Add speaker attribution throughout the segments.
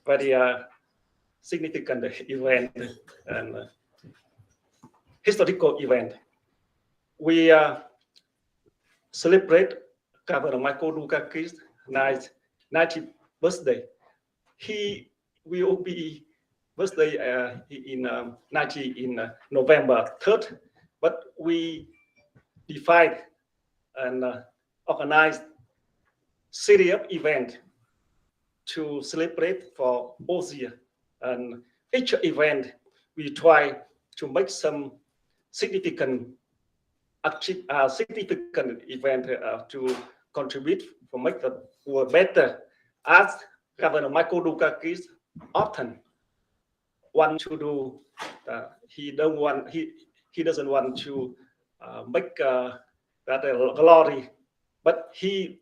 Speaker 1: very significant event and historical event. We celebrate Governor Michael Dukakis' 90th birthday. He will be birthday in November 3rd, but we defined and organized series of events to celebrate for all year. And each event, we try to make some significant event to contribute for make the world better. As Governor Michael Dukakis often want to do, he doesn't want to make that glory, but he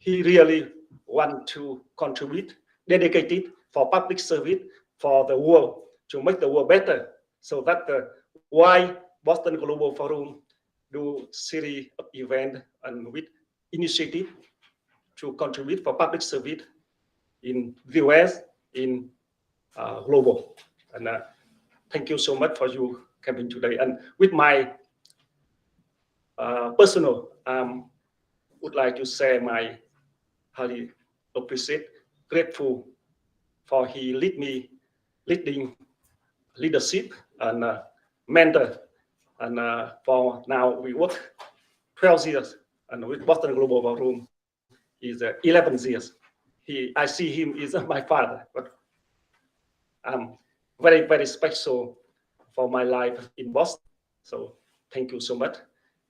Speaker 1: really want to contribute, dedicated for public service for the world, to make the world better. So that why Boston Global Forum do series of event and with initiative to contribute for public service in the US, in global. And thank you so much for you coming today. And with my personal, would like to say my highly appreciate, grateful for he leading leadership and mentor. And for now we work 12 years, and with Boston Global Forum is 11 years. I see him is my father, but I'm very, very special for my life in Boston. So thank you so much.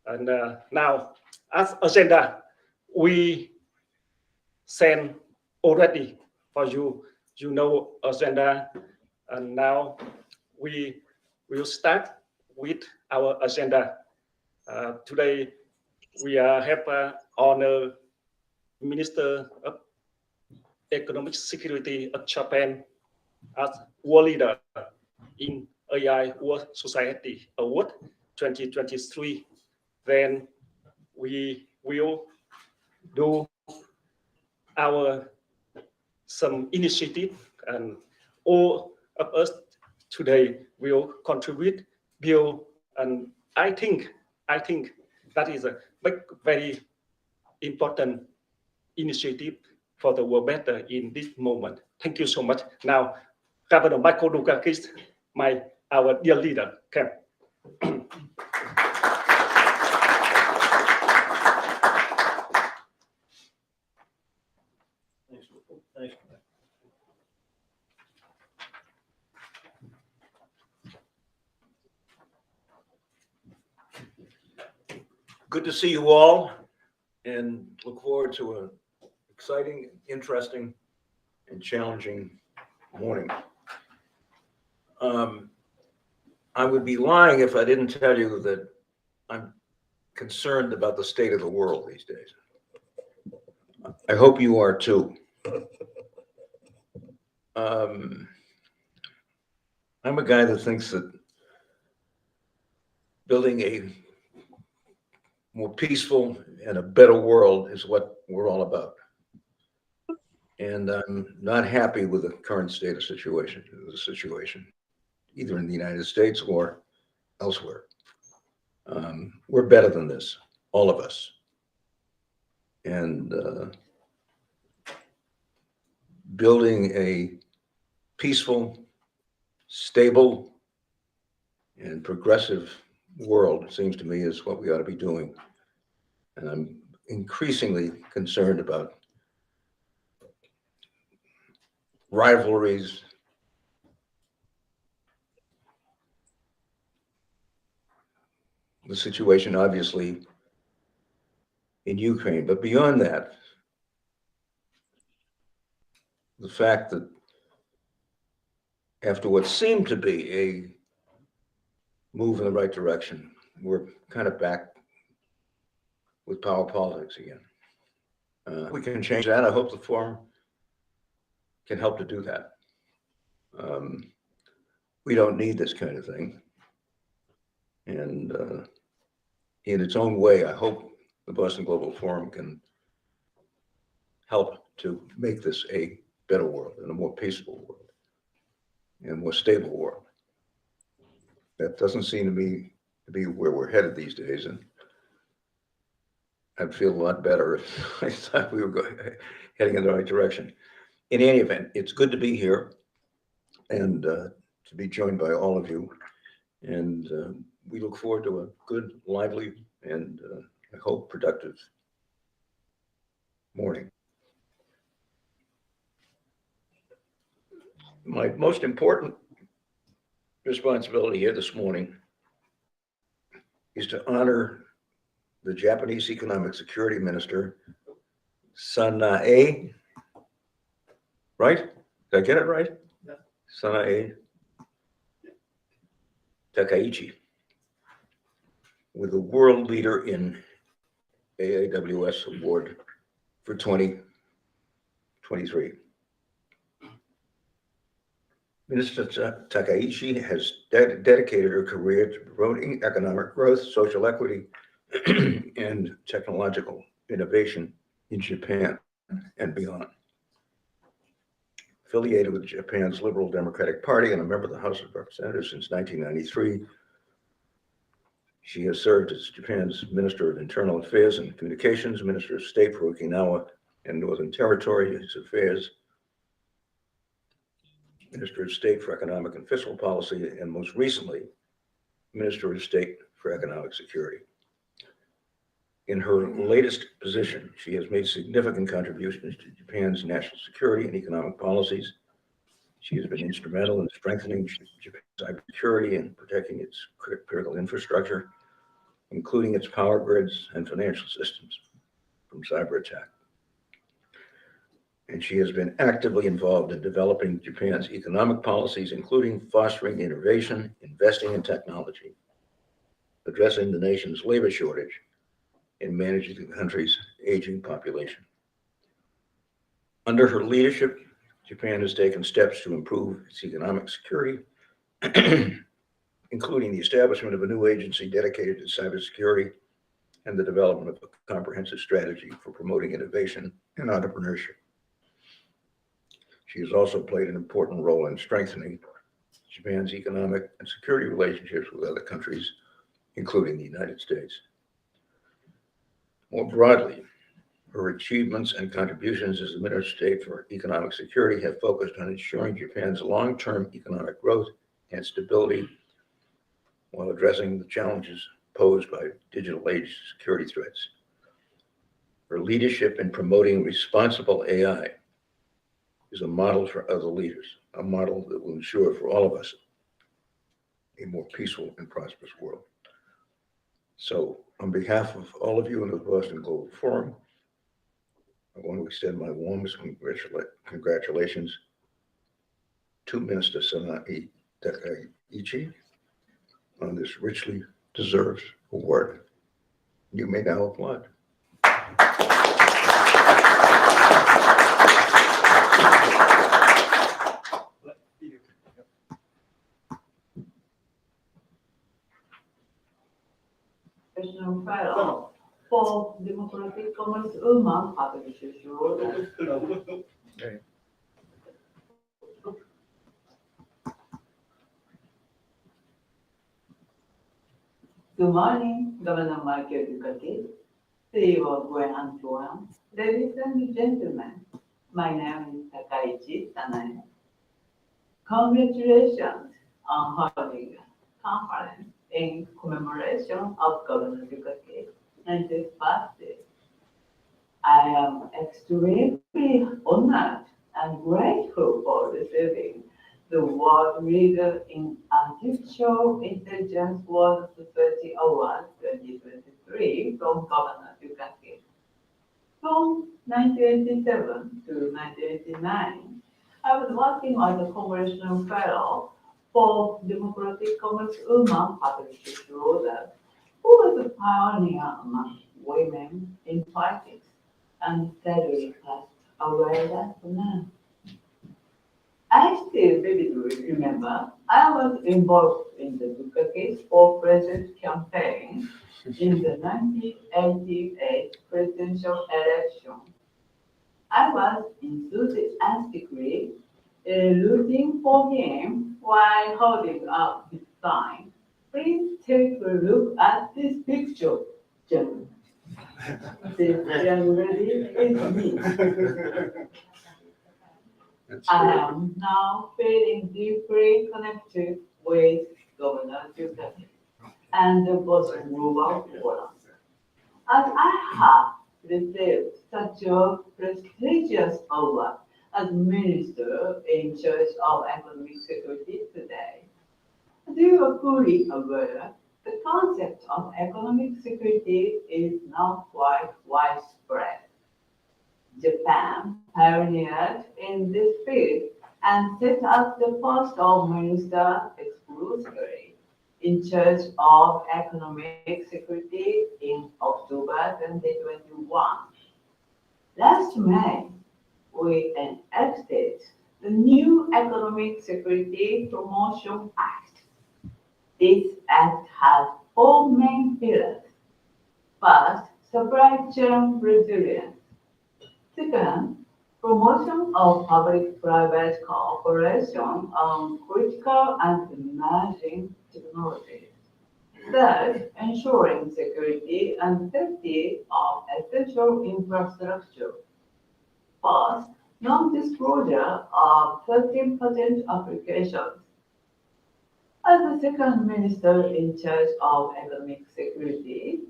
Speaker 1: And now, as agenda, we send already for you. You know agenda, and now we will start with our agenda. Today we have honor Minister of Economic Security of Japan as world leader in AI World Society Award 2023. Then we will do our some initiative, and all of us today will contribute, build, and I think that is a very important initiative for the world better in this moment. Thank you so much. Now, Governor Michael Dukakis, our dear leader, come.
Speaker 2: Thanks. Good to see you all, and look forward to an exciting, interesting, and challenging morning. I would be lying if I didn't tell you that I'm concerned about the state of the world these days. I hope you are too. I'm a guy that thinks that building a more peaceful and a better world is what we're all about. And I'm not happy with the current state of the situation, either in the United States or elsewhere. We're better than this, all of us. And building a peaceful, stable, and progressive world, it seems to me, is what we ought to be doing. And I'm increasingly concerned about rivalries, the situation obviously in Ukraine, but beyond that, the fact that after what seemed to be a move in the right direction, we're kind of back with power politics again. We can change that. I hope the forum can help to do that. We don't need this kind of thing. And in its own way, I hope the Boston Global Forum can help to make this a better world and a more peaceful world and a more stable world. That doesn't seem to me to be where we're headed these days, and I'd feel a lot better if I thought we were heading in the right direction. In any event, it's good to be here and to be joined by all of you. And we look forward to a good, lively, and I hope productive morning. My most important responsibility here this morning is to honor the Japanese Economic Security Minister, Sanae, right? Did I get it right?
Speaker 1: Yeah.
Speaker 2: Sanae Takaichi, with the World Leader in AAWS Award for 2023. Minister Takaichi has dedicated her career to promoting economic growth, social equity, and technological innovation in Japan and beyond. Affiliated with Japan's Liberal Democratic Party and a member of the House of Representatives since 1993, she has served as Japan's Minister of Internal Affairs and Communications, Minister of State for Okinawa and Northern Territory Affairs, Minister of State for Economic and Fiscal Policy, and most recently, Minister of State for Economic Security. In her latest position, she has made significant contributions to Japan's national security and economic policies. She has been instrumental in strengthening Japan's cybersecurity and protecting its critical infrastructure, including its power grids and financial systems, from cyber attack. And she has been actively involved in developing Japan's economic policies, including fostering innovation, investing in technology, addressing the nation's labor shortage, and managing the country's aging population. Under her leadership, Japan has taken steps to improve its economic security, including the establishment of a new agency dedicated to cybersecurity and the development of a comprehensive strategy for promoting innovation and entrepreneurship. She has also played an important role in strengthening Japan's economic and security relationships with other countries, including the United States. More broadly, her achievements and contributions as the Minister of State for Economic Security have focused on ensuring Japan's long-term economic growth and stability while addressing the challenges posed by digital age security threats. Her leadership in promoting responsible AI is a model for other leaders, a model that will ensure for all of us a more peaceful and prosperous world. So on behalf of all of you in the Boston Global Forum, I want to extend my warmest congratulations to Minister Sanae Takaichi on this richly deserved award. You may now applaud.
Speaker 3: Professional Fellow for Democratic Commons Women Publishers Role.
Speaker 2: Okay.
Speaker 3: Good morning, Governor Michael Dukakis, CEO of Gwen Antoine. Ladies and gentlemen, my name is Takaichi Sanae. Congratulations on holding a conference in commemoration of Governor Dukakis' 90th birthday. I am extremely honored and grateful for receiving the World Leader in Artificial Intelligence World Society Award 2023 from Governor Dukakis. From 1987 to 1989, I was working as a Congressional Fellow for Democratic Commons Women Publishers Role, who was a pioneer among women in politics and steadily passed away last month. I still vividly remember I was involved in the Dukakis for President campaign in the 1988 presidential election. I was enthusiastically rooting for him while holding up his sign. Please take a look at this picture, gentlemen. This young lady is me.
Speaker 2: That's
Speaker 3: I
Speaker 2: great.
Speaker 3: am now feeling deeply connected with Governor Dukakis and the Boston Global Forum. As I have received such a prestigious award as Minister in charge of Economic Security today, you are fully aware the concept of economic security is now quite widespread. Japan pioneered in this field and set up the post of Minister exclusively in charge of economic security in October 2021. Last May, we enacted the new Economic Security Promotion Act. This act has four main pillars. First, supply chain resilience. Second, promotion of public-private cooperation on critical and emerging technologies. Third, ensuring security and safety of essential infrastructure. Fourth, non-disclosure of 13% applications. As the second minister in charge of economic security,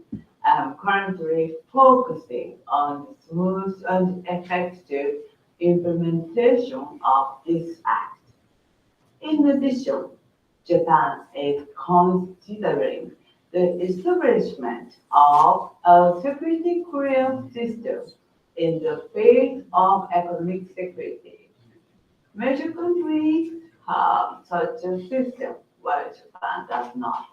Speaker 3: I am currently focusing on the smooth and effective implementation of this act. In addition, Japan is considering the establishment of a security clearance system in the field of economic security. Major countries have such a system, while Japan does not.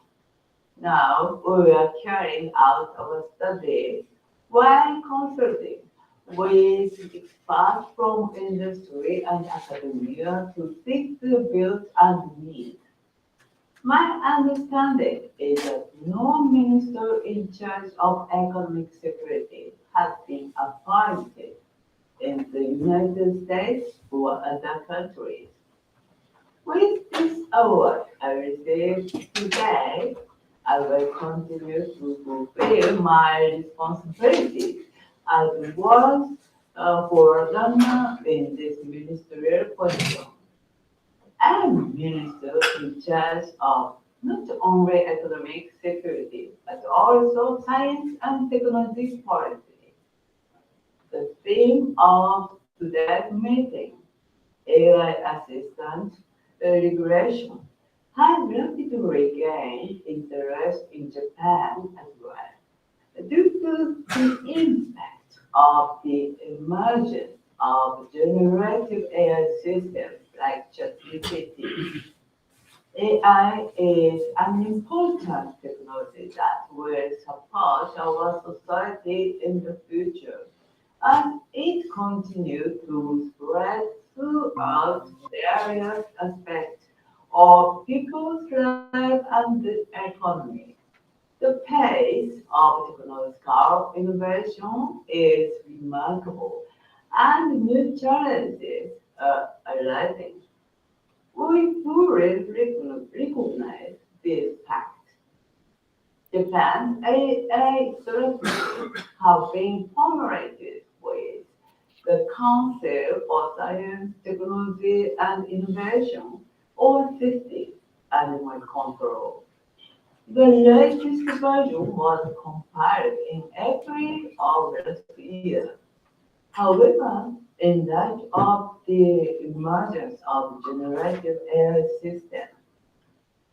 Speaker 3: Now we are carrying out our studies while consulting with experts from industry and academia to seek the views and needs. My understanding is that no minister in charge of economic security has been appointed in the United States or other countries. With this award I received today, I will continue to fulfill my responsibilities as was for Ghana in this ministerial position. I am minister in charge of not only economic security, but also science and technology policy. The theme of today's meeting, AI assistant regulation, has rapidly gained interest in Japan as well, due to the impact of the emergence of generative AI systems like ChatGPT. AI is an important technology that will support our society in the future as it continues to spread throughout various aspects of people's lives and the economy. The pace of technological innovation is remarkable, and new challenges are arising. We fully recognize this fact. Japan's AI strategies have been formulated with the Council for Science, Technology and Innovation, or CISTI, Animal Control. The latest version was compiled in April of last year. However, in light of the emergence of generative AI systems,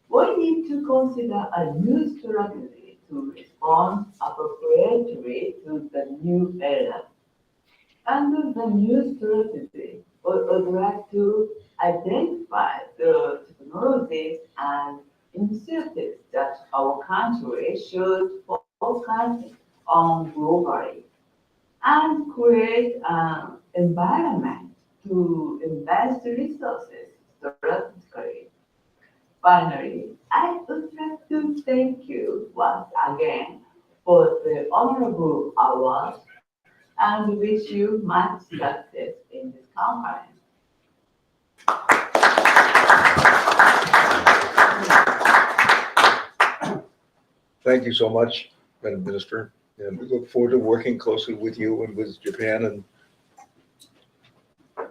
Speaker 3: we need to consider a new strategy to respond appropriately to the new era. Under the new strategy, we would like to identify the technologies and initiatives that our country should focus on globally and create an environment to invest resources strategically. Finally, I would like to thank you once again for the honorable award and wish you much success in this conference.
Speaker 2: Thank you so much, Madam Minister, and we look forward to working closely with you and with Japan and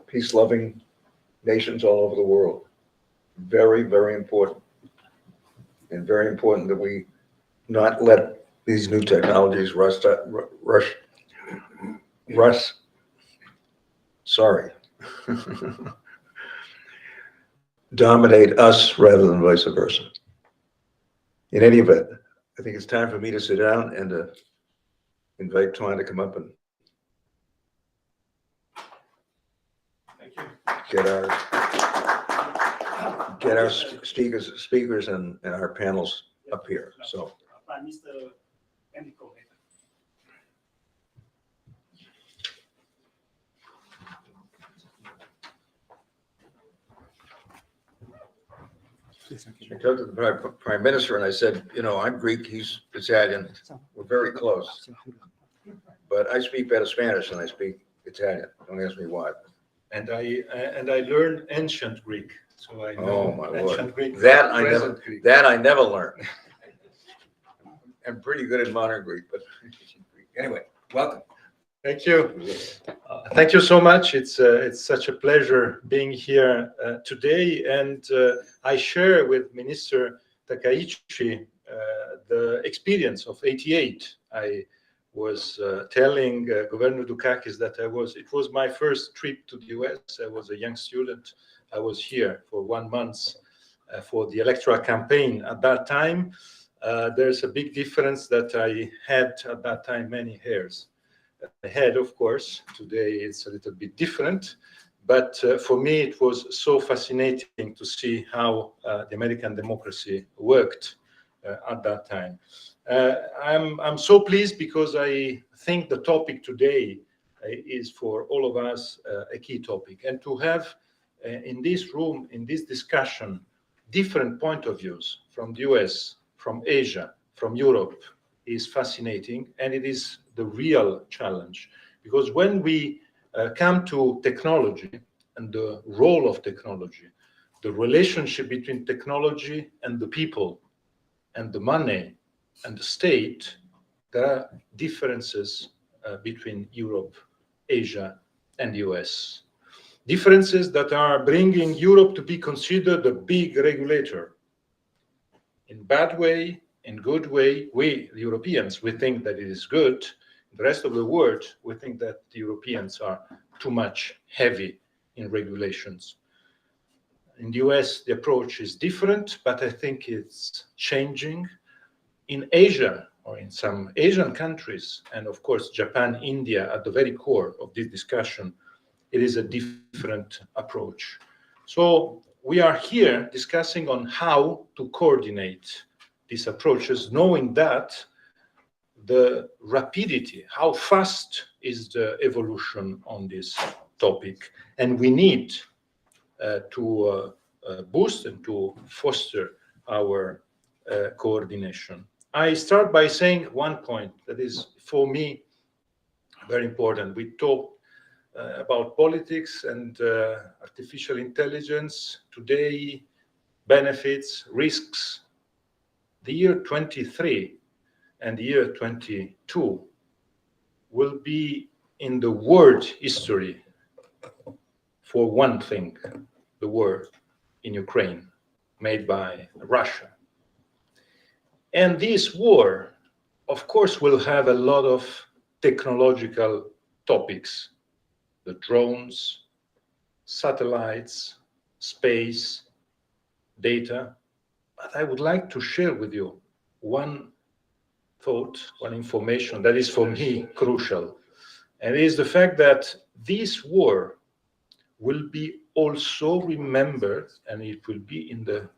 Speaker 2: peace-loving nations all over the world. Very, very important. And very important that we not let these new technologies dominate us rather than vice versa. In any event, I think it's time for me to sit down and invite Tuan to come up and get our speakers and our panels up here. So.
Speaker 1: Mr. Enrico.
Speaker 2: I talked to the Prime Minister and I said, you know, I'm Greek, he's Italian. We're very close. But I speak better Spanish than I speak Italian. Don't ask me why.
Speaker 4: And I learned ancient Greek, so I know
Speaker 2: Oh, my
Speaker 4: ancient
Speaker 2: Lord.
Speaker 4: Greek.
Speaker 2: That I
Speaker 4: present
Speaker 2: never,
Speaker 4: Greek.
Speaker 2: that I never learned. I'm pretty good at modern Greek, but anyway, welcome.
Speaker 4: Thank you. Thank you so much. It's such a pleasure being here today, and I share with Minister Takaichi the experience of '88. I was telling Governor Dukakis that it was my first trip to the US. I was a young student. I was here for 1 month for the electoral campaign. At that time, there's a big difference that I had at that time many hairs. Ahead, of course. Today it's a little bit different, but for me it was so fascinating to see how the American democracy worked at that time. I'm so pleased because I think the topic today is for all of us a key topic, and to have in this room, in this discussion, different point of views from the US, from Asia, from Europe is fascinating, and it is the real challenge. Because when we come to technology and the role of technology, the relationship between technology and the people and the money and the state, there are differences between Europe, Asia, and the US. Differences that are bringing Europe to be considered a big regulator. In bad way, in good way, we, the Europeans, we think that it is good. The rest of the world, we think that the Europeans are too much heavy in regulations. In the US, the approach is different, but I think it's changing. In Asia, or in some Asian countries, and of course, Japan, India, at the very core of this discussion, it is a different approach. So we are here discussing on how to coordinate these approaches, knowing that the rapidity, how fast is the evolution on this topic, and we need to boost and to foster our coordination. I start by saying one point that is, for me, very important. We talk about politics and artificial intelligence today, benefits, risks. The year 23 and the year 22 will be in the world history for one thing, the war in Ukraine made by Russia. And this war, of course, will have a lot of technological topics, the drones, satellites, space, data. But I would like to share with you one thought, one information that is for me crucial. And it is the fact that this war will be also remembered, and it will be in the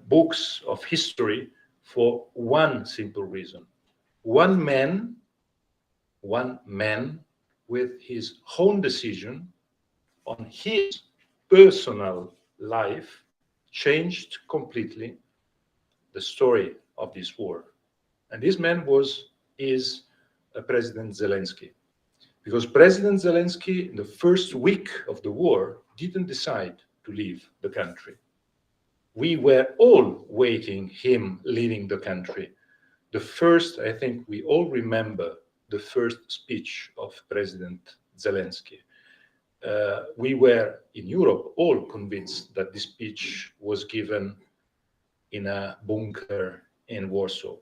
Speaker 4: books of history for one simple reason. One man with his own decision on his personal life changed completely the story of this war. And this man is President Zelensky. because President Zelensky, in the first week of the war, didn't decide to leave the country. We were all waiting him leaving the country. The first, I think we all remember the first speech of President Zelensky. We were in Europe all convinced that this speech was given in a bunker in Warsaw.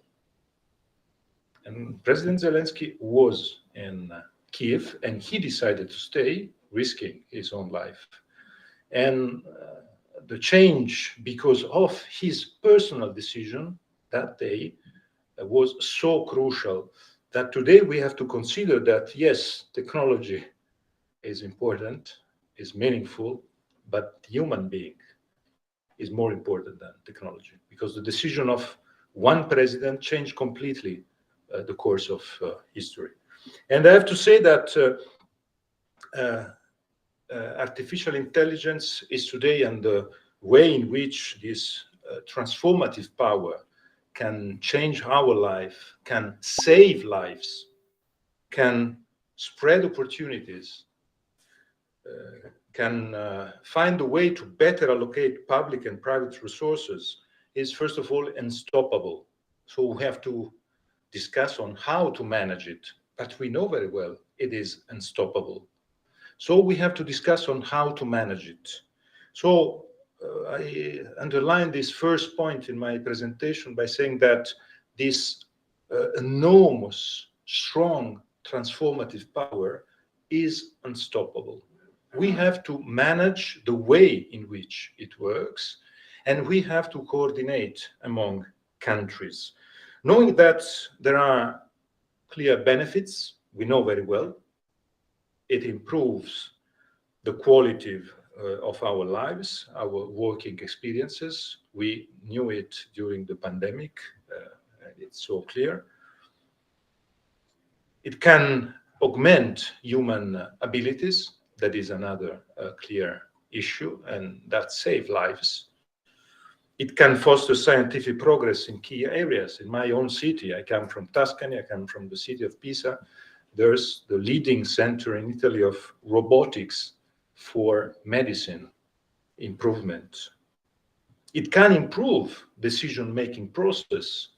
Speaker 4: And President Zelensky was in Kiev, and he decided to stay, risking his own life. And the change, because of his personal decision that day, was so crucial that today we have to consider that, yes, technology is important, is meaningful, but human being is more important than technology, because the decision of one president changed completely the course of history. And I have to say that artificial intelligence is today, and the way in which this transformative power can change our life, can save lives, can spread opportunities, can find a way to better allocate public and private resources, is first of all unstoppable. So we have to discuss on how to manage it, but we know very well it is unstoppable. So we have to discuss on how to manage it. So I underline this first point in my presentation by saying that this enormous, strong, transformative power is unstoppable. We have to manage the way in which it works, and we have to coordinate among countries, knowing that there are clear benefits. We know very well it improves the quality of our lives, our working experiences. We knew it during the pandemic, and it's so clear. It can augment human abilities. That is another clear issue, and that saves lives. It can foster scientific progress in key areas. In my own city, I come from Tuscany, I come from the city of Pisa. There's the leading center in Italy of robotics for medicine improvement. It can improve decision-making process.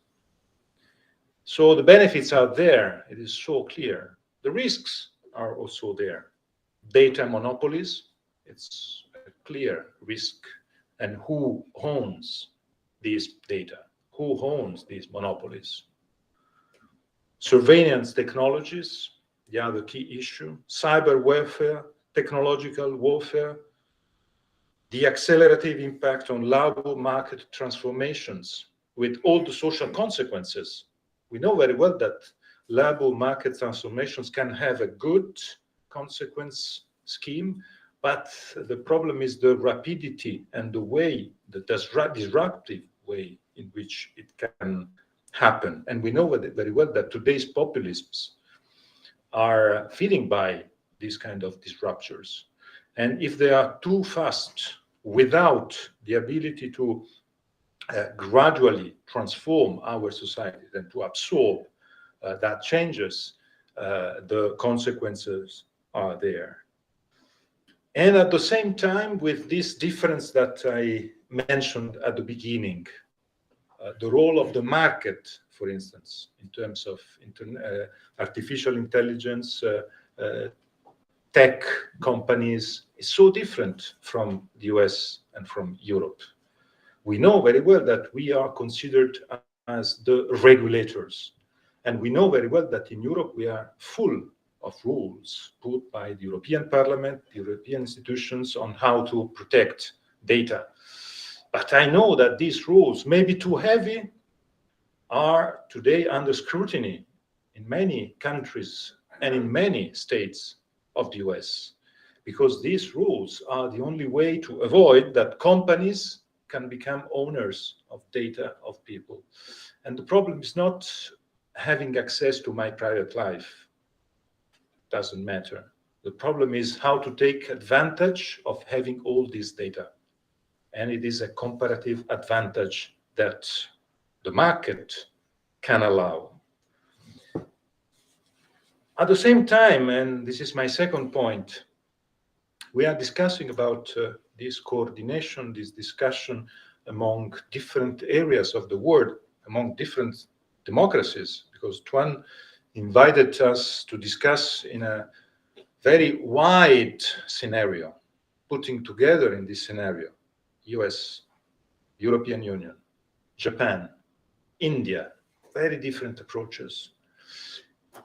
Speaker 4: So the benefits are there, it is so clear. The risks are also there. Data monopolies, it's a clear risk. And who owns these data? Who owns these monopolies? Surveillance technologies, the other key issue. Cyber warfare, technological warfare, the accelerative impact on labor market transformations with all the social consequences. We know very well that labor market transformations can have a good consequence scheme, but the problem is the rapidity and the way, the disruptive way in which it can happen. And we know very well that today's populisms are feeding by these kind of disruptors. And if they are too fast, without the ability to gradually transform our society and to absorb that changes, the consequences are there. And at the same time, with this difference that I mentioned at the beginning, the role of the market, for instance, in terms of artificial intelligence, tech companies, is so different from the US and from Europe. We know very well that we are considered as the regulators. And we know very well that in Europe we are full of rules put by the European Parliament, the European institutions on how to protect data. But I know that these rules, maybe too heavy, are today under scrutiny in many countries and in many states of the US, because these rules are the only way to avoid that companies can become owners of data of people. And the problem is not having access to my private life. Doesn't matter. The problem is how to take advantage of having all this data. And it is a comparative advantage that the market can allow. At the same time, and this is my second point, we are discussing about this coordination, this discussion among different areas of the world, among different democracies, because Tuan invited us to discuss in a very wide scenario, putting together in this scenario US, European Union, Japan, India, very different approaches.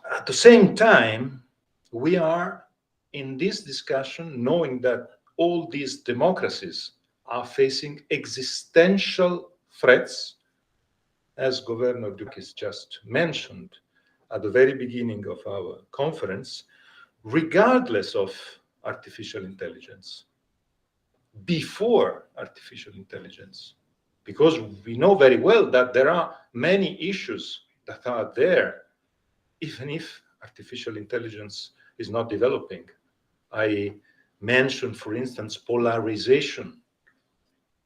Speaker 4: At the same time, we are in this discussion knowing that all these democracies are facing existential threats, as Governor Dukakis just mentioned at the very beginning of our conference, regardless of artificial intelligence, before artificial intelligence, because we know very well that there are many issues that are there, even if artificial intelligence is not developing. I mentioned, for instance, polarization,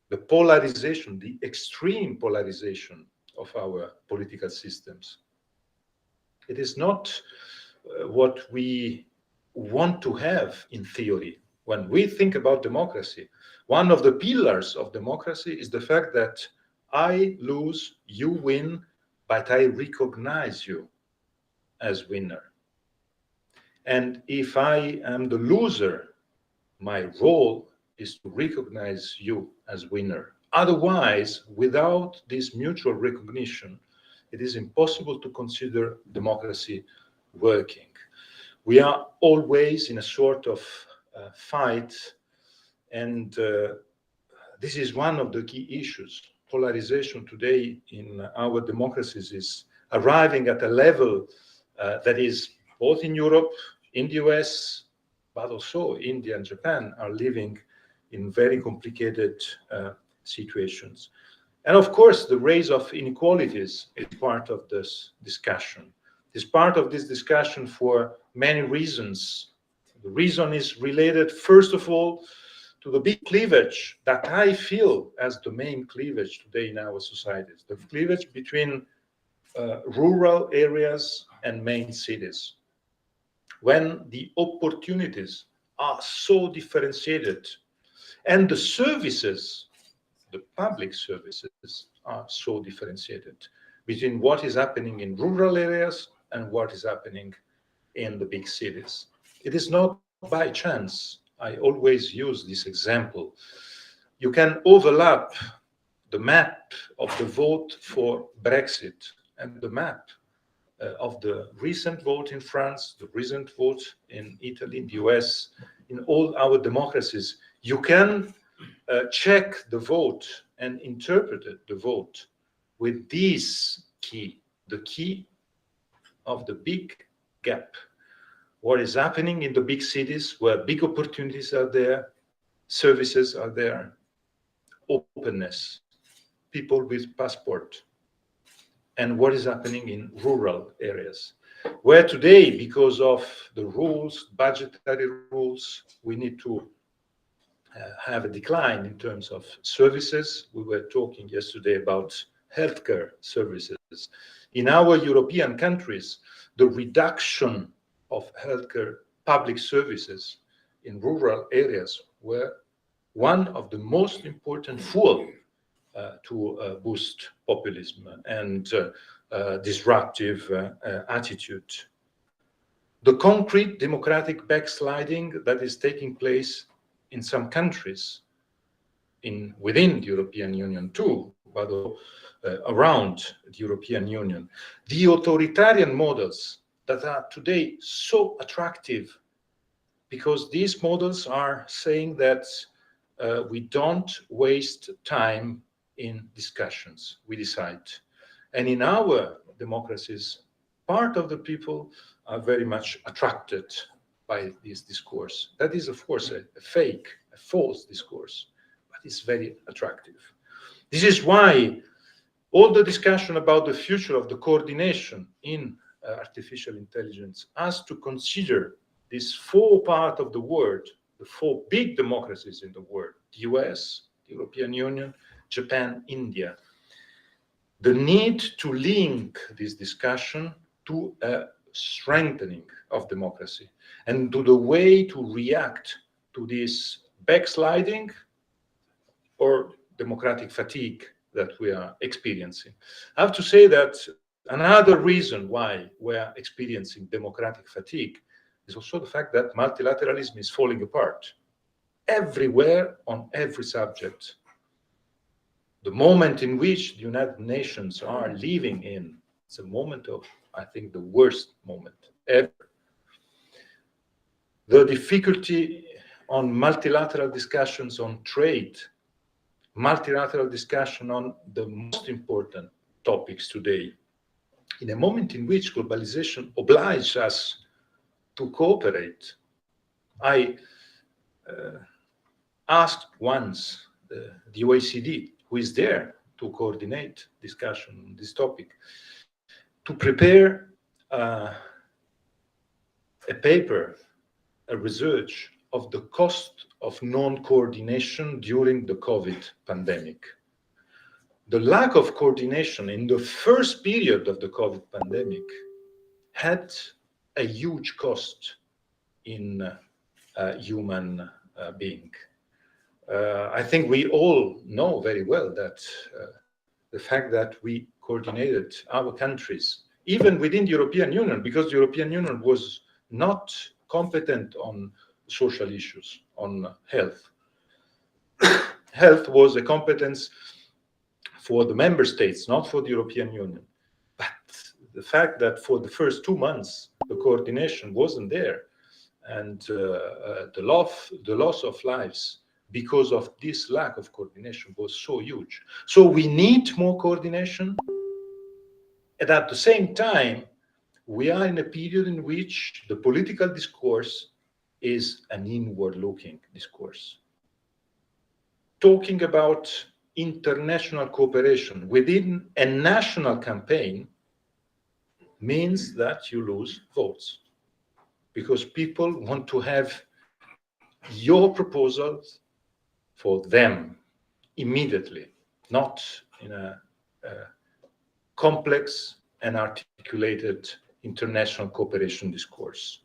Speaker 4: the extreme polarization of our political systems. It is not what we want to have in theory. When we think about democracy, one of the pillars of democracy is the fact that I lose, you win, but I recognize you as winner. And if I am the loser, my role is to recognize you as winner. Otherwise, without this mutual recognition, it is impossible to consider democracy working. We are always in a sort of fight, and this is one of the key issues. Polarization today in our democracies is arriving at a level that is both in Europe, in the US, but also India and Japan are living in very complicated situations. And of course, the rise of inequalities is part of this discussion. It's part of this discussion for many reasons. The reason is related, first of all, to the big cleavage that I feel as the main cleavage today in our societies, the cleavage between rural areas and main cities. When the opportunities are so differentiated and the services, the public services, are so differentiated between what is happening in rural areas and what is happening in the big cities. It is not by chance. I always use this example. You can overlap the map of the vote for Brexit and the map of the recent vote in France, the recent vote in Italy, in the US, in all our democracies. You can check the vote and interpret the vote with this key, the key of the big gap. What is happening in the big cities where big opportunities are there, services are there, openness, people with passport, and what is happening in rural areas, where today, because of the rules, budgetary rules, we need to have a decline in terms of services. We were talking yesterday about healthcare services. In our European countries, the reduction of healthcare public services in rural areas were one of the most important fuel to boost populism and disruptive attitude. The concrete democratic backsliding that is taking place in some countries within the European Union too, but around the European Union, the authoritarian models that are today so attractive, because these models are saying that we don't waste time in discussions, we decide. And in our democracies, part of the people are very much attracted by this discourse. That is, of course, a fake, a false discourse, but it's very attractive. This is why all the discussion about the future of the coordination in artificial intelligence has to consider this four part of the world, the four big democracies in the world, the US, the European Union, Japan, India. The need to link this discussion to a strengthening of democracy and to the way to react to this backsliding or democratic fatigue that we are experiencing. I have to say that another reason why we are experiencing democratic fatigue is also the fact that multilateralism is falling apart everywhere on every subject. The moment in which the United Nations are living in, it's a moment of, I think, the worst moment ever. The difficulty on multilateral discussions on trade, multilateral discussion on the most important topics today, in a moment in which globalization obliges us to cooperate. I asked once the OECD, who is there to coordinate discussion on this topic, to prepare a paper, a research of the cost of non-coordination during the COVID pandemic. The lack of coordination in the first period of the COVID pandemic had a huge cost in human being. I think we all know very well that the fact that we coordinated our countries, even within the European Union, because the European Union was not competent on social issues, on health. Health was a competence for the member states, not for the European Union. But the fact that for the first 2 months, the coordination wasn't there, and the loss of lives because of this lack of coordination was so huge. So we need more coordination. And at the same time, we are in a period in which the political discourse is an inward-looking discourse. Talking about international cooperation within a national campaign means that you lose votes, because people want to have your proposals for them immediately, not in a complex and articulated international cooperation discourse.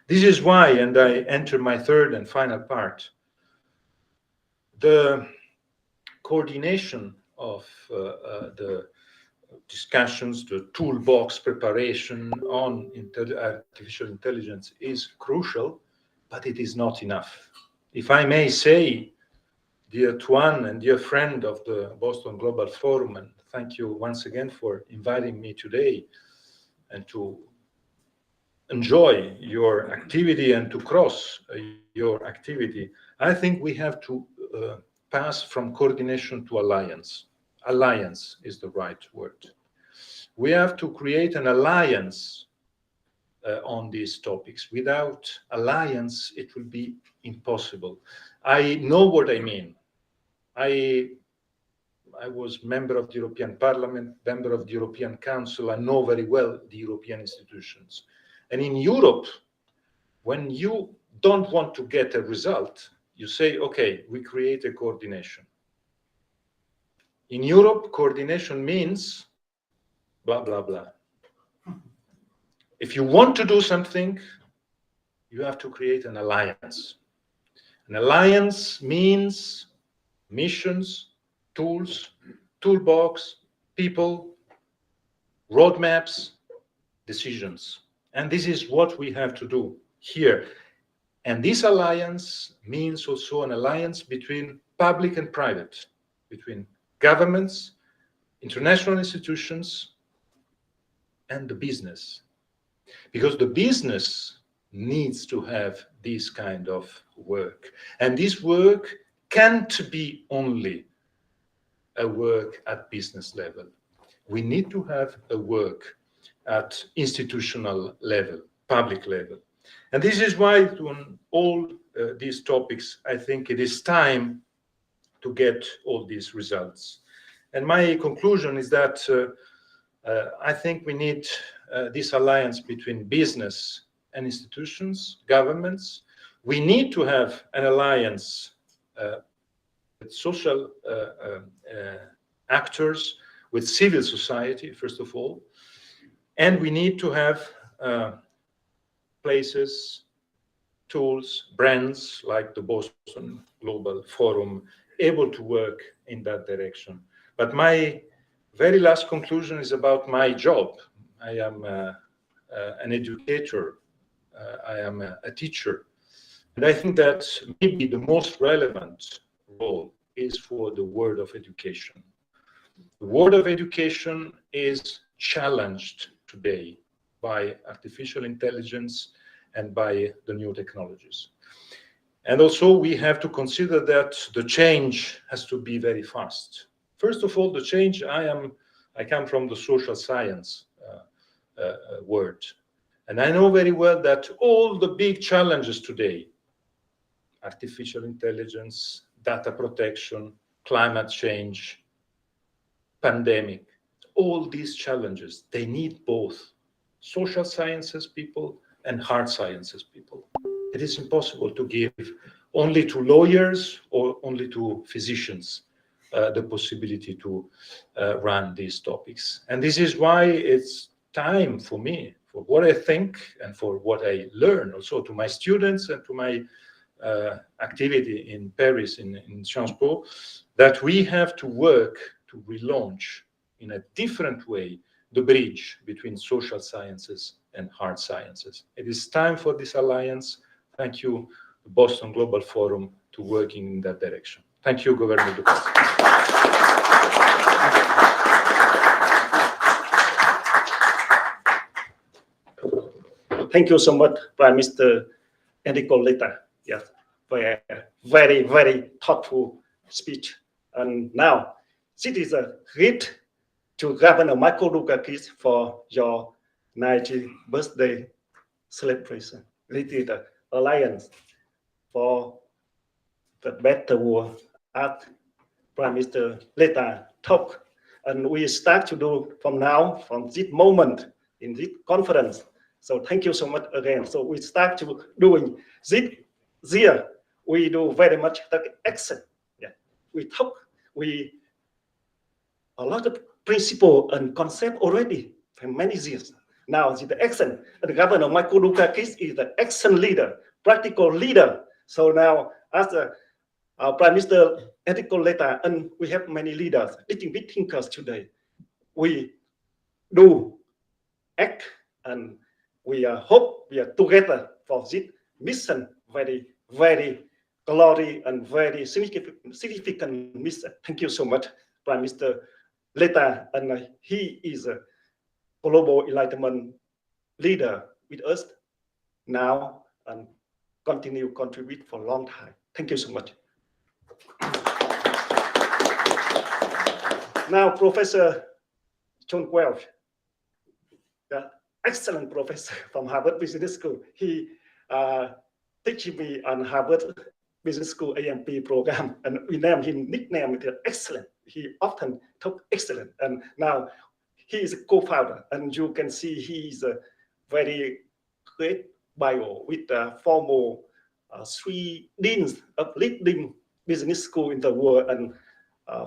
Speaker 4: This is why, and I enter my third and final part, the coordination of the discussions, the toolbox preparation on artificial intelligence is crucial, but it is not enough. If I may say, dear Tuan and dear friend of the Boston Global Forum, and thank you once again for inviting me today and to enjoy your activity and to cross your activity, I think we have to pass from coordination to alliance. Alliance is the right word. We have to create an alliance on these topics. Without alliance, it will be impossible. I know what I mean. I was member of the European Parliament, member of the European Council. I know very well the European institutions. And in Europe, when you don't want to get a result, you say, okay, we create a coordination. In Europe, coordination means blah, blah, blah. If you want to do something, you have to create an alliance. An alliance means missions, tools, toolbox, people, roadmaps, decisions. And this is what we have to do here. And this alliance means also an alliance between public and private, between governments, international institutions, and the business. Because the business needs to have this kind of work. And this work can't be only a work at business level. We need to have a work at institutional level, public level. And this is why on all these topics, I think it is time to get all these results. And my conclusion is that I think we need this alliance between business and institutions, governments. We need to have an alliance with social actors, with civil society, first of all. And we need to have places, tools, brands like the Boston Global Forum able to work in that direction. But my very last conclusion is about my job. I am an educator. I am a teacher. And I think that maybe the most relevant role is for the world of education. The world of education is challenged today by artificial intelligence and by the new technologies. And also we have to consider that the change has to be very fast. First of all, the change, I come from the social science world. And I know very well that all the big challenges today, artificial intelligence, data protection, climate change, pandemic, all these challenges, they need both social sciences people and hard sciences people. It is impossible to give only to lawyers or only to physicians the possibility to run these topics. And this is why it's time for me, for what I think and for what I learn also to my students and to my activity in Paris, in Sciences Po, that we have to work to relaunch in a different way the bridge between social sciences and hard sciences. It is time for this alliance. Thank you, the Boston Global Forum, to working in that direction. Thank you, Governor Dukakis.
Speaker 1: Thank you so much, Prime Minister Enrico Letta. Yes, for a very, very thoughtful speech. And now, it is a great to Governor Michael Dukakis for your 90th birthday celebration. It is the Alliance for the Better World at Prime Minister Letta talk. And we start to do from now, from this moment, in this conference. So thank you so much again. So we start to doing this year. We do very much action. Yeah, we talk. We a lot of principle and concept already for many years. Now the action. And Governor Michael Dukakis is the action leader, practical leader. So now as our Prime Minister Enrico Letta, and we have many leaders, big thinkers today. We do act, and we hope we are together for this mission, very, very glory and very significant mission. Thank you so much, Prime Minister Letta, and he is a global enlightenment leader with us now and continue to contribute for a long time. Thank you so much. Now, Professor John Welch, the excellent professor from Harvard Business School. He teaches me on Harvard Business School AMP program, and we name him nickname it excellent. He often talk excellent, and now he is a co-founder, and you can see he is a very great bio with formal 3 deans of leading business school in the world, and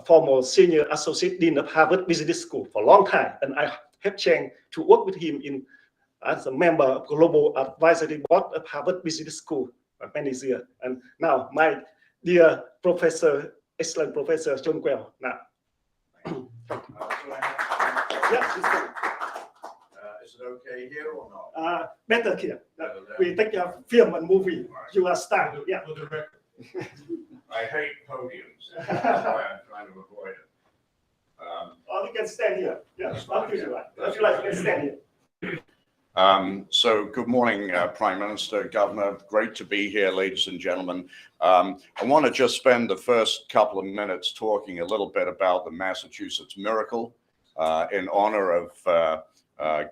Speaker 1: former senior associate dean of Harvard Business School for a long time. And I have chance to work with him as a member of Global Advisory Board of Harvard Business School for many years. And now, my dear professor, excellent Professor John Quell. Now, yeah,
Speaker 5: is it okay here or not?
Speaker 1: better here. We take a film and movie. You are star. Yeah.
Speaker 5: I hate podiums. That's why I'm trying to avoid it.
Speaker 1: Or you can stand here. Yeah, if you like. If you like, you can stand here.
Speaker 5: So good morning, Prime Minister, Governor. Great to be here, ladies and gentlemen. I want to just spend the first couple of minutes talking a little bit about the Massachusetts miracle in honor of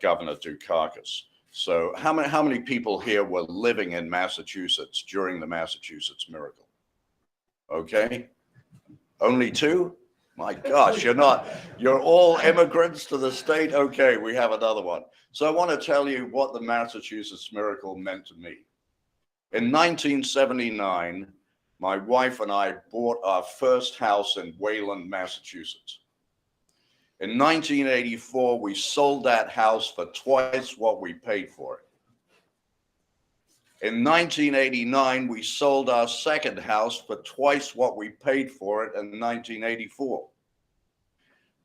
Speaker 5: Governor Dukakis. So how many people here were living in Massachusetts during the Massachusetts miracle? Okay, only 2? My gosh, you're all immigrants to the state. Okay, we have another one. So I want to tell you what the Massachusetts miracle meant to me. In 1979, my wife and I bought our first house in Wayland, Massachusetts. In 1984, we sold that house for twice what we paid for it. In 1989, we sold our second house for twice what we paid for it in 1984.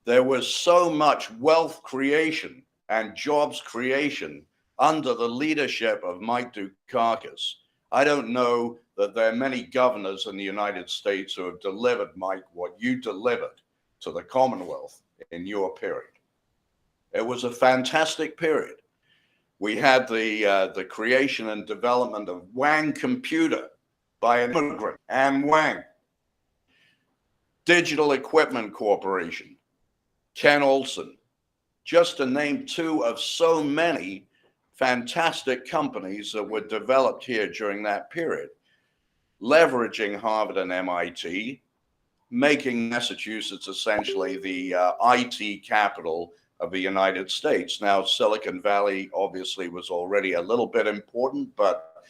Speaker 5: There was so much wealth creation and jobs creation under the leadership of Mike Dukakis. I don't know that there are many governors in the United States who have delivered, Mike, what you delivered to the Commonwealth in your period. It was a fantastic period. We had the creation and development of Wang Computer by an immigrant, Anne Wang. Digital Equipment Corporation, Ken Olson, just to name two of so many fantastic companies that were developed here during that period, leveraging Harvard and MIT, making Massachusetts essentially the IT capital of the United States. Now, Silicon Valley obviously was already a little bit important, but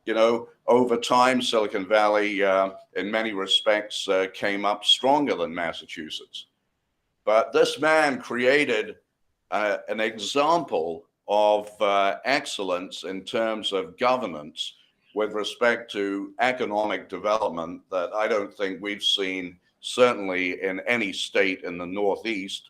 Speaker 5: you know, over time, Silicon Valley, in many respects, came up stronger than Massachusetts. But this man created an example of excellence in terms of governance with respect to economic development that I don't think we've seen, certainly in any state in the Northeast,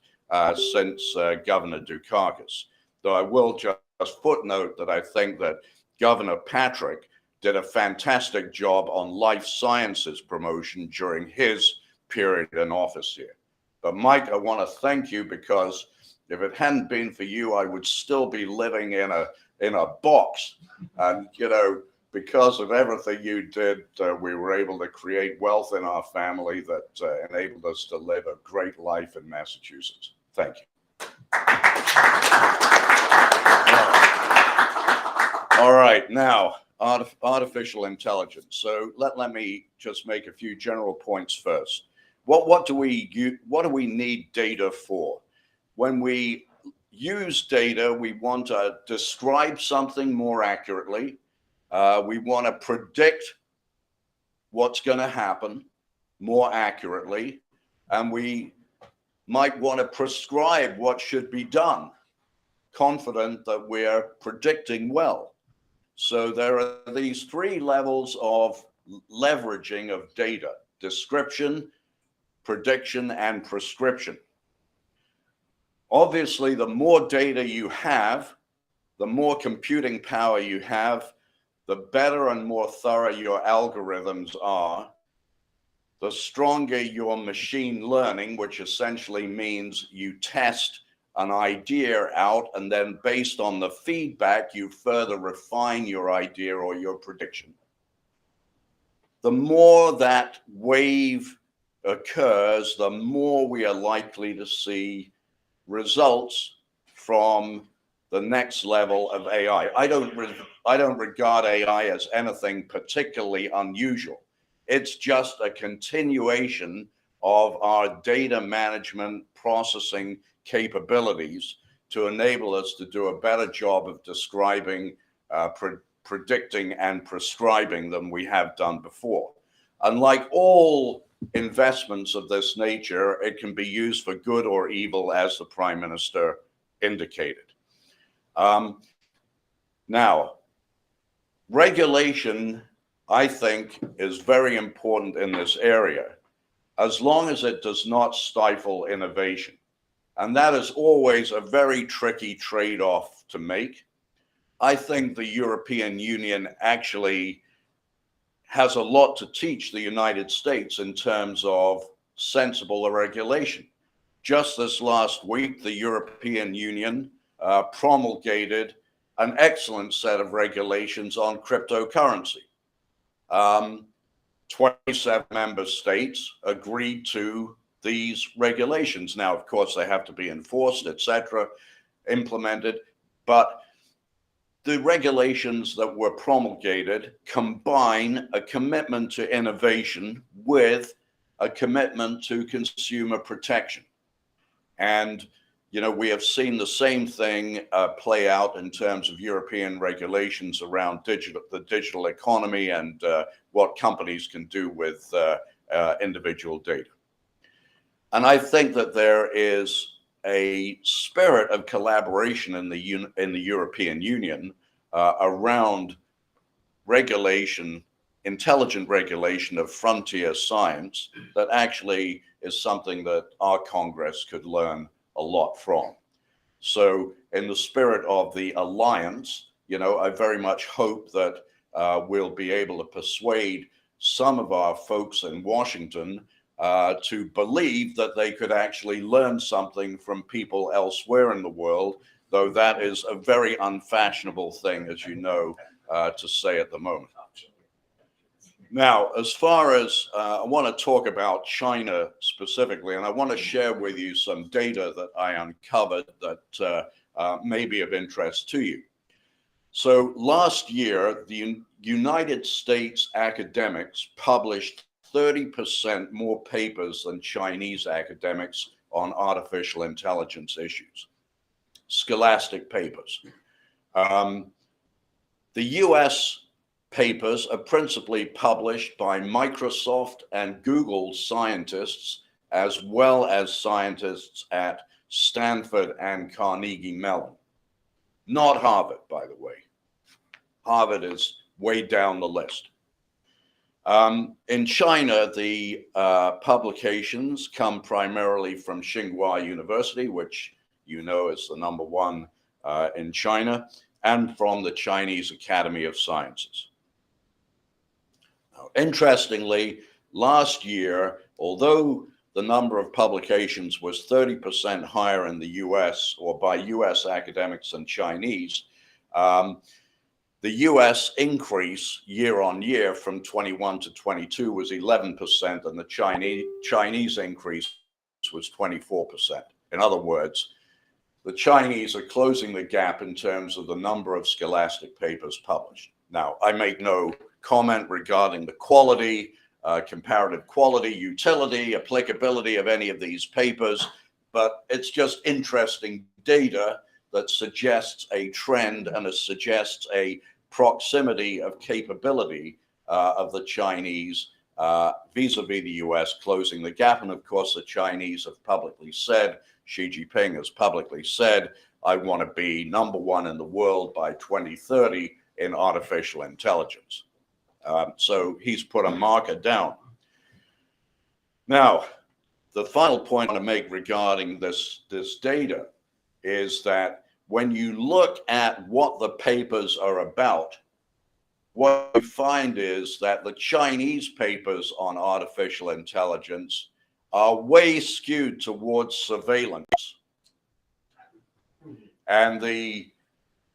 Speaker 5: since Governor Dukakis. Though I will just footnote that I think that Governor Patrick did a fantastic job on life sciences promotion during his period in office here. But Mike, I want to thank you, because if it hadn't been for you, I would still be living in a box. And you know, because of everything you did, we were able to create wealth in our family that enabled us to live a great life in Massachusetts. Thank you. All right, now artificial intelligence. So let me just make a few general points first. What do we need data for? When we use data, we want to describe something more accurately. We want to predict what's going to happen more accurately, and we might want to prescribe what should be done, confident that we're predicting well. So there are these three levels of leveraging of data: description, prediction, and prescription. Obviously, the more data you have, the more computing power you have, the better and more thorough your algorithms are, the stronger your machine learning, which essentially means you test an idea out, and then based on the feedback, you further refine your idea or your prediction. The more that wave occurs, the more we are likely to see results from the next level of AI. I don't regard AI as anything particularly unusual. It's just a continuation of our data management processing capabilities to enable us to do a better job of describing, predicting, and prescribing than we have done before. And like all investments of this nature, it can be used for good or evil, as the Prime Minister indicated. Now, regulation, I think, is very important in this area, as long as it does not stifle innovation. And that is always a very tricky trade-off to make. I think the European Union actually has a lot to teach the United States in terms of sensible regulation. Just this last week, the European Union promulgated an excellent set of regulations on cryptocurrency. 27 member states agreed to these regulations. Now, of course, they have to be enforced, etc., implemented, but the regulations that were promulgated combine a commitment to innovation with a commitment to consumer protection. And, you know, we have seen the same thing play out in terms of European regulations around the digital economy and what companies can do with individual data. And I think that there is a spirit of collaboration in the European Union around regulation, intelligent regulation of frontier science that actually is something that our Congress could learn a lot from. So in the spirit of the alliance, you know, I very much hope that we'll be able to persuade some of our folks in Washington to believe that they could actually learn something from people elsewhere in the world, though that is a very unfashionable thing, as you know, to say at the moment. Now, as far as I want to talk about China specifically, and I want to share with you some data that I uncovered that may be of interest to you. So last year, the United States academics published 30% more papers than Chinese academics on artificial intelligence issues, scholastic papers. The US papers are principally published by Microsoft and Google scientists, as well as scientists at Stanford and Carnegie Mellon. Not Harvard, by the way. Harvard is way down the list. In China, the publications come primarily from Tsinghua University, which you know is the #1 in China, and from the Chinese Academy of Sciences. Now, interestingly, last year, although the number of publications was 30% higher in the US, or by US academics than Chinese, the US increase year on year from 21 to 22 was 11%, and the Chinese increase was 24%. In other words, the Chinese are closing the gap in terms of the number of scholastic papers published. Now, I make no comment regarding the quality, comparative quality, utility, applicability of any of these papers, but it's just interesting data that suggests a trend and it suggests a proximity of capability of the Chinese vis-a-vis the US closing the gap. And of course, the Chinese have publicly said, Xi Jinping has publicly said, I want to be #1 in the world by 2030 in artificial intelligence. So he's put a marker down. Now, the final point to make regarding this data is that when you look at what the papers are about, what you find is that the Chinese papers on artificial intelligence are way skewed towards surveillance. And the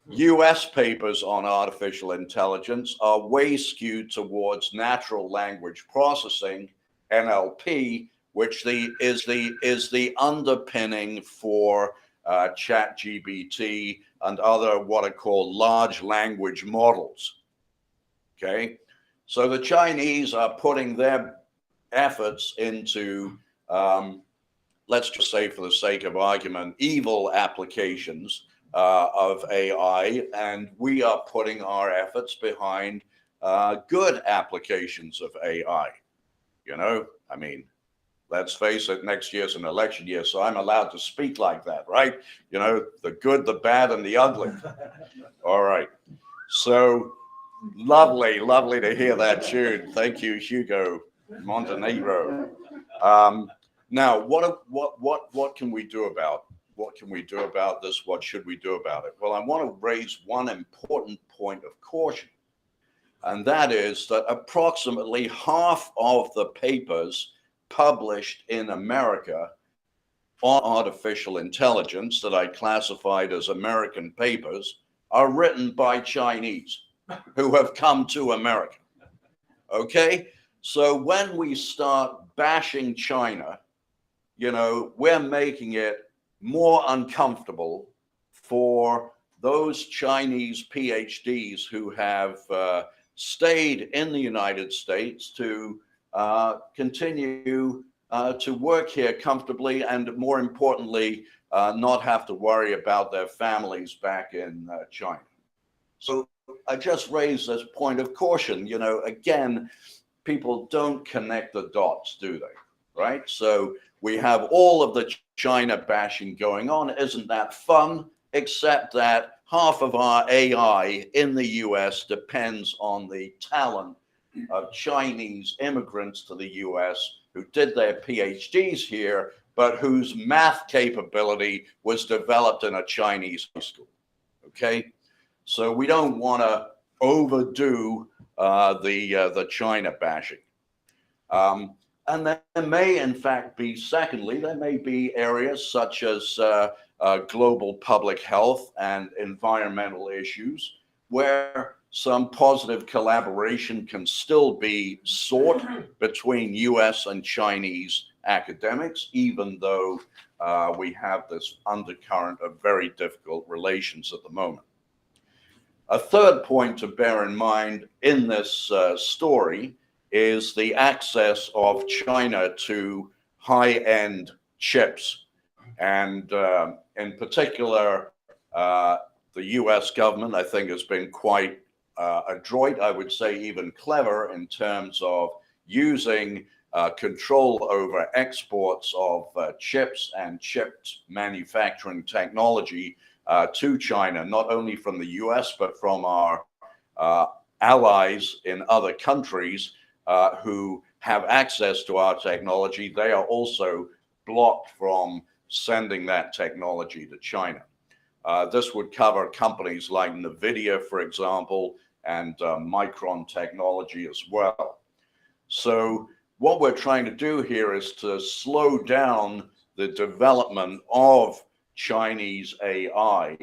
Speaker 5: US papers on artificial intelligence are way skewed towards natural language processing, NLP, which is the underpinning for ChatGPT and other what are called large language models. Okay, so the Chinese are putting their efforts into, let's just say for the sake of argument, evil applications of AI, and we are putting our efforts behind good applications of AI. You know, I mean, let's face it, next year's an election year, so I'm allowed to speak like that, right? You know, the good, the bad, and the ugly. All right. So lovely to hear that tune. Thank you, Hugo Montenegro. Now, what can we do about this? What should we do about it? Well, I want to raise one important point of caution, and that is that approximately half of the papers published in America on artificial intelligence that I classified as American papers are written by Chinese who have come to America. Okay? So when we start bashing China, you know, we're making it more uncomfortable for those Chinese PhDs who have stayed in the United States to continue to work here comfortably, and more importantly, not have to worry about their families back in China. So I just raised this point of caution. You know, again, people don't connect the dots, do they? Right? So we have all of the China bashing going on. Isn't that fun? Except that half of our AI in the US depends on the talent of Chinese immigrants to the US who did their PhDs here, but whose math capability was developed in a Chinese high school. Okay, so we don't want to overdo the China bashing. And there may, in fact, be, secondly, there may be areas such as global public health and environmental issues where some positive collaboration can still be sought between US and Chinese academics, even though we have this undercurrent of very difficult relations at the moment. A third point to bear in mind in this story is the access of China to high-end chips. And in particular, the US government, I think, has been quite adroit, I would say even clever, in terms of using control over exports of chips and chipped manufacturing technology to China, not only from the US, but from our allies in other countries who have access to our technology. They are also blocked from sending that technology to China. This would cover companies like NVIDIA, for example, and Micron Technology as well. So what we're trying to do here is to slow down the development of Chinese AI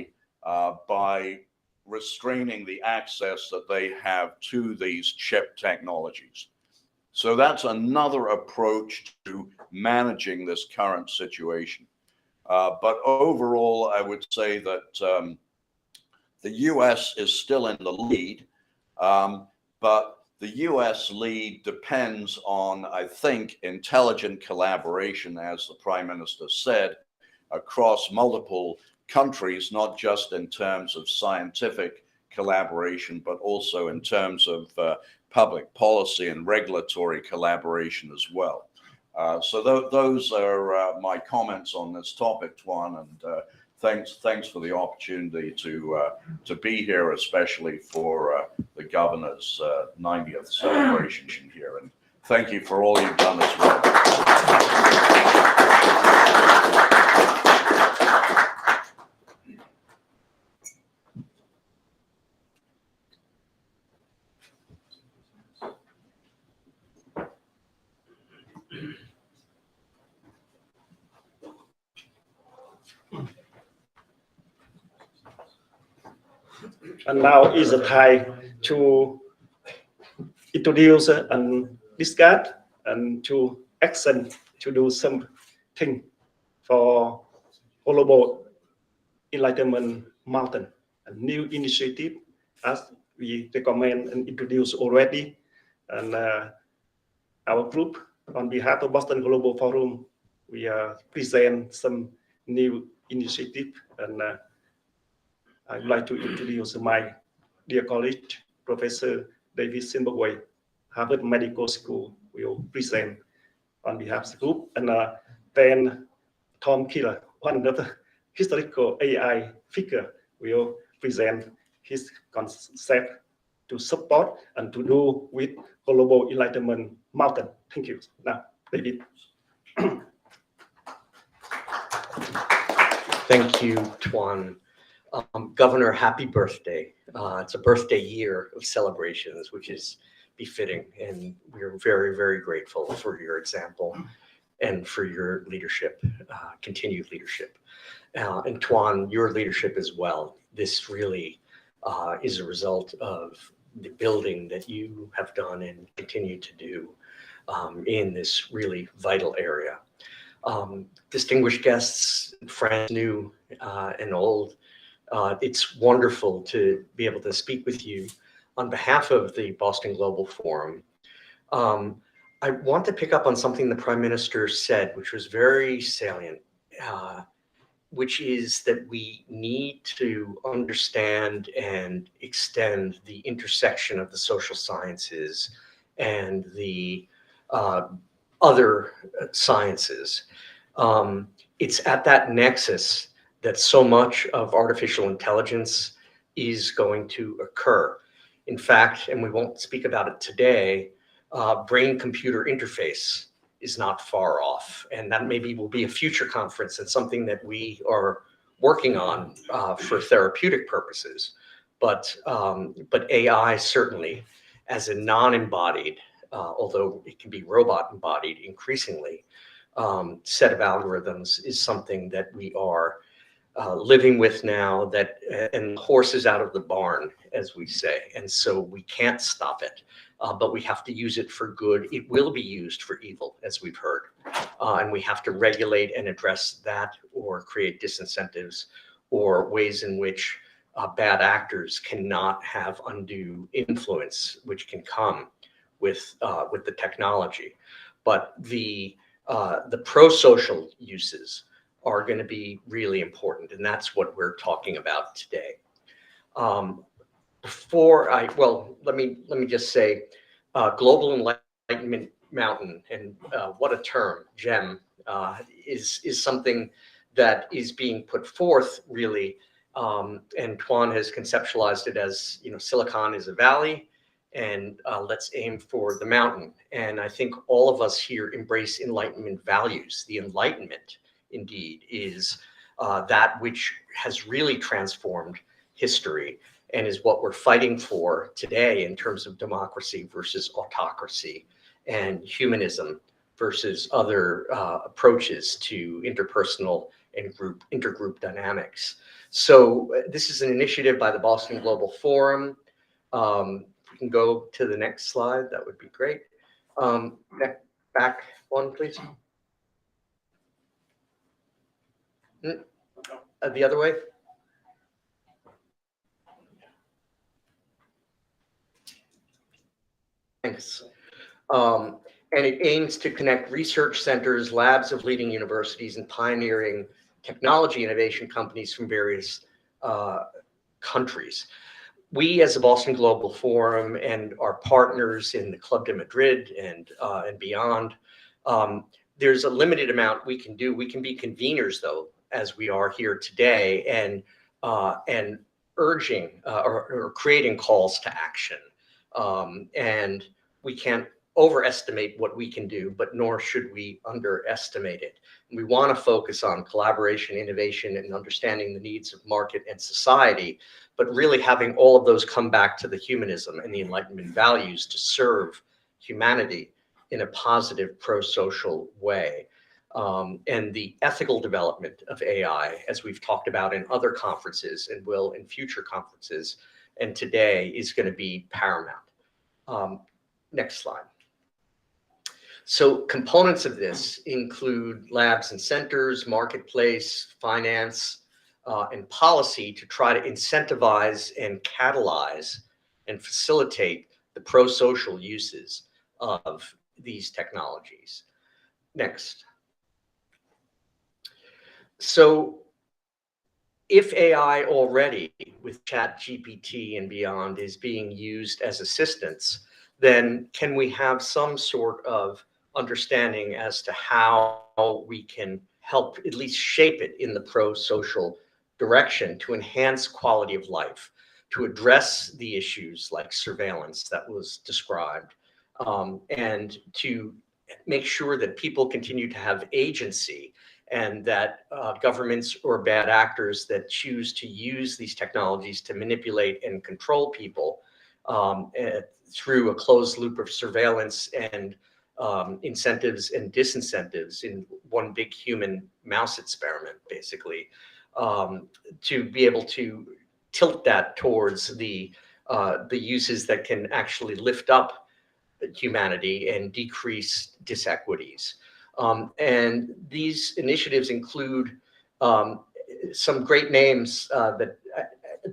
Speaker 5: by restraining the access that they have to these chip technologies. So that's another approach to managing this current situation. But overall, I would say that the US is still in the lead, but the US lead depends on, I think, intelligent collaboration, as the Prime Minister said, across multiple countries, not just in terms of scientific collaboration, but also in terms of public policy and regulatory collaboration as well. So those are my comments on this topic, Tuan, and thanks for the opportunity to be here, especially for the governor's 90th celebration here. And thank you for all you've done as well.
Speaker 1: And now is the time to introduce and discuss and to action to do something for global Enlightenment Mountain, a new initiative as we recommend and introduce already. And our group, on behalf of Boston Global Forum, we present some new initiative, and I would like to introduce my dear colleague, Professor David Simberway, Harvard Medical School, will present on behalf of the group, and then Tom Keeler, one of the historical AI figure, will present his concept to support and to do with Global Enlightenment Mountain. Thank you. Now, David.
Speaker 6: Thank you, Tuan. Governor, happy birthday. It's a birthday year of celebrations, which is befitting, and we're very, very grateful for your example and for your leadership, continued leadership. And Tuan, your leadership as well. This really is a result of the building that you have done and continue to do in this really vital area. Distinguished guests, friends new and old, it's wonderful to be able to speak with you on behalf of the Boston Global Forum. I want to pick up on something the Prime Minister said, which was very salient, which is that we need to understand and extend the intersection of the social sciences and the other sciences. It's at that nexus that so much of artificial intelligence is going to occur. In fact, and we won't speak about it today, brain-computer interface is not far off. And that maybe will be a future conference and something that we are working on for therapeutic purposes. But AI certainly, as a non-embodied, although it can be robot-embodied increasingly, set of algorithms is something that we are living with now, that and the horse is out of the barn, as we say, and so we can't stop it, but we have to use it for good. It will be used for evil, as we've heard, and we have to regulate and address that, or create disincentives or ways in which bad actors cannot have undue influence, which can come with the technology. But the pro-social uses are going to be really important, and that's what we're talking about today. Let me just say, Global Enlightenment Mountain, and what a term, GEM, is something that is being put forth really, and Tuan has conceptualized it as, Silicon is a valley, and let's aim for the mountain. And I think all of us here embrace Enlightenment values. The Enlightenment, indeed, is that which has really transformed history and is what we're fighting for today in terms of democracy versus autocracy and humanism versus other approaches to interpersonal and intergroup dynamics. So this is an initiative by the Boston Global Forum. If we can go to the next slide, that would be great. Back one, please. The other way. Thanks. And it aims to connect research centers, labs of leading universities, and pioneering technology innovation companies from various countries. We, as the Boston Global Forum, and our partners in the Club de Madrid and beyond, there's a limited amount we can do. We can be conveners, though, as we are here today, and urging or creating calls to action. And we can't overestimate what we can do, but nor should we underestimate it. We want to focus on collaboration, innovation, and understanding the needs of market and society, but really having all of those come back to the humanism and the Enlightenment values to serve humanity in a positive, pro-social way. And the ethical development of AI, as we've talked about in other conferences and will in future conferences, and today, is going to be paramount. Next slide. So components of this include labs and centers, marketplace, finance, and policy to try to incentivize and catalyze and facilitate the pro-social uses of these technologies. Next. So if AI already with ChatGPT and beyond is being used as assistance, then can we have some sort of understanding as to how we can help at least shape it in the pro-social direction to enhance quality of life, to address the issues like surveillance that was described, and to make sure that people continue to have agency, and that governments or bad actors that choose to use these technologies to manipulate and control people through a closed loop of surveillance and incentives and disincentives in one big human mouse experiment, basically, to be able to tilt that towards the uses that can actually lift up humanity and decrease disequities. And these initiatives include some great names that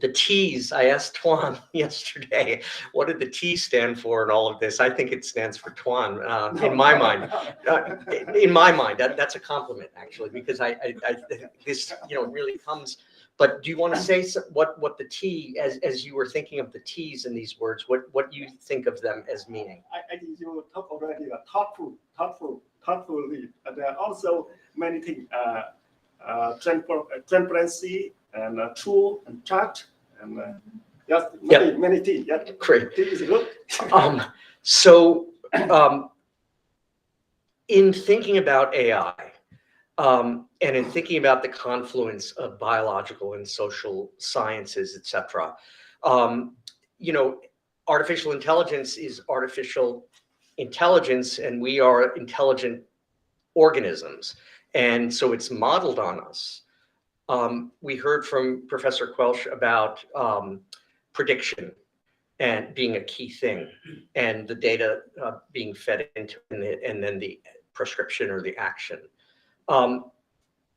Speaker 6: the T's. I asked Tuan yesterday, what did the T stand for in all of this? I think it stands for Tuan in my mind. In my mind, that's a compliment, actually, because I this really comes. But do you want to say what the T, as you were thinking of the T's in these words, what you think of them as meaning?
Speaker 7: I think you talk already about thoughtful
Speaker 1: helpfully. And there are also many things, transparency and tool and chart and yes, many things. Yeah,
Speaker 6: Great.
Speaker 1: this is good.
Speaker 6: So in thinking about AI, and in thinking about the confluence of biological and social sciences, et cetera, you know, artificial intelligence is artificial intelligence, and we are intelligent organisms. And so it's modeled on us. We heard from Professor Quelch about prediction and being a key thing, and the data being fed into it, and then the prescription or the action.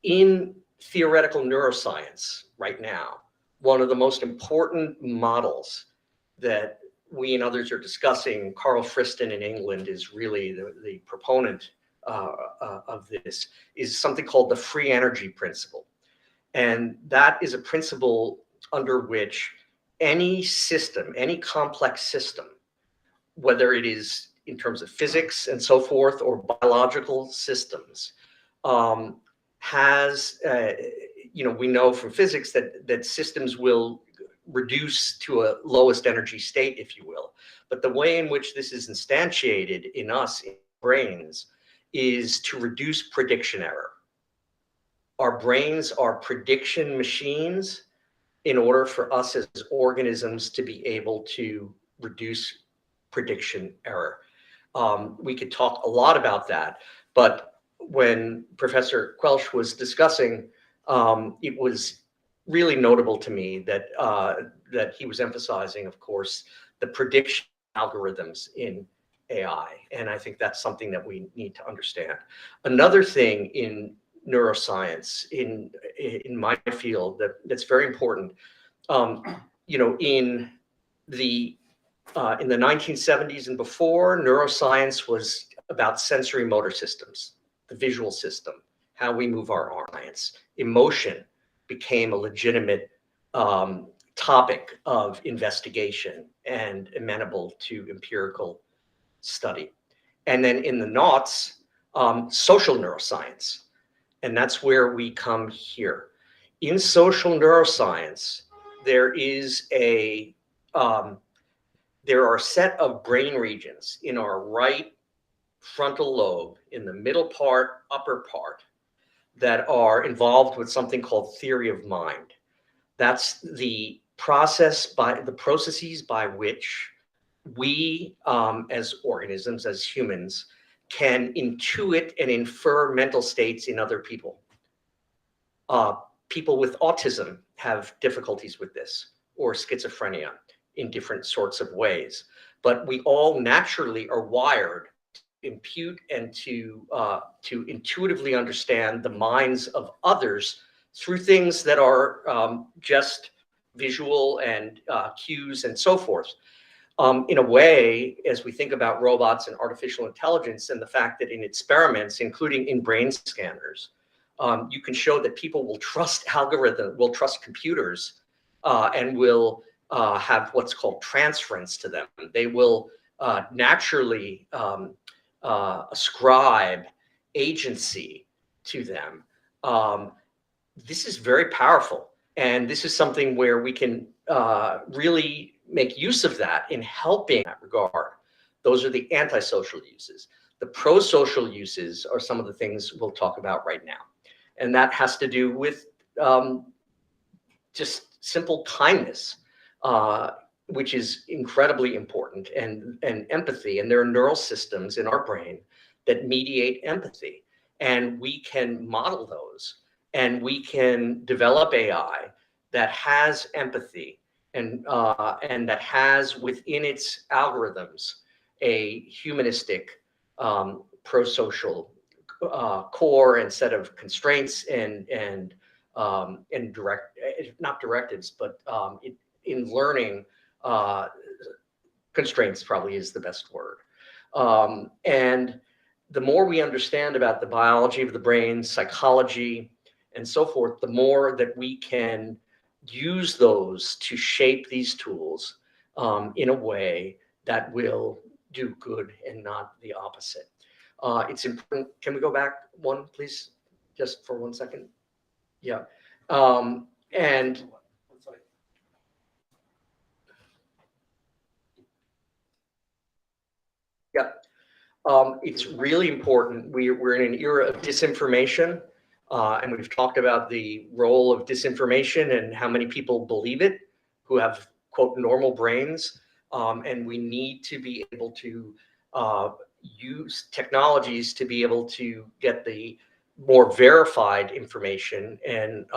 Speaker 6: In theoretical neuroscience right now, one of the most important models that we and others are discussing, Carl Friston in England is really the proponent of this, is something called the free energy principle. And that is a principle under which any system, any complex system, whether it is in terms of physics and so forth or biological systems, has, you know, we know from physics that systems will reduce to a lowest energy state, if you will. But the way in which this is instantiated in us, in brains, is to reduce prediction error. Our brains are prediction machines in order for us as organisms to be able to reduce prediction error. We could talk a lot about that, but when Professor Quelch was discussing, it was really notable to me that that he was emphasizing, of course, the prediction algorithms in AI, and I think that's something that we need to understand. Another thing in neuroscience, in my field, that's very important, you know, in the 1970s and before, neuroscience was about sensory motor systems, the visual system, how we move our arms. Emotion became a legitimate topic of investigation and amenable to empirical study. And then in the noughts, social neuroscience. And that's where we come here. In social neuroscience, there is there are a set of brain regions in our right frontal lobe, in the middle part, upper part, that are involved with something called theory of mind. That's the processes by which we, as organisms, as humans, can intuit and infer mental states in other people. People with autism have difficulties with this, or schizophrenia, in different sorts of ways. But we all naturally are wired to impute and to intuitively understand the minds of others through things that are just visual and cues and so forth. In a way, as we think about robots and artificial intelligence, and the fact that in experiments, including in brain scanners, you can show that people will trust algorithms, will trust computers, and will have what's called transference to them. They will naturally ascribe agency to them. This is very powerful. And this is something where we can really make use of that in helping in that regard. Those are the antisocial uses. The pro-social uses are some of the things we'll talk about right now. And that has to do with just simple kindness, which is incredibly important, and empathy. And there are neural systems in our brain that mediate empathy. And we can model those, and we can develop AI that has empathy and that has within its algorithms a humanistic, pro-social core and set of constraints and not directives, but in learning, constraints probably is the best word. And the more we understand about the biology of the brain, psychology, and so forth, the more that we can use those to shape these tools in a way that will do good and not the opposite. It's important. Can we go back one, please, just for 1 second? Yeah. And yeah, it's really important. We're in an era of disinformation, and we've talked about the role of disinformation and how many people believe it who have, quote, normal brains. And we need to be able to use technologies to be able to get the more verified information and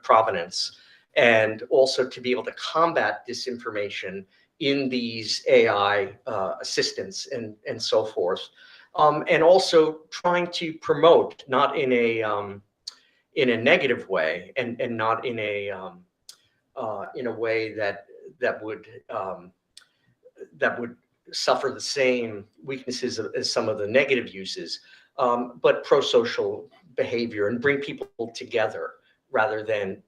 Speaker 6: provenance, and also to be able to combat disinformation in these AI assistants and so forth, and also trying to promote, not in a negative way, and not in a way that would suffer the same weaknesses as some of the negative uses, but pro-social behavior and bring people together rather than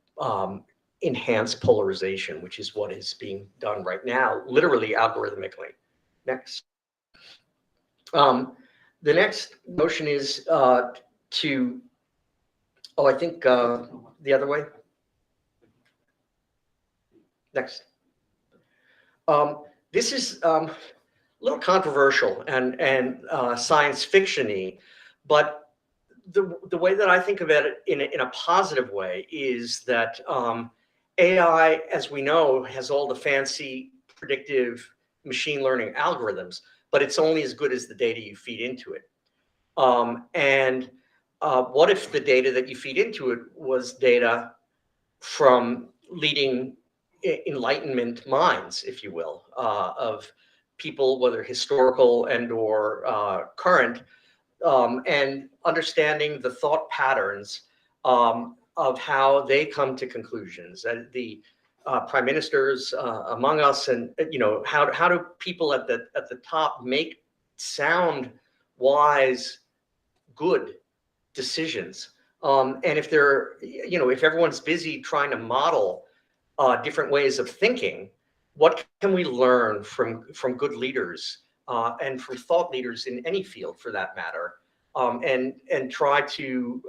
Speaker 6: enhance polarization, which is what is being done right now, literally algorithmically. Next. The next motion is I think the other way. Next. This is a little controversial and science fiction-y, but the way that I think of it in a positive way is that AI, as we know, has all the fancy predictive machine learning algorithms, but it's only as good as the data you feed into it. What if the data that you feed into it was data from leading Enlightenment minds, if you will, of people, whether historical and or current, and understanding the thought patterns of how they come to conclusions, and the prime ministers among us, and how do people at the top make sound, wise, good decisions, and if they're if everyone's busy trying to model different ways of thinking, what can we learn from good leaders and from thought leaders in any field for that matter, and try to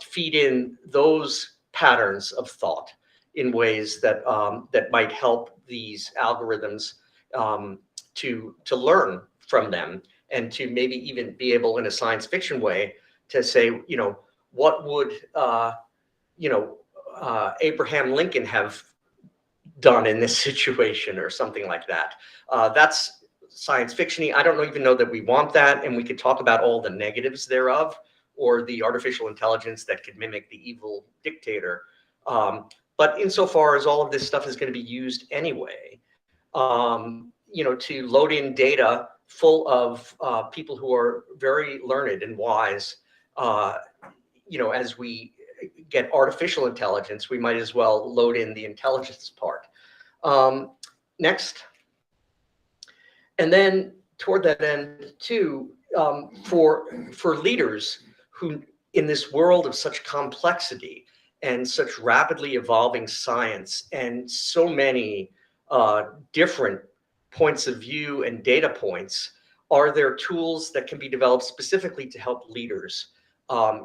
Speaker 6: feed in those patterns of thought in ways that that might help these algorithms to learn from them, and to maybe even be able, in a science fiction way, to say, what would Abraham Lincoln have done in this situation, or something like that. That's science fiction-y. I don't even know that we want that, and we could talk about all the negatives thereof, or the artificial intelligence that could mimic the evil dictator. But insofar as all of this stuff is going to be used anyway, to load in data full of people who are very learned and wise, as we get artificial intelligence, we might as well load in the intelligence part. Next. And then toward that end too, for leaders who, in this world of such complexity and such rapidly evolving science and so many different points of view and data points, are there tools that can be developed specifically to help leaders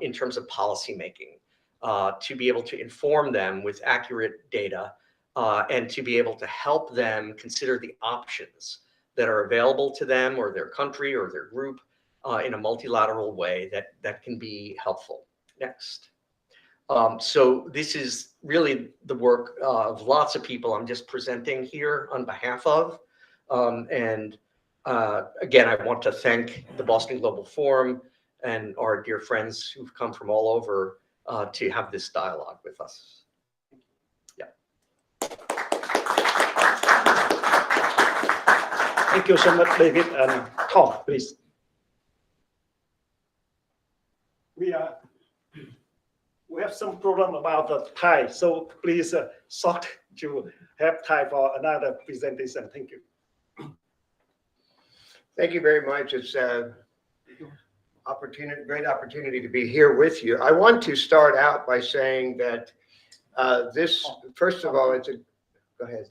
Speaker 6: in terms of policymaking, to be able to inform them with accurate data, and to be able to help them consider the options that are available to them or their country or their group in a multilateral way that can be helpful. Next. So this is really the work of lots of people I'm just presenting here on behalf of. Again, I want to thank the Boston Global Forum and our dear friends who've come from all over to have this dialogue with us. Yeah.
Speaker 1: Thank you so much, David and Tom, please. We have some problem about the time, so please sort to have time for another presentation. Thank you.
Speaker 2: Thank you very much. It's a great opportunity to be here with you. I want to start out by saying that first of all, go ahead.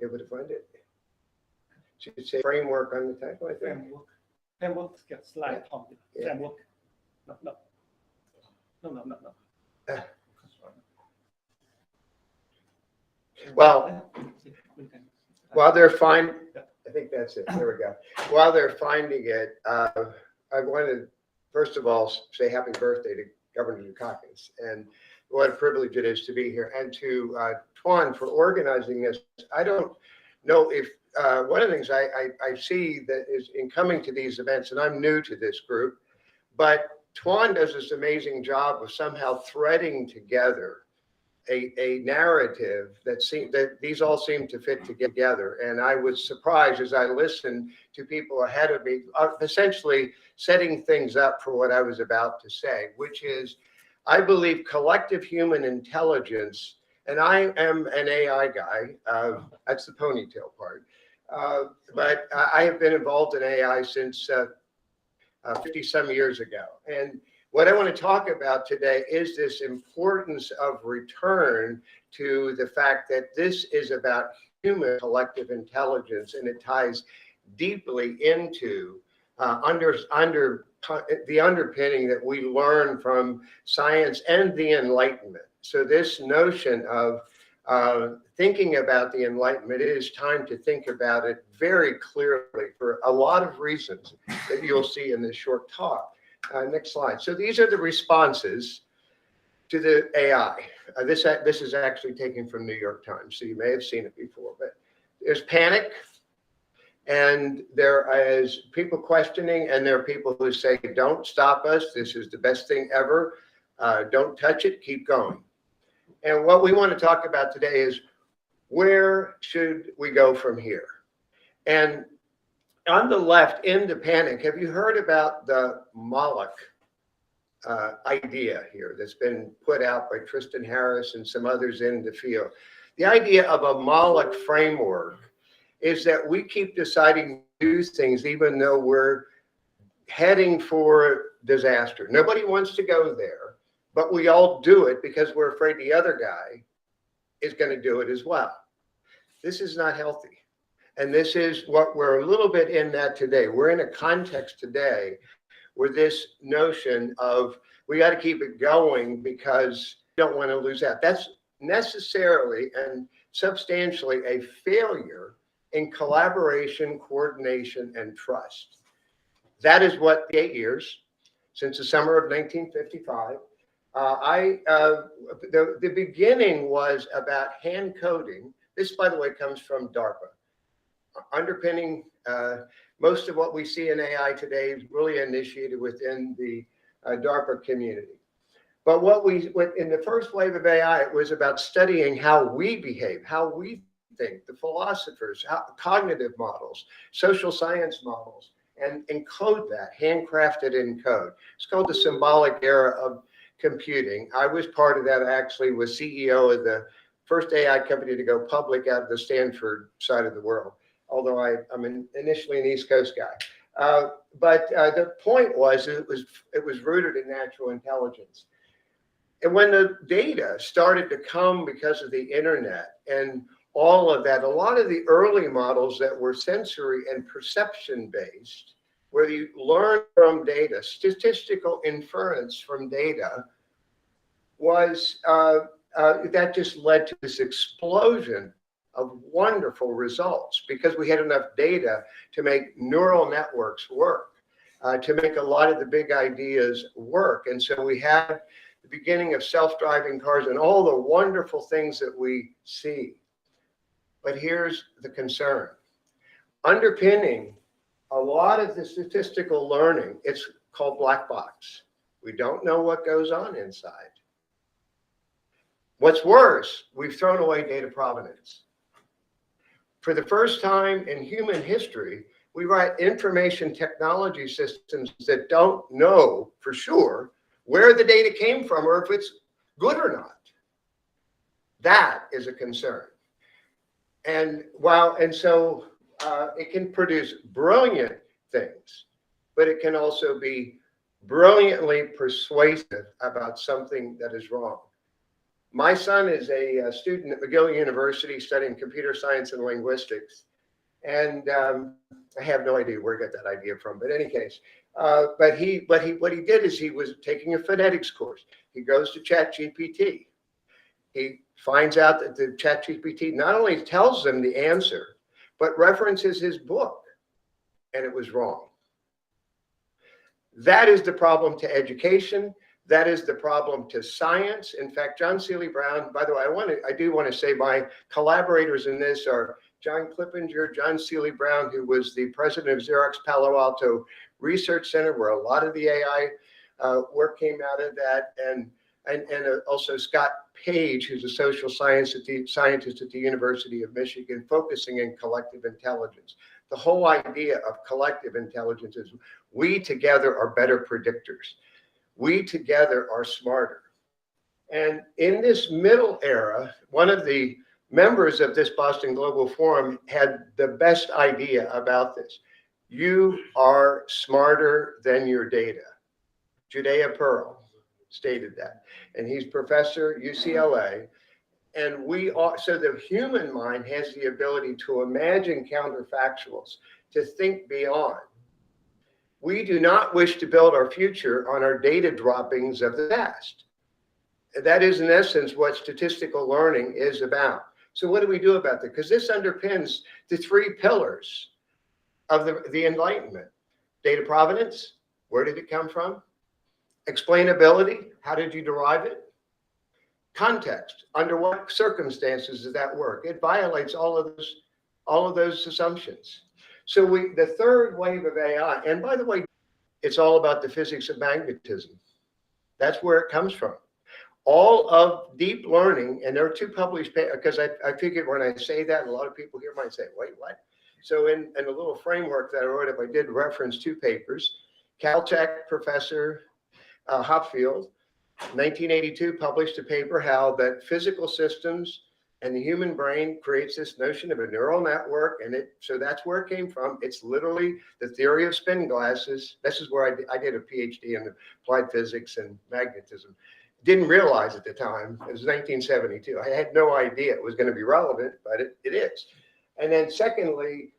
Speaker 2: You able to find it? Should it say framework on the title, I think?
Speaker 1: framework, slide, Tom.
Speaker 2: Yeah.
Speaker 1: Framework. No.
Speaker 2: Well, while they're finding, I think that's it. There we go. While they're finding it, I want to first of all say happy birthday to Governor Dukakis, and what a privilege it is to be here, and to Tuan for organizing this. I don't know if one of the things I see that is in coming to these events, and I'm new to this group, but Tuan does this amazing job of somehow threading together a narrative that these all seem to fit together. And I was surprised as I listened to people ahead of me, essentially setting things up for what I was about to say, which is, I believe collective human intelligence, and I am an AI guy, that's the ponytail part, but I have been involved in AI since 50 some years ago. And what I want to talk about today is this importance of return to the fact that this is about human collective intelligence, and it ties deeply into the underpinning that we learn from science and the Enlightenment. So this notion of thinking about the Enlightenment, it is time to think about it very clearly for a lot of reasons that you'll see in this short talk. Next slide. So these are the responses to the AI. This is actually taken from New York Times, so you may have seen it before. But there's panic, and there is people questioning, and there are people who say, "Don't stop us. This is the best thing ever. Don't touch it. Keep going." And what we want to talk about today is, where should we go from here? And on the left, in the panic, have you heard about the Moloch idea here that's been put out by Tristan Harris and some others in the field? The idea of a Moloch framework is that we keep deciding to do things even though we're heading for disaster. Nobody wants to go there, but we all do it because we're afraid the other guy is going to do it as well. This is not healthy. And this is what we're a little bit in that today. We're in a context today where this notion of we got to keep it going because we don't want to lose out. That's necessarily and substantially a failure in collaboration, coordination, and trust. That is what the 8 years since the summer of 1955. The beginning was about hand coding. This, by the way, comes from DARPA. Underpinning most of what we see in AI today is really initiated within the DARPA community. But what in the first wave of AI, it was about studying how we behave, how we think, the philosophers, cognitive models, social science models, and encode that, handcrafted in code. It's called the symbolic era of computing. I was part of that, actually, was CEO of the first AI company to go public out of the Stanford side of the world, although I'm initially an East Coast guy. But the point was it was rooted in natural intelligence. And when the data started to come because of the internet and all of that, a lot of the early models that were sensory and perception based, where you learn from data, statistical inference from data, was that just led to this explosion of wonderful results because we had enough data to make neural networks work, to make a lot of the big ideas work. And so we had the beginning of self-driving cars and all the wonderful things that we see. But here's the concern. Underpinning a lot of the statistical learning, it's called black box. We don't know what goes on inside. What's worse, we've thrown away data provenance. For the first time in human history, we write information technology systems that don't know for sure where the data came from or if it's good or not. That is a concern. And so it can produce brilliant things, but it can also be brilliantly persuasive about something that is wrong. My son is a student at McGill University studying computer science and linguistics.
Speaker 7: And I have no idea where he got that idea from, but in any case, what he did is he was taking a phonetics course. He goes to ChatGPT. He finds out that the ChatGPT not only tells him the answer, but references his book, and it was wrong. That is the problem to education. That is the problem to science. In fact, John Seely Brown, by the way, I do want to say my collaborators in this are John Clippinger, John Seely Brown, who was the president of Xerox Palo Alto Research Center, where a lot of the AI work came out of that, and also Scott Page, who's a social scientist at the University of Michigan, focusing in collective intelligence. The whole idea of collective intelligence is we together are better predictors. We together are smarter. And in this middle era, one of the members of this Boston Global Forum had the best idea about this. You are smarter than your data. Judea Pearl stated that. And he's professor at UCLA. And so the human mind has the ability to imagine counterfactuals, to think beyond. We do not wish to build our future on our data droppings of the past. That is, in essence, what statistical learning is about. So what do we do about that? Because this underpins the three pillars of the Enlightenment. Data provenance, where did it come from? Explainability, how did you derive it? Context, under what circumstances does that work? It violates all of those assumptions. So the third wave of AI, and by the way, it's all about the physics of magnetism. That's where it comes from. All of deep learning, and there are two published papers, because I figured when I say that, a lot of people here might say, wait, what? So in a little framework that I wrote up, I did reference two papers. Caltech professor Hopfield, 1982, published a paper how that physical systems and the human brain creates this notion of a neural network, and so that's where it came from. It's literally the theory of spin glasses. This is where I did a PhD in applied physics and magnetism. Didn't realize at the time, it was 1972. I had no idea it was going to be relevant, but it is. And then secondly,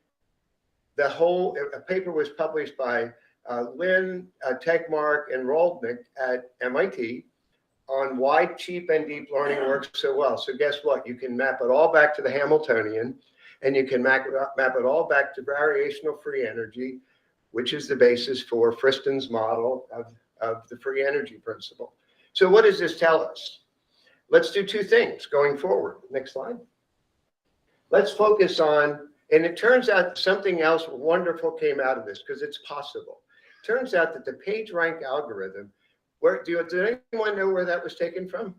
Speaker 7: a paper was published by Lynn, Tegmark, and Roldnick at MIT on why cheap and deep learning works so well. So guess what? You can map it all back to the Hamiltonian, and you can map it all back to variational free energy, which is the basis for Friston's model of the free energy principle. So what does this tell us? Let's do two things going forward. Next slide. Let's focus on, and it turns out something else wonderful came out of this, because it's possible. It turns out that the PageRank algorithm, did anyone know where that was taken from?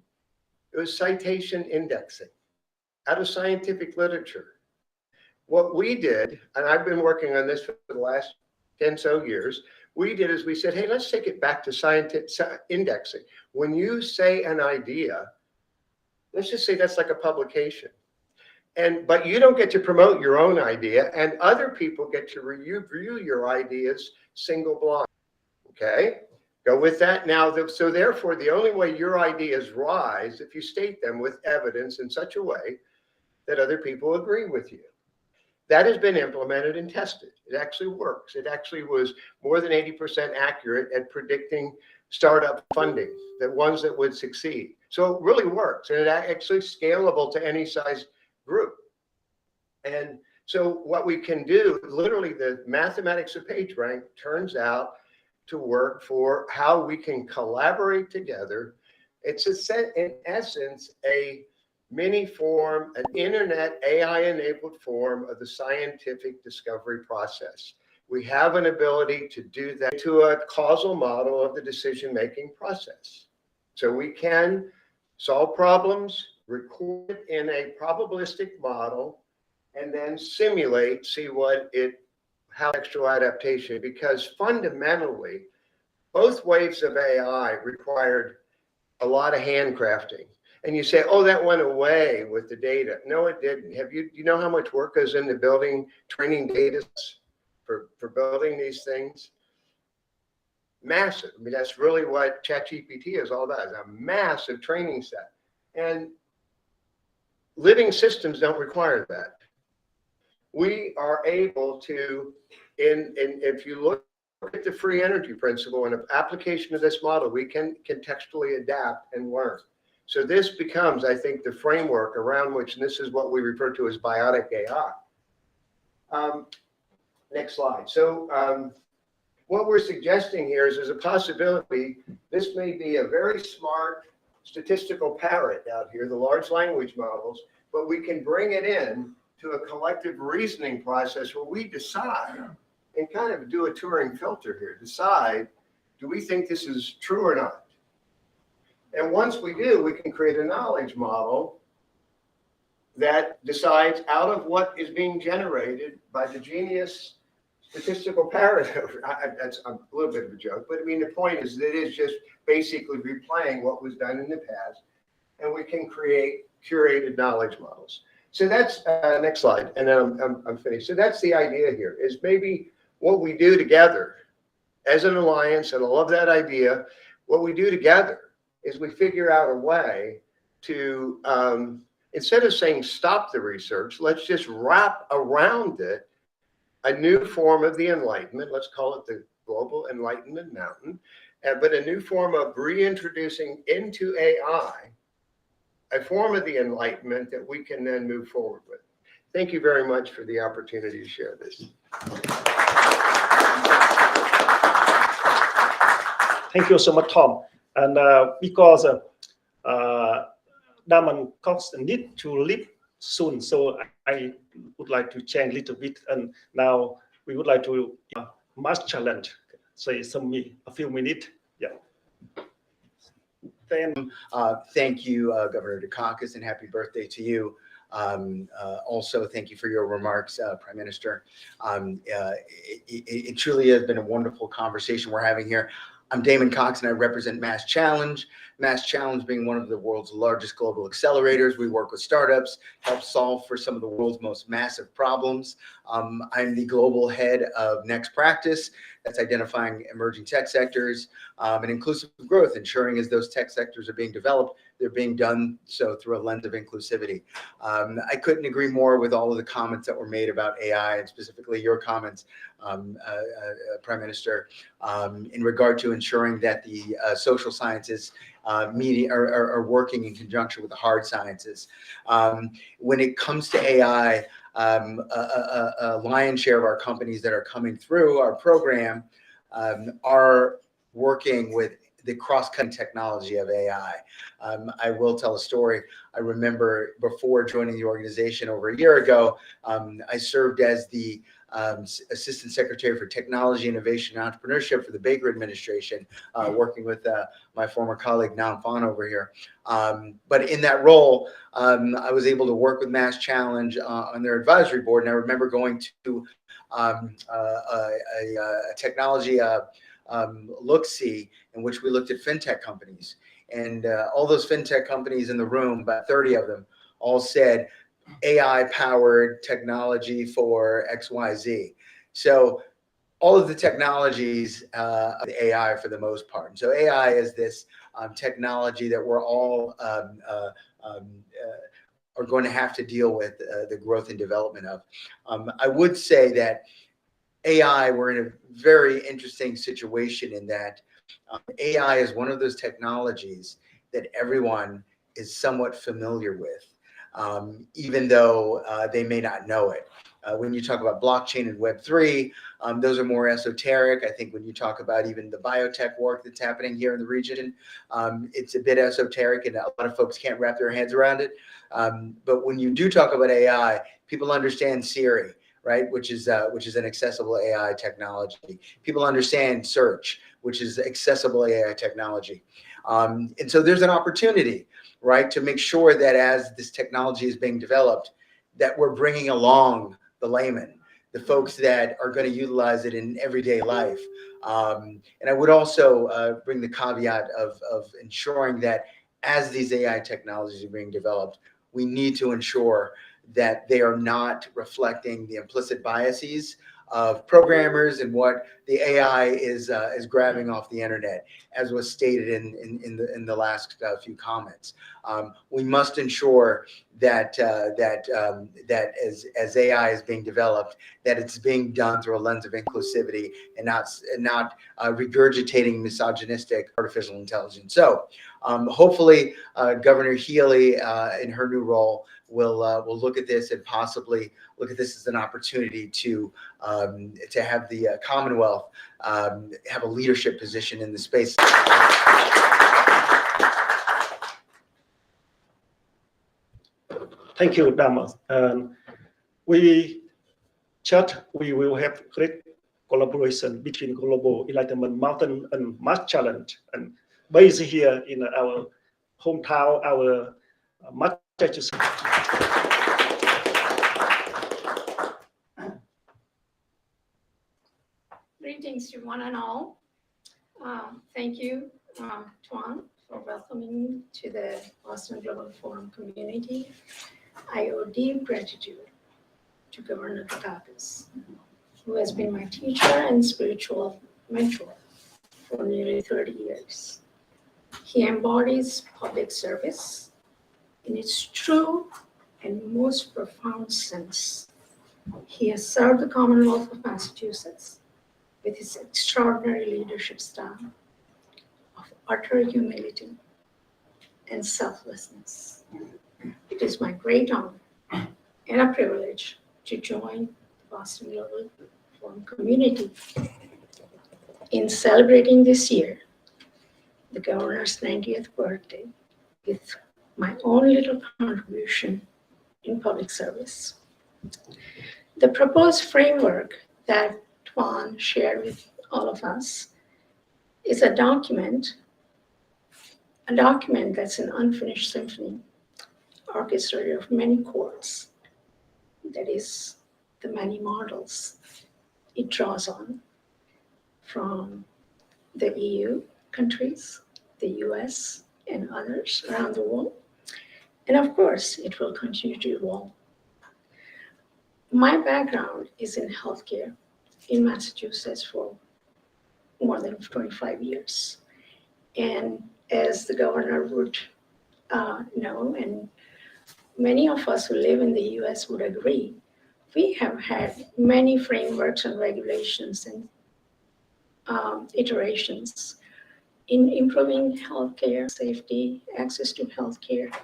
Speaker 7: It was citation indexing out of scientific literature. What we did, and I've been working on this for the last 10 so years, we did is we said, hey, let's take it back to scientific indexing. When you say an idea, let's just say that's like a publication. But you don't get to promote your own idea, and other people get to review your ideas single blind. Okay? Go with that. Now, so therefore, the only way your ideas rise if you state them with evidence in such a way that other people agree with you. That has been implemented and tested. It actually works. It actually was more than 80% accurate at predicting startup funding, the ones that would succeed. So it really works, and it actually is scalable to any size group. And so what we can do, literally the mathematics of PageRank turns out to work for how we can collaborate together. It's in essence a mini form, an internet AI-enabled form of the scientific discovery process. We have an ability to do that to a causal model of the decision-making process. So we can solve problems, record it in a probabilistic model, and then simulate, see how textual adaptation, because fundamentally, both waves of AI required a lot of handcrafting. And you say, oh, that went away with the data. No, it didn't. You know how much work goes into building training data for building these things? Massive. I mean, that's really what ChatGPT is all about, is a massive training set. And living systems don't require that. we are able to, if you look at the free energy principle and an application of this model, we can contextually adapt and learn. So this becomes, I think, the framework around which, and this is what we refer to as biotic AI. Next slide. So what we're suggesting here is there's a possibility this may be a very smart statistical parrot out here, the large language models, but we can bring it in to a collective reasoning process where we decide and kind of do a Turing filter here, decide, do we think this is true or not? And once we do, we can create a knowledge model that decides out of what is being generated by the genius statistical parrot. That's a little bit of a joke, but I mean, the point is that it is just basically replaying what was done in the past, and we can create curated knowledge models. So that's next slide, and then I'm finished. So that's the idea here, is maybe what we do together as an alliance, and I love that idea. What we do together is we figure out a way to, instead of saying stop the research, let's just wrap around it a new form of the Enlightenment. Let's call it the Global Enlightenment Mountain, but a new form of reintroducing into AI a form of the Enlightenment that we can then move forward with. Thank you very much for the opportunity to share this.
Speaker 1: Thank you so much, Tom. And because Diamond Cox need to leave soon, so I would like to change a little bit. And now we would like to mass challenge. Say a few minutes. Yeah. Then
Speaker 8: thank you, Governor Dukakis, and happy birthday to you. Also, thank you for your remarks, Prime Minister. It truly has been a wonderful conversation we're having here. I'm Damon Cox, and I represent Mass Challenge. Mass Challenge being one of the world's largest global accelerators. We work with startups, help solve for some of the world's most massive problems. I'm the global head of Next Practice, that's identifying emerging tech sectors and inclusive growth, ensuring as those tech sectors are being developed, they're being done so through a lens of inclusivity. I couldn't agree more with all of the comments that were made about AI, and specifically your comments, Prime Minister, in regard to ensuring that the social sciences are working in conjunction with the hard sciences. When it comes to AI, a lion's share of our companies that are coming through our program are working with the cross-cutting technology of AI. I will tell a story. I remember before joining the organization over a year ago, I served as the Assistant Secretary for Technology, Innovation, and Entrepreneurship for the Baker administration, working with my former colleague, Nam Phan over here. But in that role, I was able to work with Mass Challenge on their advisory board. And I remember going to a technology look-see in which we looked at fintech companies. And all those fintech companies in the room, about 30 of them, all said, AI-powered technology for XYZ. So all of the technologies of AI for the most part. And so AI is this technology that we're all are going to have to deal with the growth and development of. I would say that AI, we're in a very interesting situation in that AI is one of those technologies that everyone is somewhat familiar with. Even though they may not know it. When you talk about blockchain and Web3, those are more esoteric. I think when you talk about even the biotech work that's happening here in the region, it's a bit esoteric and a lot of folks can't wrap their heads around it. But when you do talk about AI, people understand Siri, right? Which is an accessible AI technology. People understand search, which is accessible AI technology. And so there's an opportunity, right, to make sure that as this technology is being developed, that we're bringing along the layman, the folks that are going to utilize it in everyday life. And I would also bring the caveat of ensuring that as these AI technologies are being developed, we need to ensure that they are not reflecting the implicit biases of programmers and what the AI is grabbing off the internet, as was stated in the last few comments. We must ensure that as AI is being developed, that it's being done through a lens of inclusivity and not regurgitating misogynistic artificial intelligence. So hopefully Governor Healy in her new role will look at this and possibly look at this as an opportunity to have the Commonwealth have a leadership position in the space.
Speaker 1: Thank you, Damas. We will have great collaboration between Global Enlightenment Mountain and Mars Challenge, and based here in our hometown, our Massachusetts.
Speaker 9: Greetings to one and all. Thank you, Tuan, for welcoming me to the Boston Global Forum community. I owe deep gratitude to Governor Dukakis, who has been my teacher and spiritual mentor for nearly 30 years. He embodies public service in its true and most profound sense. He has served the Commonwealth of Massachusetts with his extraordinary leadership style of utter humility and selflessness. It is my great honor and a privilege to join the Boston Global Forum community in celebrating this year the governor's 90th birthday with my own little contribution in public service. The proposed framework that Tuan shared with all of us is a document that's an unfinished symphony, orchestrated of many chords. That is the many models it draws on from the EU countries, the US, and others around the world. And of course, it will continue to evolve. My background is in healthcare in Massachusetts for more than 25 years. And as the governor would know, and many of us who live in the US would agree, we have had many frameworks and regulations and iterations in improving healthcare, safety, access to healthcare.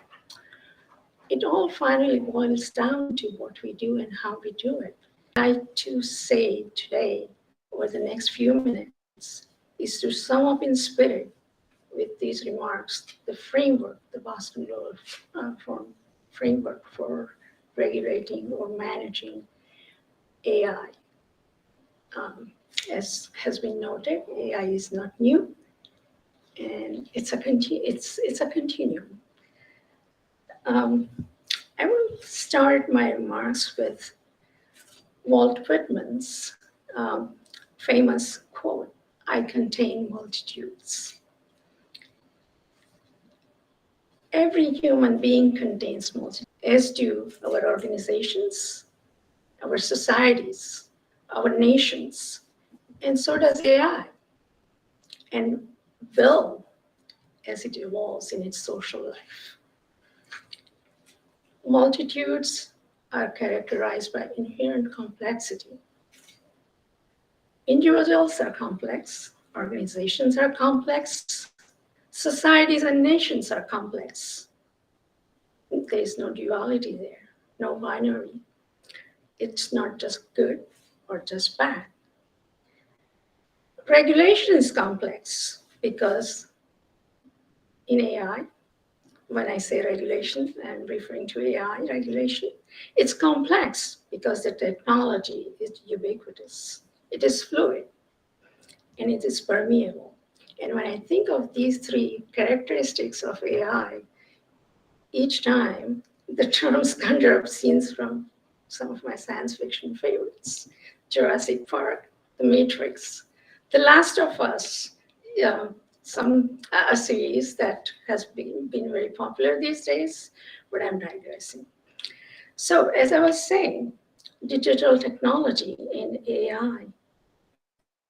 Speaker 9: It all finally boils down to what we do and how we do it. I'd like to say today, over the next few minutes, is to sum up in spirit with these remarks, the framework, the Boston Global Forum framework for regulating or managing AI. As has been noted, AI is not new, and it's a continuum. I will start my remarks with Walt Whitman's famous quote, "I contain multitudes." Every human being contains multitudes, as do our organizations, our societies, our nations, and so does AI, and will as it evolves in its social life. Multitudes are characterized by inherent complexity. Individuals are complex, organizations are complex, societies and nations are complex. There is no duality there, no binary. It's not just good or just bad. Regulation is complex because in AI, when I say regulation, I'm referring to AI regulation. It's complex because the technology is ubiquitous. It is fluid and it is permeable. And when I think of these three characteristics of AI, each time the terms conjure up scenes from some of my science fiction favorites, Jurassic Park, The Matrix, The Last of Us, a series that has been very popular these days, but I'm digressing. So as I was saying, digital technology and AI.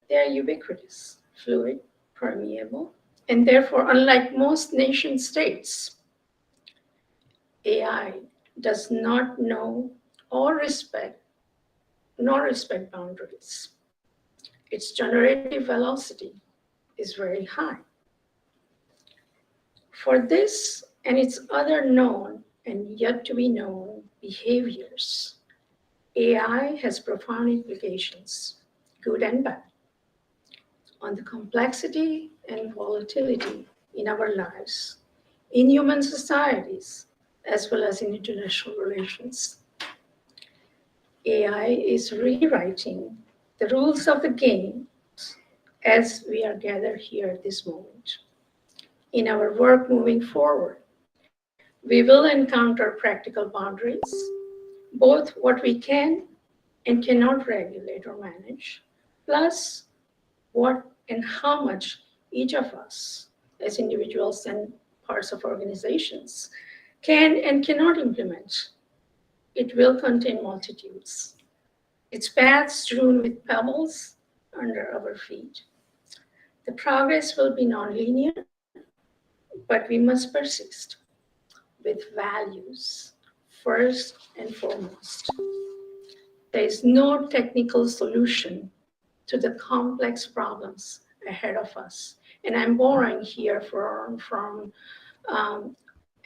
Speaker 9: They are ubiquitous, fluid, permeable, and therefore, unlike most nation states, AI does not know or respect boundaries. Its generative velocity is very high. For this and its other known and yet to be known behaviors, AI has profound implications, good and bad, on the complexity and volatility in our lives, in human societies, as well as in international relations. AI is rewriting the rules of the game as we are gathered here at this moment. In our work moving forward, we will encounter practical boundaries, both what we can and cannot regulate or manage, plus what and how much each of us as individuals and parts of organizations can and cannot implement. It will contain multitudes. Its path strewn with pebbles under our feet. The progress will be nonlinear, but we must persist with values first and foremost. There is no technical solution to the complex problems ahead of us. And I'm borrowing here from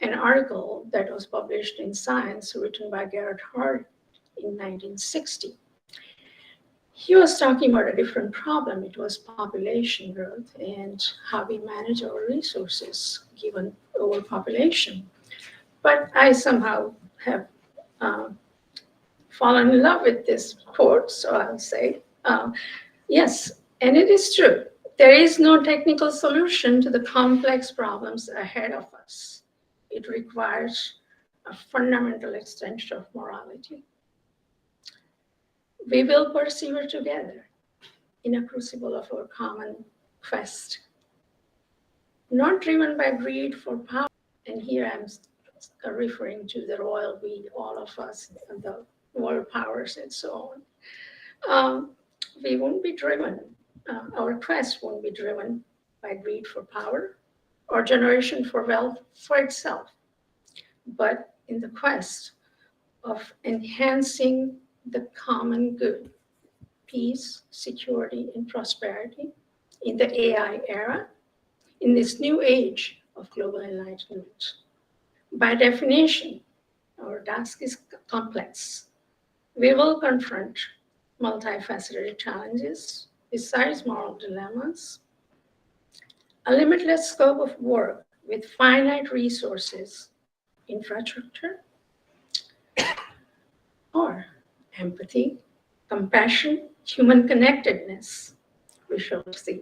Speaker 9: an article that was published in Science written by Garrett Hart in 1960. He was talking about a different problem. It was population growth and how we manage our resources given overpopulation. But I somehow have fallen in love with this quote, so I'll say, yes, and it is true. There is no technical solution to the complex problems ahead of us. It requires a fundamental extension of morality. We will persevere together in a crucible of our common quest, not driven by greed for power. And here I'm referring to the royal we, all of us, and the world powers and so on. We won't be driven, our quest won't be driven by greed for power or generation for wealth for itself, but in the quest of enhancing the common good, peace, security, and prosperity in the AI era, in this new age of global enlightenment. By definition, our task is complex. We will confront multifaceted challenges besides moral dilemmas, a limitless scope of work with finite resources, infrastructure, or empathy, compassion, human connectedness, we shall see.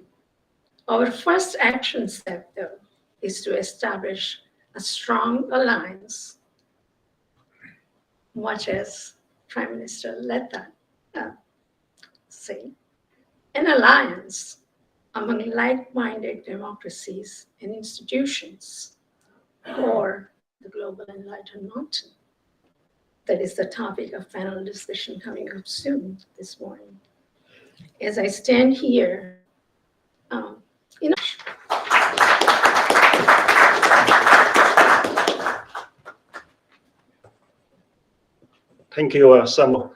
Speaker 9: Our first action step, though, is to establish a strong alliance, much as Prime Minister Letta say, an alliance among like-minded democracies and institutions for the global enlightenment. That is the topic of panel discussion coming up soon this morning. As I stand here,
Speaker 1: Thank you, Samuel.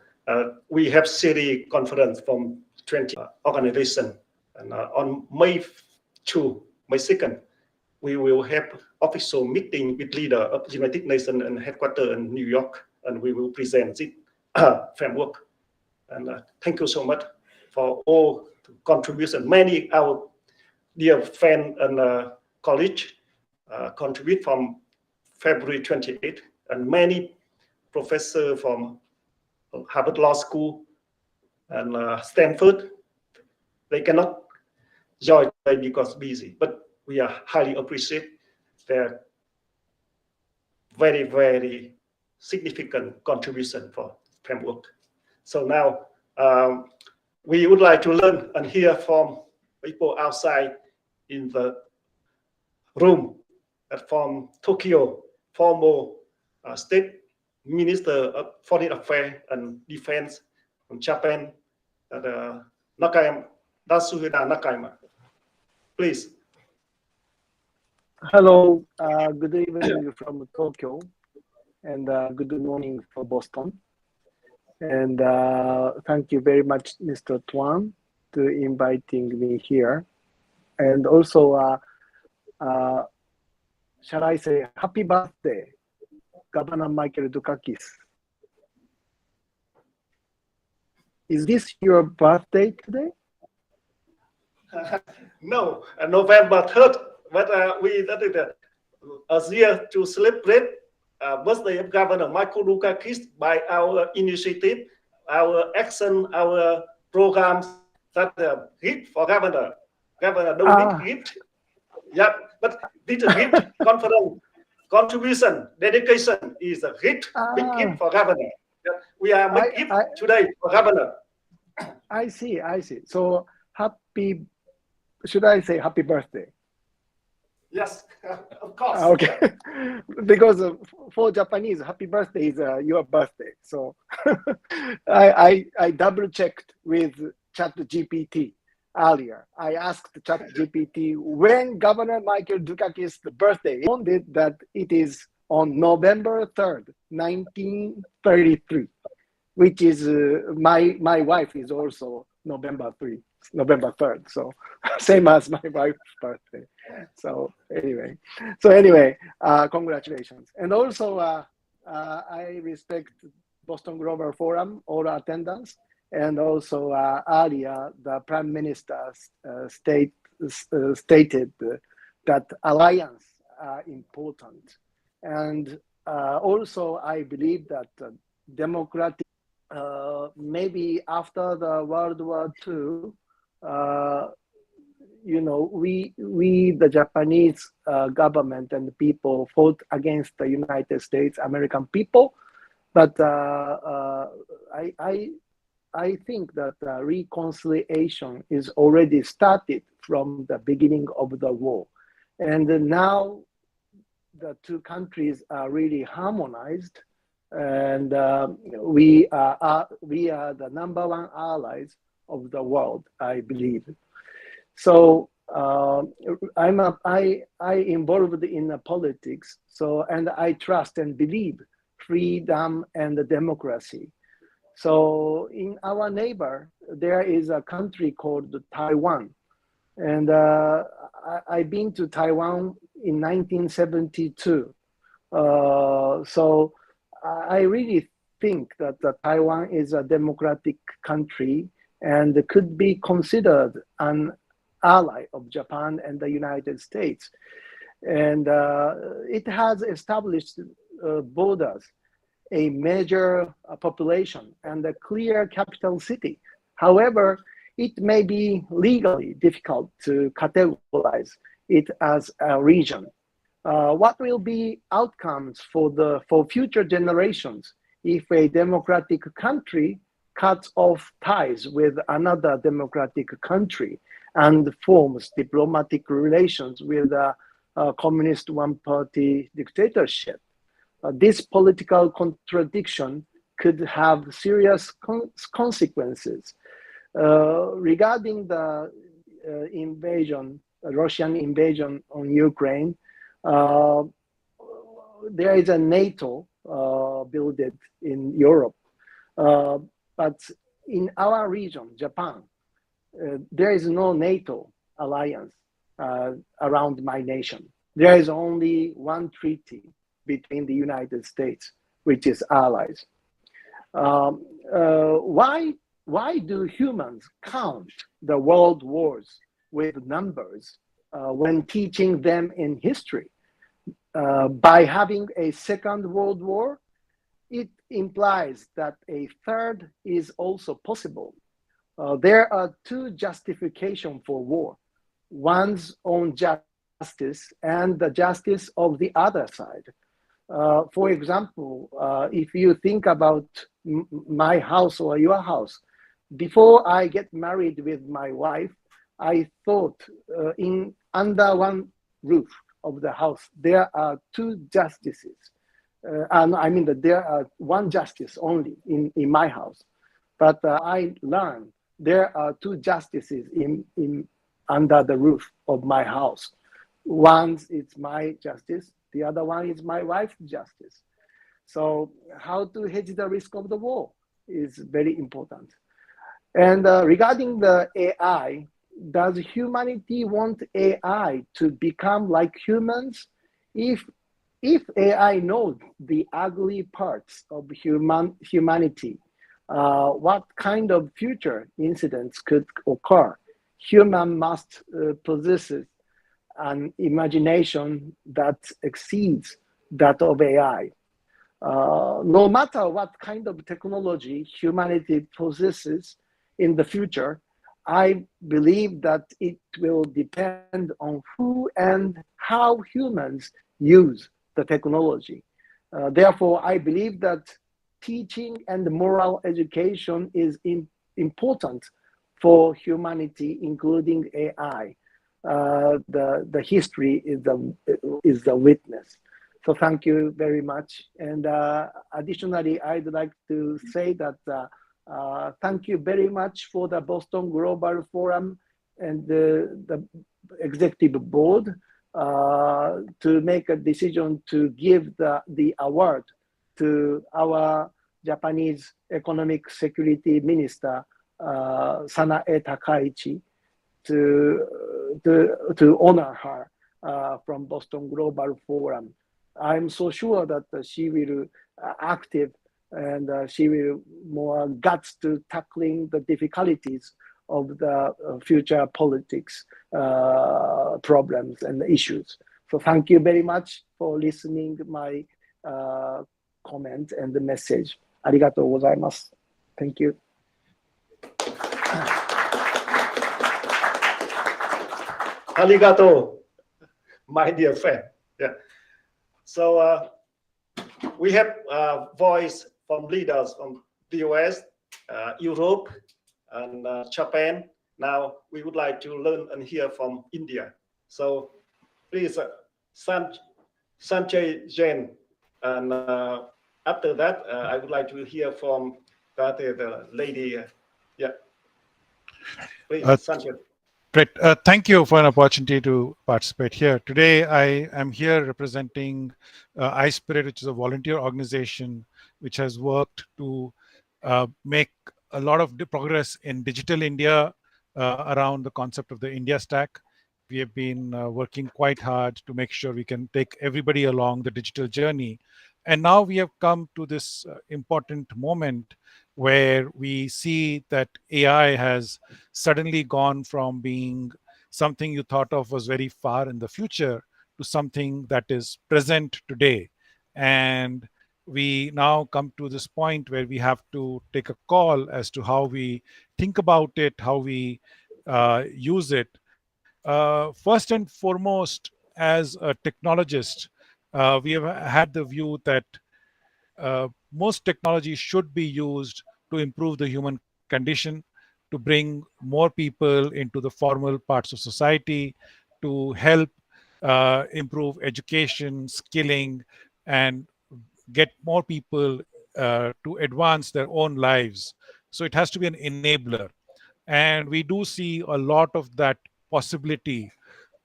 Speaker 1: We have city conference from 20 organizations, and on May 2nd, we will have official meeting with leader of United Nations and headquarters in New York, and we will present this framework. And thank you so much for all contributions. Many our dear friends and colleagues contribute from February 28th, and many professors from Harvard Law School and Stanford, they cannot join because busy, but we are highly appreciate their very, very significant contribution for framework. So now we would like to learn and hear from people outside in the room from Tokyo, former state Minister of Foreign Affairs and Defense from Japan, Nakayama, Yasuhida Nakayama. Please.
Speaker 10: Hello, good evening from Tokyo, and good morning from Boston. And thank you very much, Mr. Tuan, to inviting me here. And also, shall I say happy birthday, Governor Michael Dukakis. Is this your birthday today?
Speaker 1: No, November 3rd, but we that is a year to celebrate birthday of Governor Michael Dukakis by our initiative, our action, our programs that gift for governor. Governor don't need gift. Yeah, but this gift conference contribution, dedication is a gift, big gift for governor. Yeah, we are making gift today for governor.
Speaker 10: I see. So happy, should I say happy birthday?
Speaker 1: Yes, of course.
Speaker 10: Okay, because for Japanese, happy birthday is your birthday. So I double checked with ChatGPT earlier. I asked ChatGPT when Governor Michael Dukakis' birthday. Found it that it is on November 3rd, 1933, which is my wife is also November 3rd. So same as my wife's birthday. So anyway, congratulations. And also I respect Boston Global Forum, all attendance, and also earlier the Prime Minister stated that alliance are important. And also I believe that democratic, maybe after the World War II, we the Japanese government and the people fought against the United States American people, but I think that reconciliation is already started from the beginning of the war, and now the two countries are really harmonized, and we are the number one allies of the world, I believe. So I involved in politics. So, and I trust and believe freedom and democracy. So in our neighbor, there is a country called Taiwan. And I've been to Taiwan in 1972. So I really think that Taiwan is a democratic country and could be considered an ally of Japan and the United States. And it has established borders, a major population, and a clear capital city. However, it may be legally difficult to categorize it as a region. What will be outcomes for future generations if a democratic country cuts off ties with another democratic country and forms diplomatic relations with a communist one-party dictatorship? This political contradiction could have serious consequences. Regarding the Russian invasion on Ukraine, there is a NATO built in Europe, but in our region, Japan, there is no NATO alliance around my nation. There is only one treaty between the United States, which is allies. Why do humans count the world wars with numbers when teaching them in history? By having a second world war, it implies that a third is also possible. There are two justifications for war: one's own justice and the justice of the other side. For example, if you think about my house or your house, before I get married with my wife, I thought under one roof of the house, there are two justices. and I mean that there are one justice only in my house, but I learned there are two justices in under the roof of my house. One is my justice, the other one is my wife's justice. So how to hedge the risk of the war is very important. And regarding the AI, does humanity want AI to become like humans? If AI knows the ugly parts of humanity, what kind of future incidents could occur? Human must possess an imagination that exceeds that of AI. No matter what kind of technology humanity possesses in the future, I believe that it will depend on who and how humans use the technology. Therefore, I believe that teaching and moral education is important for humanity, including AI. The history is the witness. So thank you very much. And additionally, I'd like to say that thank you very much for the Boston Global Forum and the executive board to make a decision to give the award to our Japanese Economic Security Minister, Sanae Takaichi, to honor her from Boston Global Forum. I'm so sure that she will active and she will more guts to tackling the difficulties of the future politics problems and issues. So thank you very much for listening my comment and the message. ありがとうございます. Thank you.
Speaker 1: Arigato, my dear friend. Yeah. So we have voice from leaders from the US, Europe, and Japan. Now we would like to learn and hear from India. So please, Sanjay Jain. And after that, I would like to hear from the lady. Yeah. Please, Sanjay.
Speaker 11: Great. Thank you for an opportunity to participate here. Today, I am here representing iSpirit, which is a volunteer organization which has worked to make a lot of progress in digital India around the concept of the India stack. We have been working quite hard to make sure we can take everybody along the digital journey. And now we have come to this important moment where we see that AI has suddenly gone from being something you thought of was very far in the future to something that is present today. And we now come to this point where we have to take a call as to how we think about it, how we use it. First and foremost, as a technologist, we have had the view that most technology should be used to improve the human condition, to bring more people into the formal parts of society, to help improve education, skilling, and get more people to advance their own lives. So it has to be an enabler. And we do see a lot of that possibility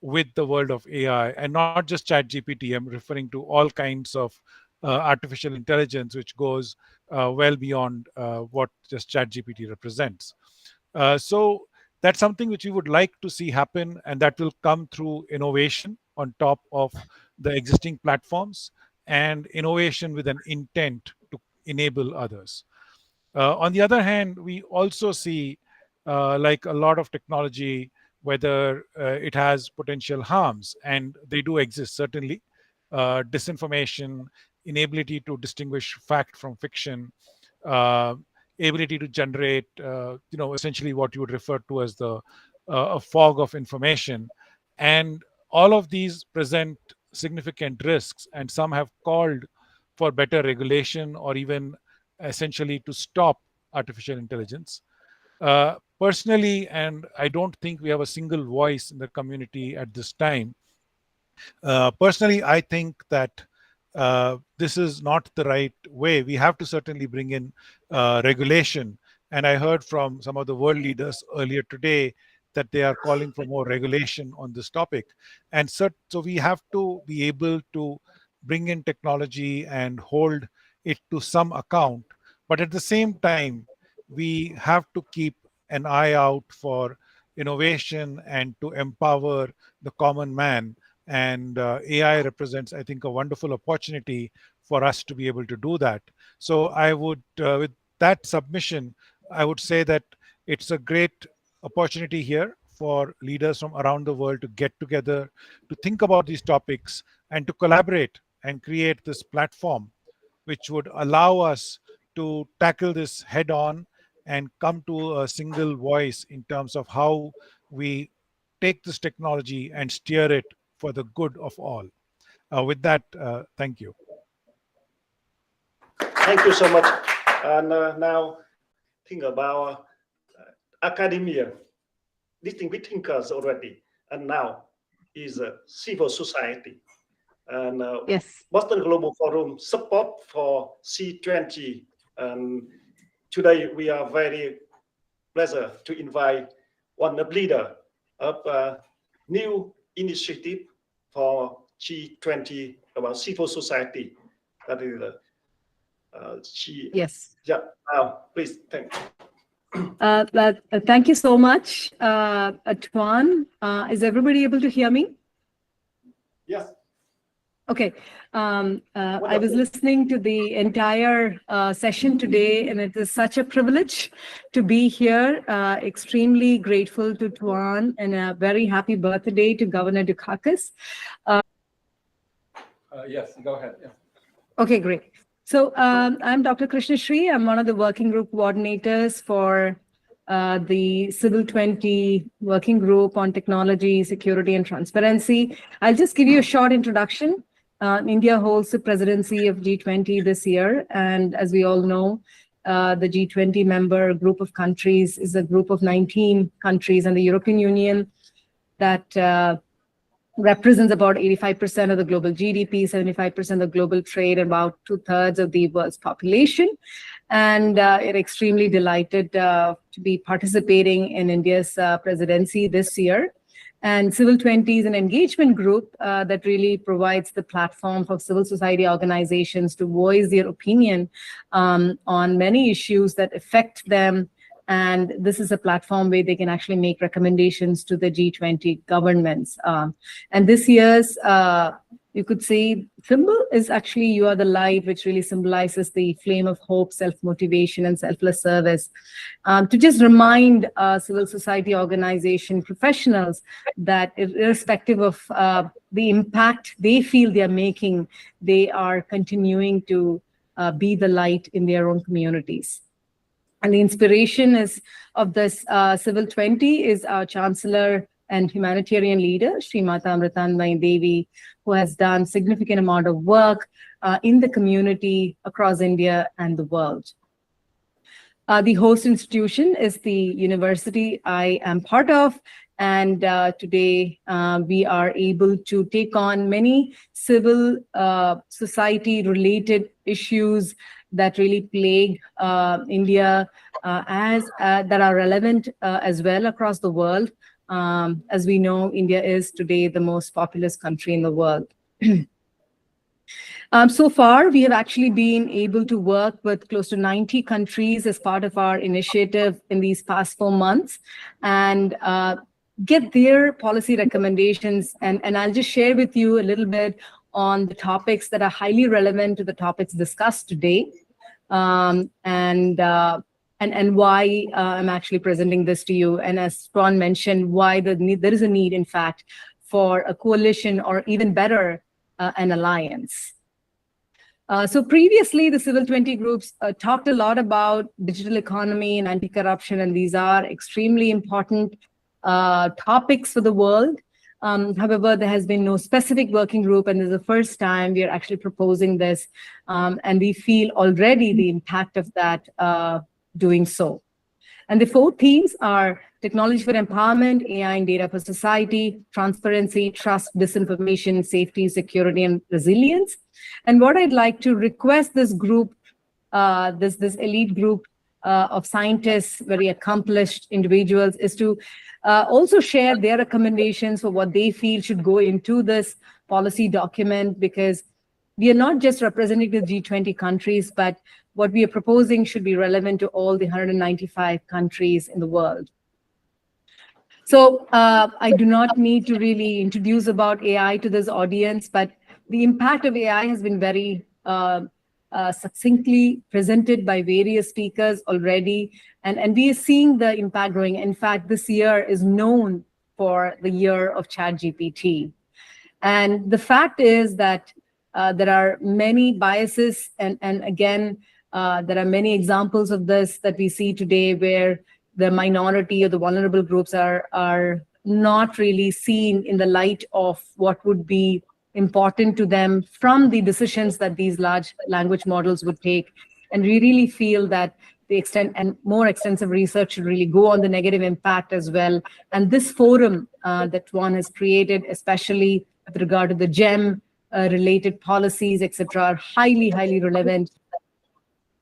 Speaker 11: with the world of AI, and not just ChatGPT. I'm referring to all kinds of artificial intelligence, which goes well beyond what just ChatGPT represents. So that's something which we would like to see happen, and that will come through innovation on top of the existing platforms and innovation with an intent to enable others. On the other hand, we also see, like a lot of technology, whether it has potential harms, and they do exist, certainly. Disinformation, inability to distinguish fact from fiction, ability to generate, essentially what you would refer to as the a fog of information. And all of these present significant risks, and some have called for better regulation or even essentially to stop artificial intelligence. Personally, and I don't think we have a single voice in the community at this time, personally, I think that this is not the right way. We have to certainly bring in regulation. And I heard from some of the world leaders earlier today that they are calling for more regulation on this topic. And so we have to be able to bring in technology and hold it to some account. But at the same time, we have to keep an eye out for innovation and to empower the common man. And AI represents, I think, a wonderful opportunity for us to be able to do that. So I would, with that submission, I would say that it's a great opportunity here for leaders from around the world to get together, to think about these topics, and to collaborate and create this platform which would allow us to tackle this head on and come to a single voice in terms of how we take this technology and steer it for the good of all. With that, thank you.
Speaker 1: Thank you so much. And now think about academia, distinguished thinkers already, and now is civil society. And
Speaker 12: Yes.
Speaker 1: Boston Global Forum support for C20. And today we are very pleasure to invite one of leader of a new initiative for G20 about civil society. That is she.
Speaker 12: Yes.
Speaker 1: Yeah. Now, please, thank you.
Speaker 12: Thank you so much, Tuan. Is everybody able to hear me?
Speaker 1: Yes.
Speaker 12: Okay. I was listening to the entire session today, and it is such a privilege to be here. Extremely grateful to Tuan, and a very happy birthday to Governor Dukakis.
Speaker 4: Yes, go ahead. Yeah.
Speaker 12: Okay, great. So I'm Dr. Krishna Sri. I'm one of the working group coordinators for the Civil 20 working group on technology, security, and transparency. I'll just give you a short introduction. India holds the presidency of G20 this year. And as we all know, the G20 member group of countries is a group of 19 countries, and the European Union that represents about 85% of the global GDP, 75% of the global trade, about 2/3 of the world's population. And we're extremely delighted to be participating in India's presidency this year. And Civil 20 is an engagement group that really provides the platform for civil society organizations to voice their opinion on many issues that affect them. And this is a platform where they can actually make recommendations to the G20 governments. And this year's, you could say, symbol is actually "You Are the Light," which really symbolizes the flame of hope, self-motivation, and selfless service. To just remind civil society organization professionals that irrespective of the impact they feel they are making, they are continuing to be the light in their own communities. And the inspiration of this Civil 20 is our Chancellor and humanitarian leader, Srimata Amritanmayi Devi, who has done significant amount of work in the community across India and the world. The host institution is the university I am part of, and today we are able to take on many civil society related issues that really plague India that are relevant as well across the world. As we know, India is today the most populous country in the world. So far, we have actually been able to work with close to 90 countries as part of our initiative in these past 4 months, and get their policy recommendations. And I'll just share with you a little bit on the topics that are highly relevant to the topics discussed today, and why I'm actually presenting this to you. And as Tuan mentioned, why there is a need, in fact, for a coalition, or even better, an alliance. So previously, the Civil 20 groups talked a lot about digital economy and anti-corruption, and these are extremely important topics for the world. However, there has been no specific working group, and this is the first time we are actually proposing this, and we feel already the impact of that doing so. And the 4 themes are technology for empowerment, AI and data for society, transparency, trust, disinformation, safety, security, and resilience. And what I'd like to request this group, this elite group of scientists, very accomplished individuals, is to also share their recommendations for what they feel should go into this policy document, because we are not just representing the G20 countries, but what we are proposing should be relevant to all the 195 countries in the world. So I do not need to really introduce about AI to this audience, but the impact of AI has been very succinctly presented by various speakers already, and we are seeing the impact growing. In fact, this year is known for the year of ChatGPT. And the fact is that there are many biases, and again, there are many examples of this that we see today, where the minority or the vulnerable groups are not really seen in the light of what would be important to them from the decisions that these large language models would take. And we really feel that the extent and more extensive research should really go on the negative impact as well. And this forum that one has created, especially with regard to the GEM related policies, etc., are highly, highly relevant.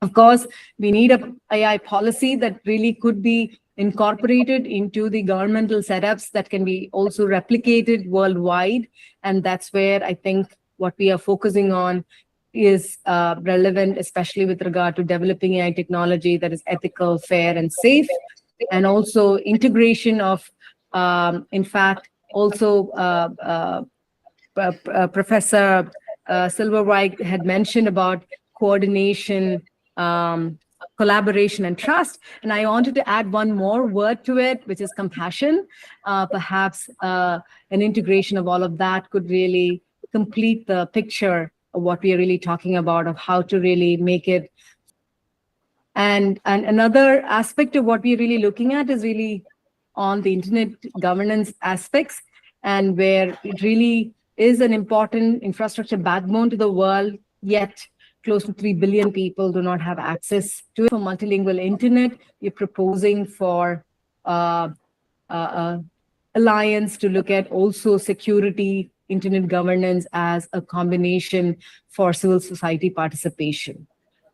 Speaker 12: Of course, we need an AI policy that really could be incorporated into the governmental setups that can be also replicated worldwide. And that's where I think what we are focusing on is relevant, especially with regard to developing AI technology that is ethical, fair, and safe. And also integration of, in fact, also Professor Silverwhite had mentioned about coordination, collaboration, and trust. And I wanted to add one more word to it, which is compassion. Perhaps an integration of all of that could really complete the picture of what we are really talking about, of how to really make it. And another aspect of what we're really looking at is really on the internet governance aspects, and where it really is an important infrastructure backbone to the world, yet close to 3 billion people do not have access to it. For multilingual internet, we're proposing for alliance to look at also security, internet governance as a combination for civil society participation.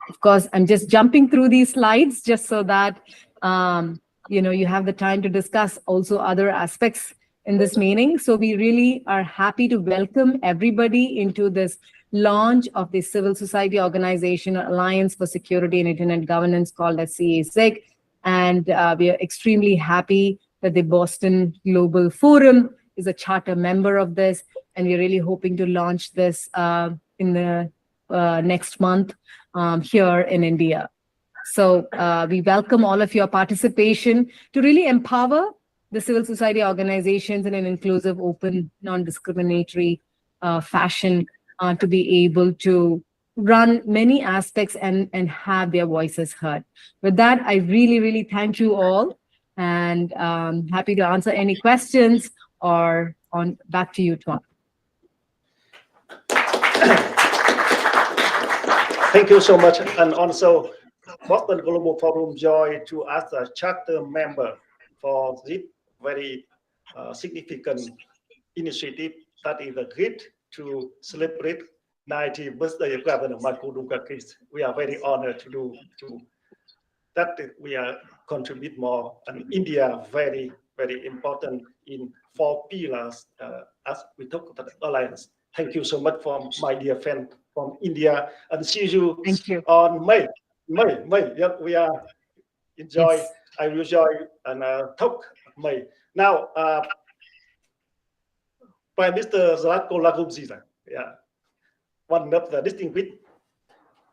Speaker 12: Of course, I'm just jumping through these slides just so that you have the time to discuss also other aspects in this meeting. So we really are happy to welcome everybody into this launch of the Civil Society Organization Alliance for Security and Internet Governance, called as CASIC. And we are extremely happy that the Boston Global Forum is a charter member of this. And we're really hoping to launch this in the next month here in India. So we welcome all of your participation to really empower the civil society organizations in an inclusive, open, non-discriminatory fashion to be able to run many aspects and have their voices heard. With that, I really, really thank you all, and happy to answer any questions, or back to you, Tuan.
Speaker 1: Thank you so much. And also, Boston Global Forum joy to ask a charter member for this very significant initiative that is agreed to celebrate 90th birthday of Governor Michael Dukakis. We are very honored to do that. We are contribute more, and India very, very important in 4 pillars as we talk about the alliance. Thank you so much from my dear friend from India, and see you, on May. Yeah, we are enjoy. Yes. I will enjoy and talk May. Now, Prime Minister Zlatko Lagumziza, yeah, one of the distinguished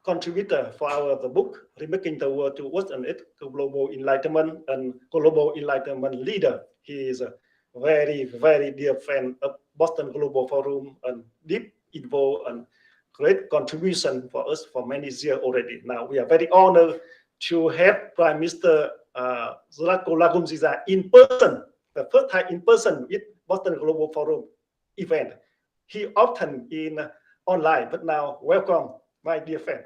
Speaker 1: contributor for the book Remaking the World Towards an Ethical Global Enlightenment and Global Enlightenment Leader. He is a very, very dear friend of Boston Global Forum and deep involved and great contribution for us for many years already. Now we are very honored to have Prime Minister Zlatko Lagumziza in person, the first time in person with Boston Global Forum event. He often in online, but now welcome, my dear friend.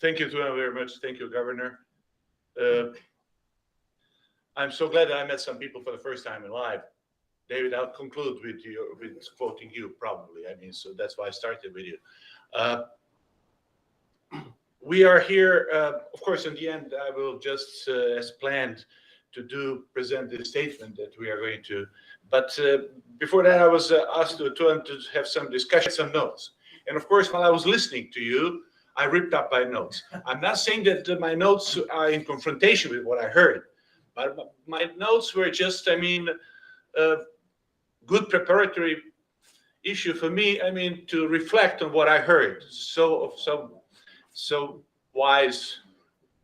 Speaker 4: Thank you, Tuan, very much. Thank you, Governor. I'm so glad that I met some people for the first time in live. David, I'll conclude with you, with quoting you probably. I mean, so that's why I started with you. We are here, of course, in the end, I will just, as planned, to present the statement that we are going to. But before that, I was asked to have some discussion, some notes. And of course, while I was listening to you, I ripped up my notes. I'm not saying that my notes are in confrontation with what I heard, but my notes were just, I mean, good preparatory issue for me, I mean, to reflect on what I heard. So wise,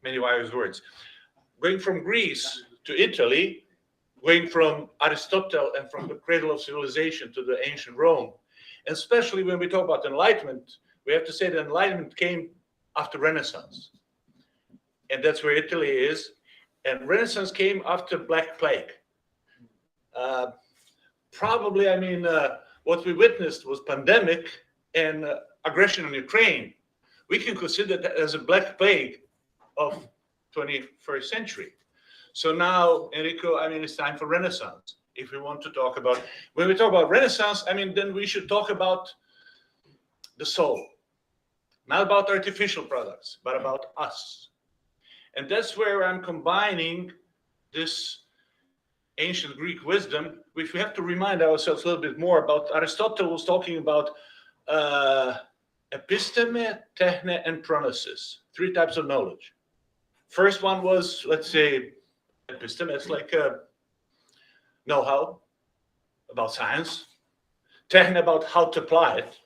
Speaker 4: many wise words. Going from Greece to Italy, going from Aristotle and from the cradle of civilization to the ancient Rome, and especially when we talk about Enlightenment, we have to say that Enlightenment came after Renaissance. And that's where Italy is. And Renaissance came after Black Plague. Probably, I mean, what we witnessed was pandemic and aggression on Ukraine. We can consider that as a Black Plague of 21st century. So now, Enrico, I mean, it's time for Renaissance. If we want to talk about, when we talk about Renaissance, I mean, then we should talk about the soul. Not about artificial products, but about us. And that's where I'm combining this ancient Greek wisdom, which we have to remind ourselves a little bit more about. Aristotle was talking about episteme, techne, and pronosis, 3 types of knowledge. First one was, let's say, episteme. It's like know-how about science. Techne, about how to apply it.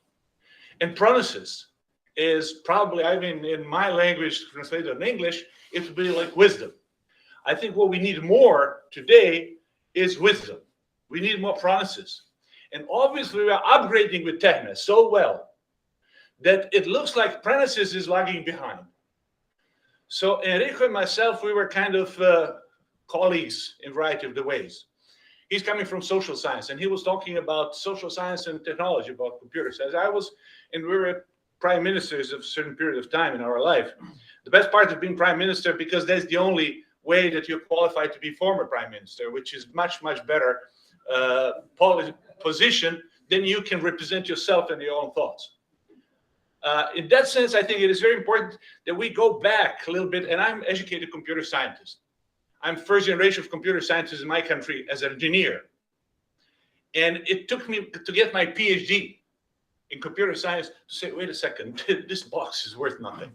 Speaker 4: And pronosis is probably, I mean, in my language, translated in English, it would be like wisdom. I think what we need more today is wisdom. We need more pronosis. And obviously, we are upgrading with techne so well that it looks like pronosis is lagging behind. So Enrico and myself, we were kind of colleagues in a variety of the ways. He's coming from social science, and he was talking about social science and technology, about computer science. I was, and we were prime ministers of a certain period of time in our life. The best part of being prime minister, because that's the only way that you're qualified to be former prime minister, which is much, much better position, then you can represent yourself and your own thoughts. In that sense, I think it is very important that we go back a little bit, and I'm an educated computer scientist. I'm first generation of computer scientists in my country as an engineer. And it took me to get my PhD in computer science to say, wait a second, this box is worth nothing.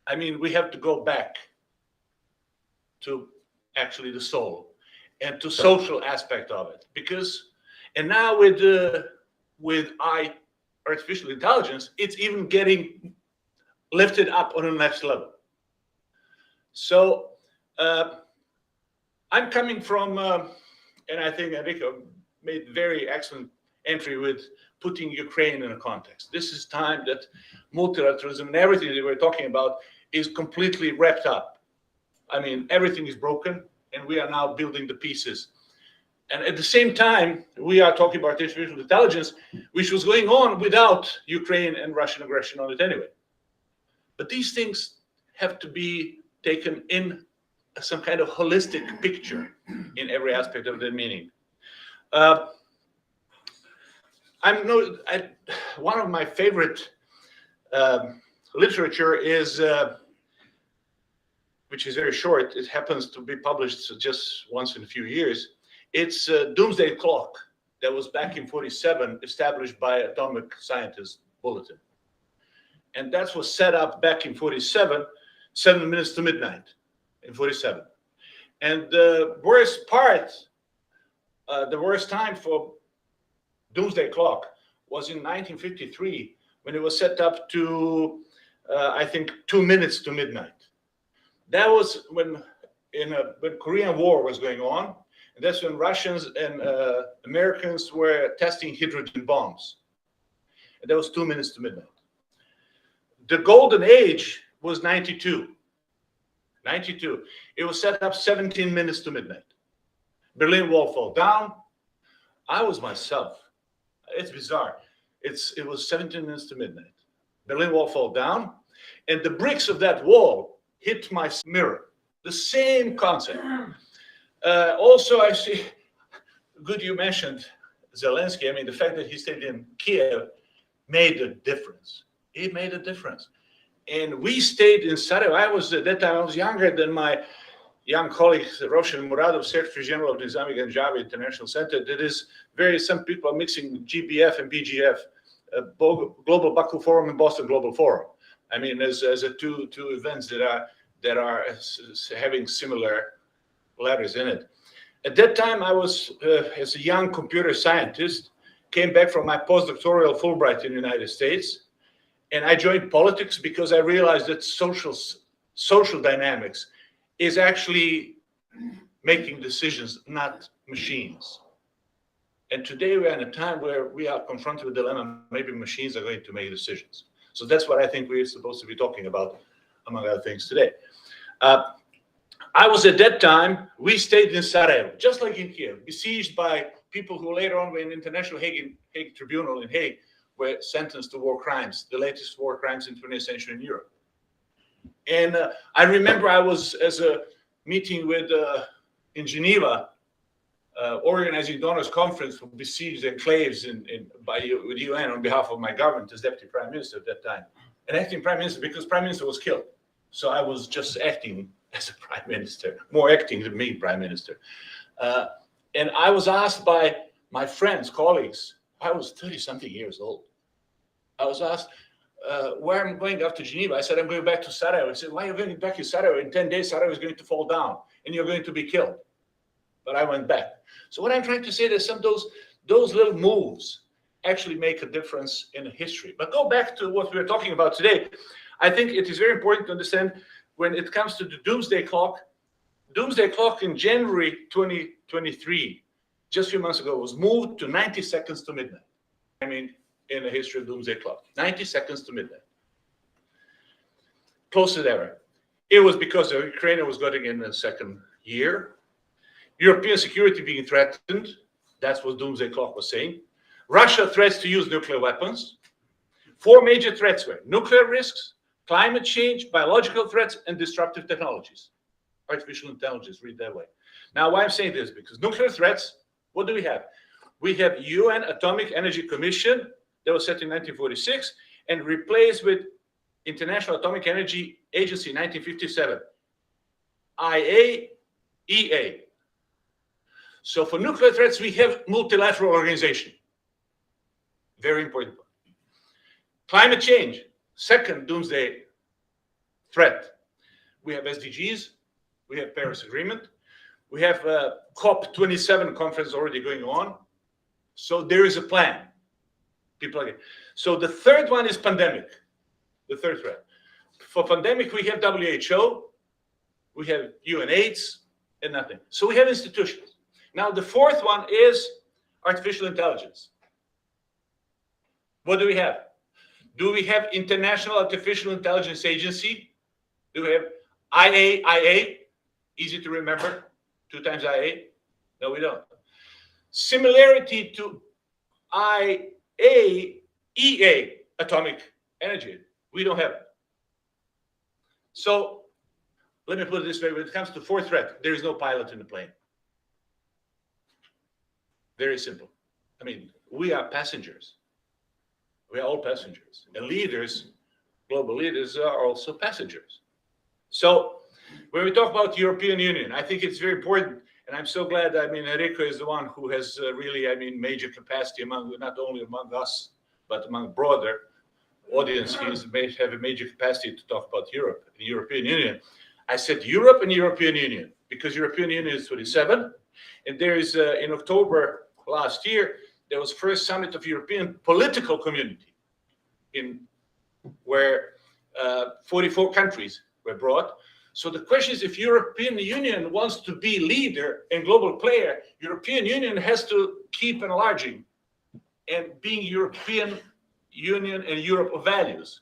Speaker 4: I mean, we have to go back to actually the soul and to social aspect of it. Because, and now with artificial intelligence, it's even getting lifted up on the next level. So I'm coming from, and I think Enrico made very excellent entry with putting Ukraine in a context. This is time that multilateralism and everything that we're talking about is completely wrapped up. I mean, everything is broken, and we are now building the pieces. And at the same time, we are talking about artificial intelligence, which was going on without Ukraine and Russian aggression on it anyway. But these things have to be taken in some kind of holistic picture in every aspect of their meaning. One of my favorite literature is, which is very short. It happens to be published just once in a few years. It's Doomsday Clock that was back in 47, established by Atomic Scientists Bulletin. And that was set up back in 47, 7 minutes to midnight in 47. And the worst part, the worst time for Doomsday Clock was in 1953, when it was set up to, I think, 2 minutes to midnight. That was when Korean War was going on, and that's when Russians and Americans were testing hydrogen bombs. And that was 2 minutes to midnight. The golden age was 92. 92. It was set up 17 minutes to midnight. Berlin Wall fell down. I was myself. It's bizarre. It was 17 minutes to midnight. Berlin Wall fell down. and the bricks of that wall hit my mirror. The same concept. Also, I see, good you mentioned Zelensky. I mean, the fact that he stayed in Kiev made a difference. It made a difference. And we stayed in Sarajevo. At that time, I was younger than my young colleague, Roshan Muradov, Secretary General of the Islamic and Javi International Center. That is some people are mixing GBF and BGF, Global Baku Forum and Boston Global Forum. I mean, as two events that are having similar letters in it. At that time, I was, as a young computer scientist, came back from my postdoctoral Fulbright in the United States. And I joined politics because I realized that social dynamics is actually making decisions, not machines. And today we're in a time where we are confronted with the dilemma, maybe machines are going to make decisions. So that's what I think we're supposed to be talking about, among other things, today. I was at that time, we stayed in Sarajevo, just like in Kiev, besieged by people who later on were in the International Hague Tribunal in Hague, were sentenced to war crimes, the latest war crimes in 20th century in Europe. And I remember I was as a meeting with in Geneva, organizing donors conference for besieged enclaves with UN on behalf of my government as deputy prime minister at that time, and acting prime minister because prime minister was killed. So I was just acting as a prime minister, more acting than being prime minister. And I was asked by my friends, colleagues, I was 30-something years old. I was asked where I'm going after Geneva. I said, I'm going back to Sarajevo. I said, why are you going back to Sarajevo? In 10 days, Sarajevo is going to fall down and you're going to be killed. But I went back. So what I'm trying to say is some of those little moves actually make a difference in history. But go back to what we were talking about today. I think it is very important to understand when it comes to the doomsday clock in January 2023, just a few months ago, was moved to 90 seconds to midnight. I mean, in the history of doomsday clock, 90 seconds to midnight. Closest ever. It was because Ukraine was going in the second year. European security being threatened. That's what doomsday clock was saying. Russia threats to use nuclear weapons. 4 major threats were nuclear risks, climate change, biological threats, and disruptive technologies. Artificial intelligence, read that way. Now, why I'm saying this? Because nuclear threats, what do we have? We have UN Atomic Energy Commission that was set in 1946 and replaced with International Atomic Energy Agency in 1957. IAEA. So for nuclear threats, we have multilateral organization. Very important. Climate change, second doomsday threat. We have SDGs, we have Paris Agreement, we have COP27 conference already going on. So there is a plan. So the third one is pandemic, the third threat. For pandemic, we have WHO, we have UNAIDS, and nothing. So we have institutions. Now, the fourth one is artificial intelligence. What do we have? Do we have International Artificial Intelligence Agency? Do we have IAIA? Easy to remember, 2 times IA? No, we don't. Similarity to IAEA, atomic energy. We don't have it. So let me put it this way. When it comes to fourth threat, there is no pilot in the plane. Very simple. I mean, we are passengers. We are all passengers. And leaders, global leaders, are also passengers. So when we talk about the European Union, I think it's very important. And I'm so glad, I mean, Enrico is the one who has really, I mean, major capacity among, not only among us, but among broader audience. He may have a major capacity to talk about Europe, the European Union. I said Europe and European Union, because European Union is 27. And there is, in October last year, there was first summit of European political community where 44 countries were brought. So the question is, if European Union wants to be leader and global player, European Union has to keep enlarging and being European Union and Europe of values.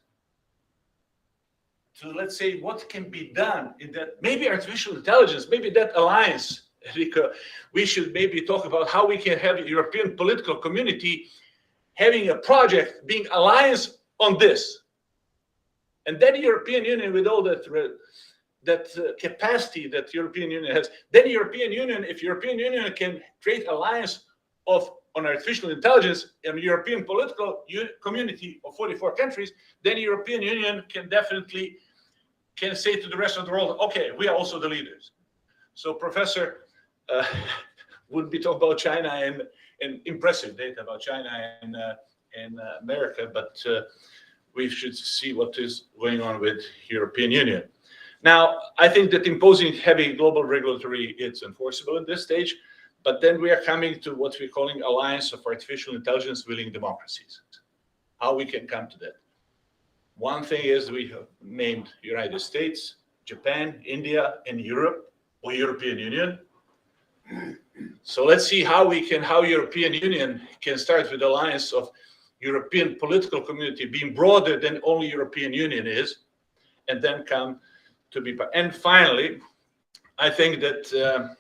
Speaker 4: So let's say what can be done in that, maybe artificial intelligence, maybe that alliance, Enrico, we should maybe talk about how we can have a European political community having a project, being alliance on this.
Speaker 13: And then European Union, with all that capacity that European Union has, then European Union, if European Union can create alliance on artificial intelligence in European political community of 44 countries, then European Union can definitely say to the rest of the world, okay, we are also the leaders. So Professor would be talking about China and impressive data about China and America, but we should see what is going on with European Union. Now, I think that imposing heavy global regulatory, it's enforceable at this stage, but then we are coming to what we're calling alliance of artificial intelligence willing democracies. How we can come to that. One thing is we have named United States, Japan, India, and Europe, or European Union. So let's see how European Union can start with alliance of European political community being broader than only European Union is, and then come to be. And finally, I think that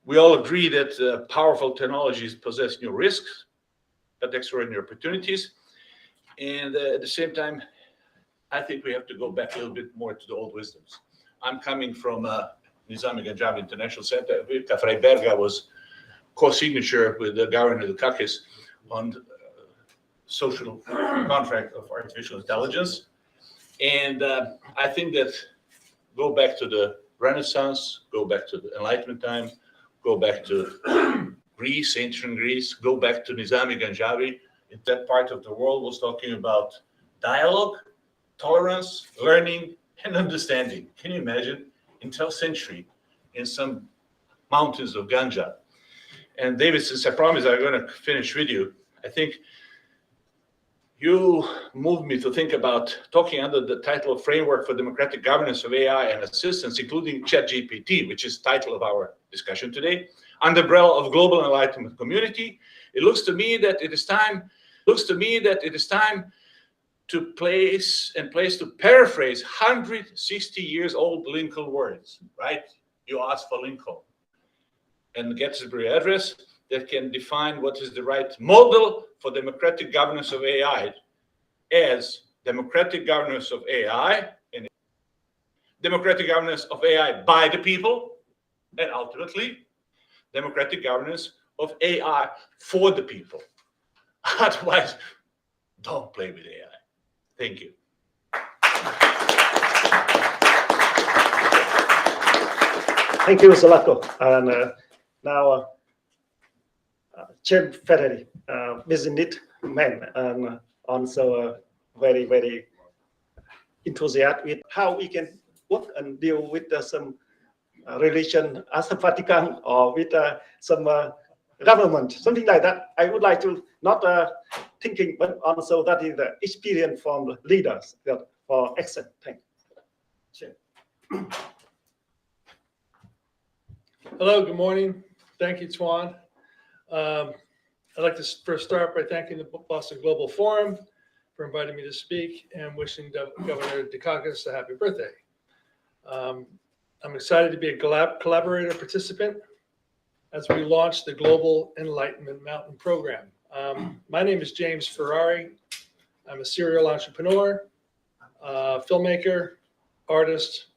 Speaker 13: we all agree that powerful technologies possess new risks, but extraordinary opportunities. And at the same time, I think we have to go back a little bit more to the old wisdoms. I'm coming from Nizami Ganjab International Center. Freiberga was co-signature with the Governor Dukakis on social contract of artificial intelligence. And I think that go back to the Renaissance, go back to the Enlightenment time, go back to Greece, ancient Greece, go back to Nizami Ganjavi. In that part of the world was talking about dialogue, tolerance, learning, and understanding. Can you imagine? In 12th century, in some mountains of Ganja. And David, since I promised I'm going to finish with you, I think you moved me to think about talking under the title of Framework for Democratic Governance of AI and Assistance, including ChatGPT, which is the title of our discussion today, under the umbrella of global enlightenment community. It looks to me that it is time to place to paraphrase 160 years old Lincoln words, right? You asked for Lincoln and the Gettysburg Address that can define what is the right model for democratic governance of AI as democratic governance of AI and democratic governance of AI by the people, and ultimately democratic governance of AI for the people. Otherwise, don't play with AI. Thank you.
Speaker 1: Thank you, Zlatko. And now, Jim Ferrari, business man, and also very, very enthusiastic with how we can work and deal with some relation as a Vatican or with some government, something like that. I would like to not thinking, but also that is the experience from the leaders for action. Thank you.
Speaker 14: Hello, good morning. Thank you, Tuan. I'd like to first start by thanking the Boston Global Forum for inviting me to speak and wishing Governor Dukakis a happy birthday. I'm excited to be a collaborator participant as we launch the Global Enlightenment Mountain Program. My name is James Ferrari. I'm a serial entrepreneur, filmmaker, artist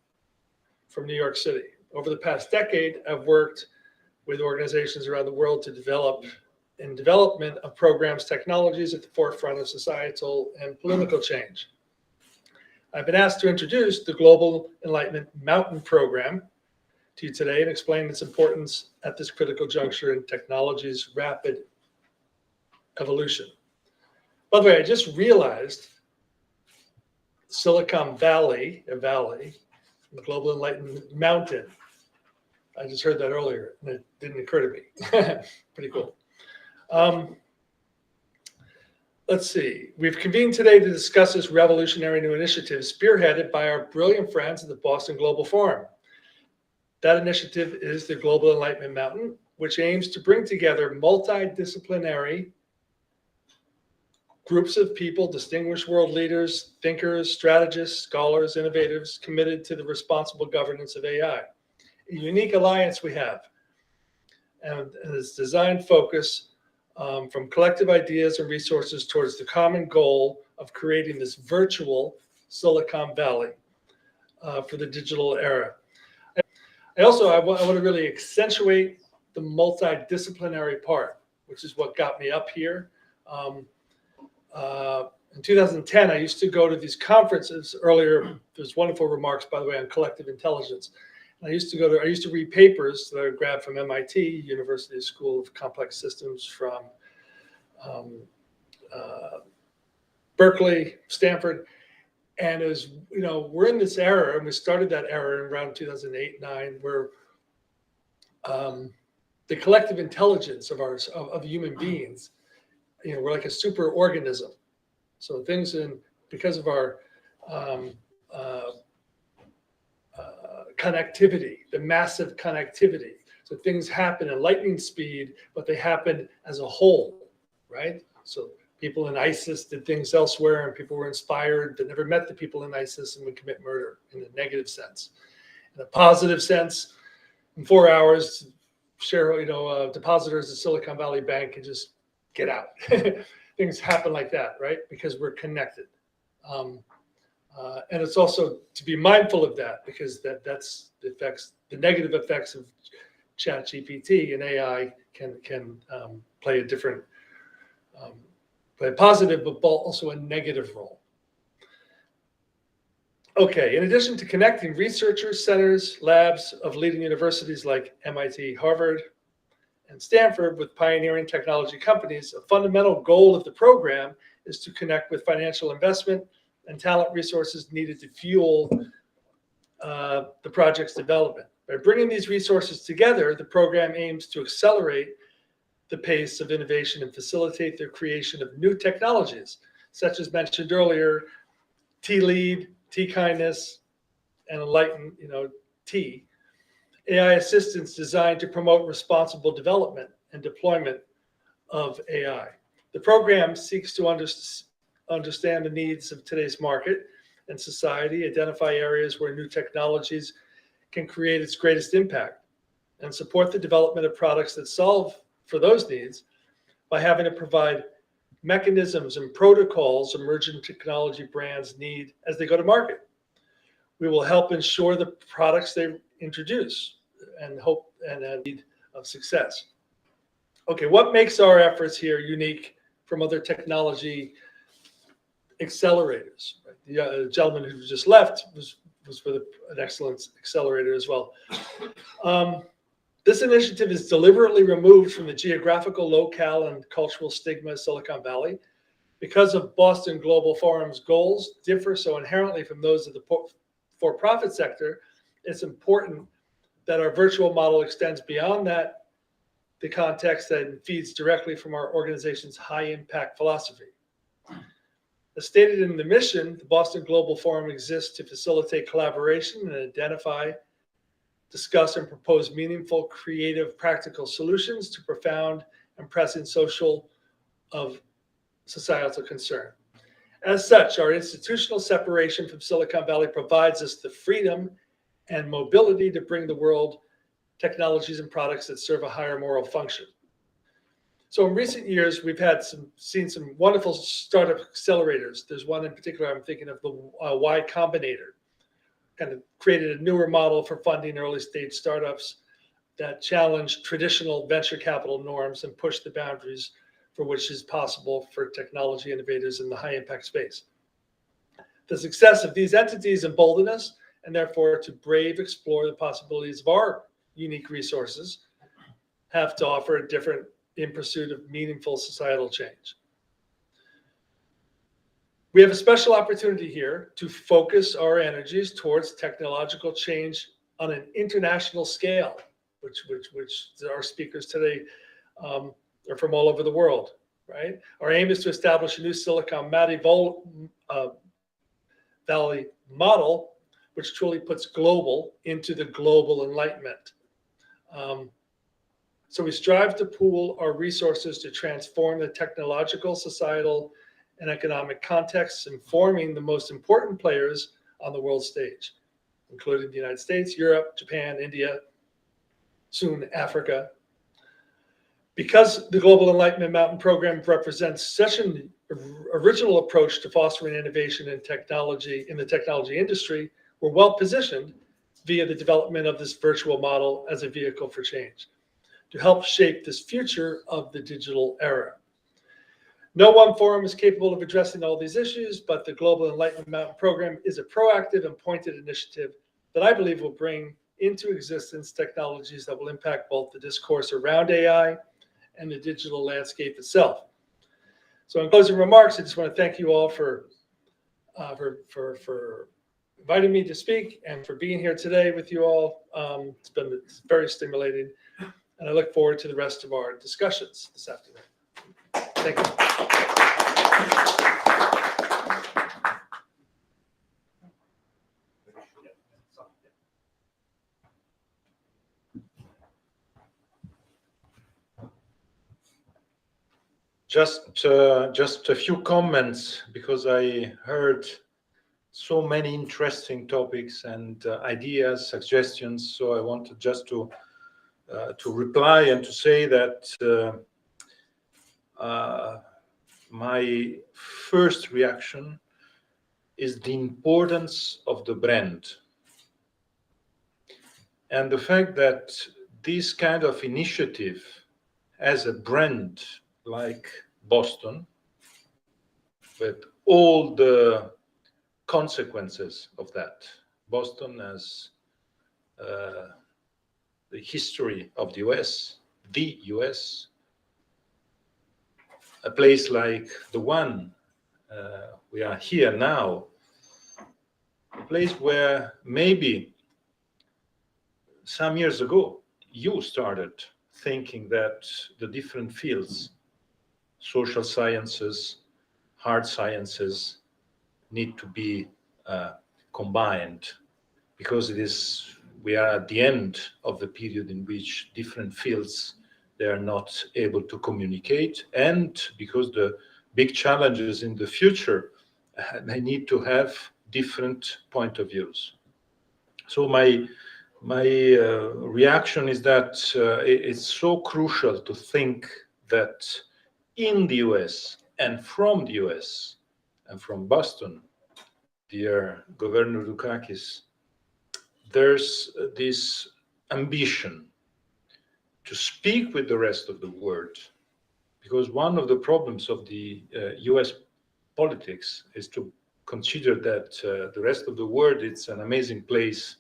Speaker 14: from New York City. Over the past decade, I've worked with organizations around the world to development of programs, technologies at the forefront of societal and political change. I've been asked to introduce the Global Enlightenment Mountain Program to you today and explain its importance at this critical juncture in technology's rapid evolution. By the way, I just realized Silicon Valley, the Global Enlightenment Mountain. I just heard that earlier and it didn't occur to me. Pretty cool. Let's see. We've convened today to discuss this revolutionary new initiative spearheaded by our brilliant friends at the Boston Global Forum. That initiative is the Global Enlightenment Mountain, which aims to bring together multidisciplinary groups of people, distinguished world leaders, thinkers, strategists, scholars, innovators, committed to the responsible governance of AI. A unique alliance we have, and its designed focus from collective ideas and resources towards the common goal of creating this virtual Silicon Valley for the digital era. I want to really accentuate the multidisciplinary part, which is what got me up here. In 2010, I used to go to these conferences. Earlier, there's wonderful remarks, by the way, on collective intelligence. And I used to read papers that I would grab from MIT, University School of Complex Systems, from Berkeley, Stanford. And as you know, we're in this era, and we started that era around 2008, 9, where the collective intelligence of human beings, we're like a super organism. So because of our connectivity, the massive connectivity. So things happen at lightning speed, but they happen as a whole, right? So people in ISIS did things elsewhere, and people were inspired that never met the people in ISIS and would commit murder in a negative sense. In a positive sense, in 4 hours, depositors at Silicon Valley Bank can just get out. Things happen like that, right? Because we're connected. And it's also to be mindful of that, because that's the negative effects of ChatGPT and AI can play a different, play a positive, but also a negative role. Okay, in addition to connecting researchers, centers, labs of leading universities like MIT, Harvard, and Stanford with pioneering technology companies, a fundamental goal of the program is to connect with financial investment and talent resources needed to fuel the project's development. By bringing these resources together, the program aims to accelerate the pace of innovation and facilitate the creation of new technologies, such as mentioned earlier, T-Lead, T-Kindness, and Enlightenment, T. AI assistance designed to promote responsible development and deployment of AI. The program seeks to understand the needs of today's market and society, identify areas where new technologies can create its greatest impact, and support the development of products that solve for those needs by having to provide mechanisms and protocols emerging technology brands need as they go to market. We will help ensure the products they introduce and hope and need of success. Okay, what makes our efforts here unique from other technology accelerators? The gentleman who just left was with an excellent accelerator as well. This initiative is deliberately removed from the geographical, locale, and cultural stigma of Silicon Valley. Because of Boston Global Forum's goals differ so inherently from those of the for-profit sector, it's important that our virtual model extends beyond that, the context that feeds directly from our organization's high-impact philosophy. As stated in the mission, the Boston Global Forum exists to facilitate collaboration and identify, discuss, and propose meaningful, creative, practical solutions to profound and pressing social of societal concern. As such, our institutional separation from Silicon Valley provides us the freedom and mobility to bring the world technologies and products that serve a higher moral function. So in recent years, we've seen some wonderful startup accelerators. There's one in particular I'm thinking of, the Y Combinator, kind of created a newer model for funding early stage startups that challenge traditional venture capital norms and push the boundaries for which is possible for technology innovators in the high impact space. The success of these entities embolden us, and therefore to brave explore the possibilities of our unique resources have to offer a different in pursuit of meaningful societal change. We have a special opportunity here to focus our energies towards technological change on an international scale, which our speakers today are from all over the world, right? Our aim is to establish a new Silicon Valley model, which truly puts global into the global Enlightenment. So we strive to pool our resources to transform the technological, societal, and economic contexts, informing the most important players on the world stage, including the United States, Europe, Japan, India, soon Africa. Because the Global Enlightenment Mountain Program represents such an original approach to fostering innovation and technology in the technology industry were well positioned via the development of this virtual model as a vehicle for change to help shape this future of the digital era. No one forum is capable of addressing all these issues, but the Global Enlightenment Program is a proactive and pointed initiative that I believe will bring into existence technologies that will impact both the discourse around AI and the digital landscape itself. So in closing remarks, I just want to thank you all for inviting me to speak and for being here today with you all. It's been very stimulating, and I look forward to the rest of our discussions this afternoon. Thank you.
Speaker 4: Just a few comments, because I heard so many interesting topics and ideas, suggestions. So I wanted just to reply and to say that my first reaction is the importance of the brand and the fact that this kind of initiative as a brand like Boston, with all the consequences of that. Boston has the history of the US, a place like the one we are here now, a place where maybe some years ago you started thinking that the different fields, social sciences, hard sciences, need to be combined, because we are at the end of the period in which different fields, they are not able to communicate, and because the big challenges in the future, they need to have different point of views. So my reaction is that it's so crucial to think that in the US and from the US and from Boston, dear Governor Dukakis, there's this ambition to speak with the rest of the world, because one of the problems of the US politics is to consider that the rest of the world, it's an amazing place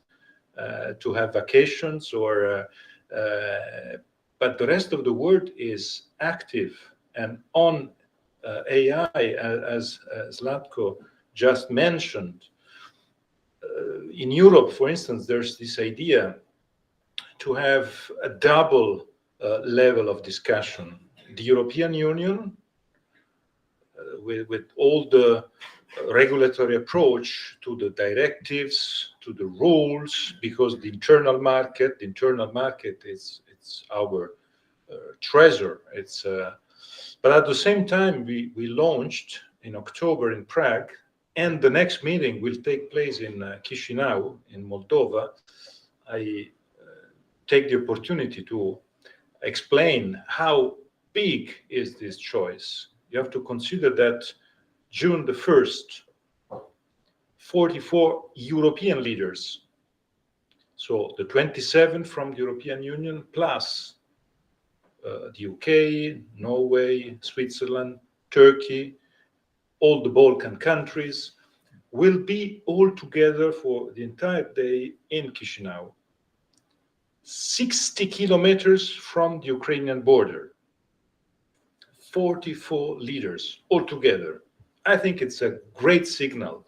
Speaker 4: to have vacations, but the rest of the world is active and on AI, as Zlatko just mentioned. In Europe, for instance, there's this idea to have a double level of discussion. The European Union, with all the regulatory approach to the directives, to the rules, because the internal market is our treasure. But at the same time, we launched in October in Prague, and the next meeting will take place in Chisinau in Moldova. I take the opportunity to explain how big is this choice. You have to consider that June the 1st, 44 European leaders, so the 27 from the European Union plus the UK, Norway, Switzerland, Turkey, all the Balkan countries, will be all together for the entire day in Chisinau, 60 kilometers from the Ukrainian border. 44 leaders all together. I think it's a great signal.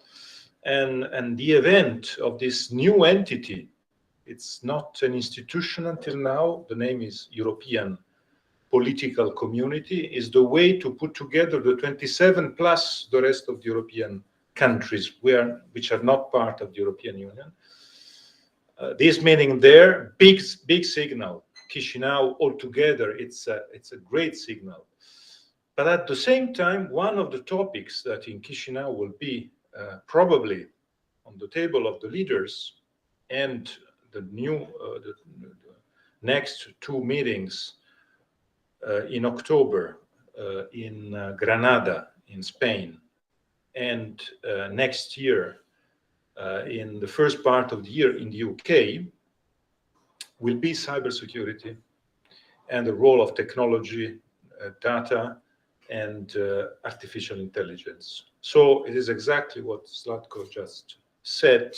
Speaker 4: And the event of this new entity, it's not an institution until now, the name is European Political Community, is the way to put together the 27 plus the rest of the European countries which are not part of the European Union. This meeting there, big signal. Chisinau altogether, it's a great signal. But at the same time, one of the topics that in Chisinau will be probably on the table of the leaders, and the next two meetings in October in Granada, in Spain, and next year, in the first part of the year in the UK, will be cybersecurity and the role of technology, data, and artificial intelligence. So it is exactly what Zlatko just said.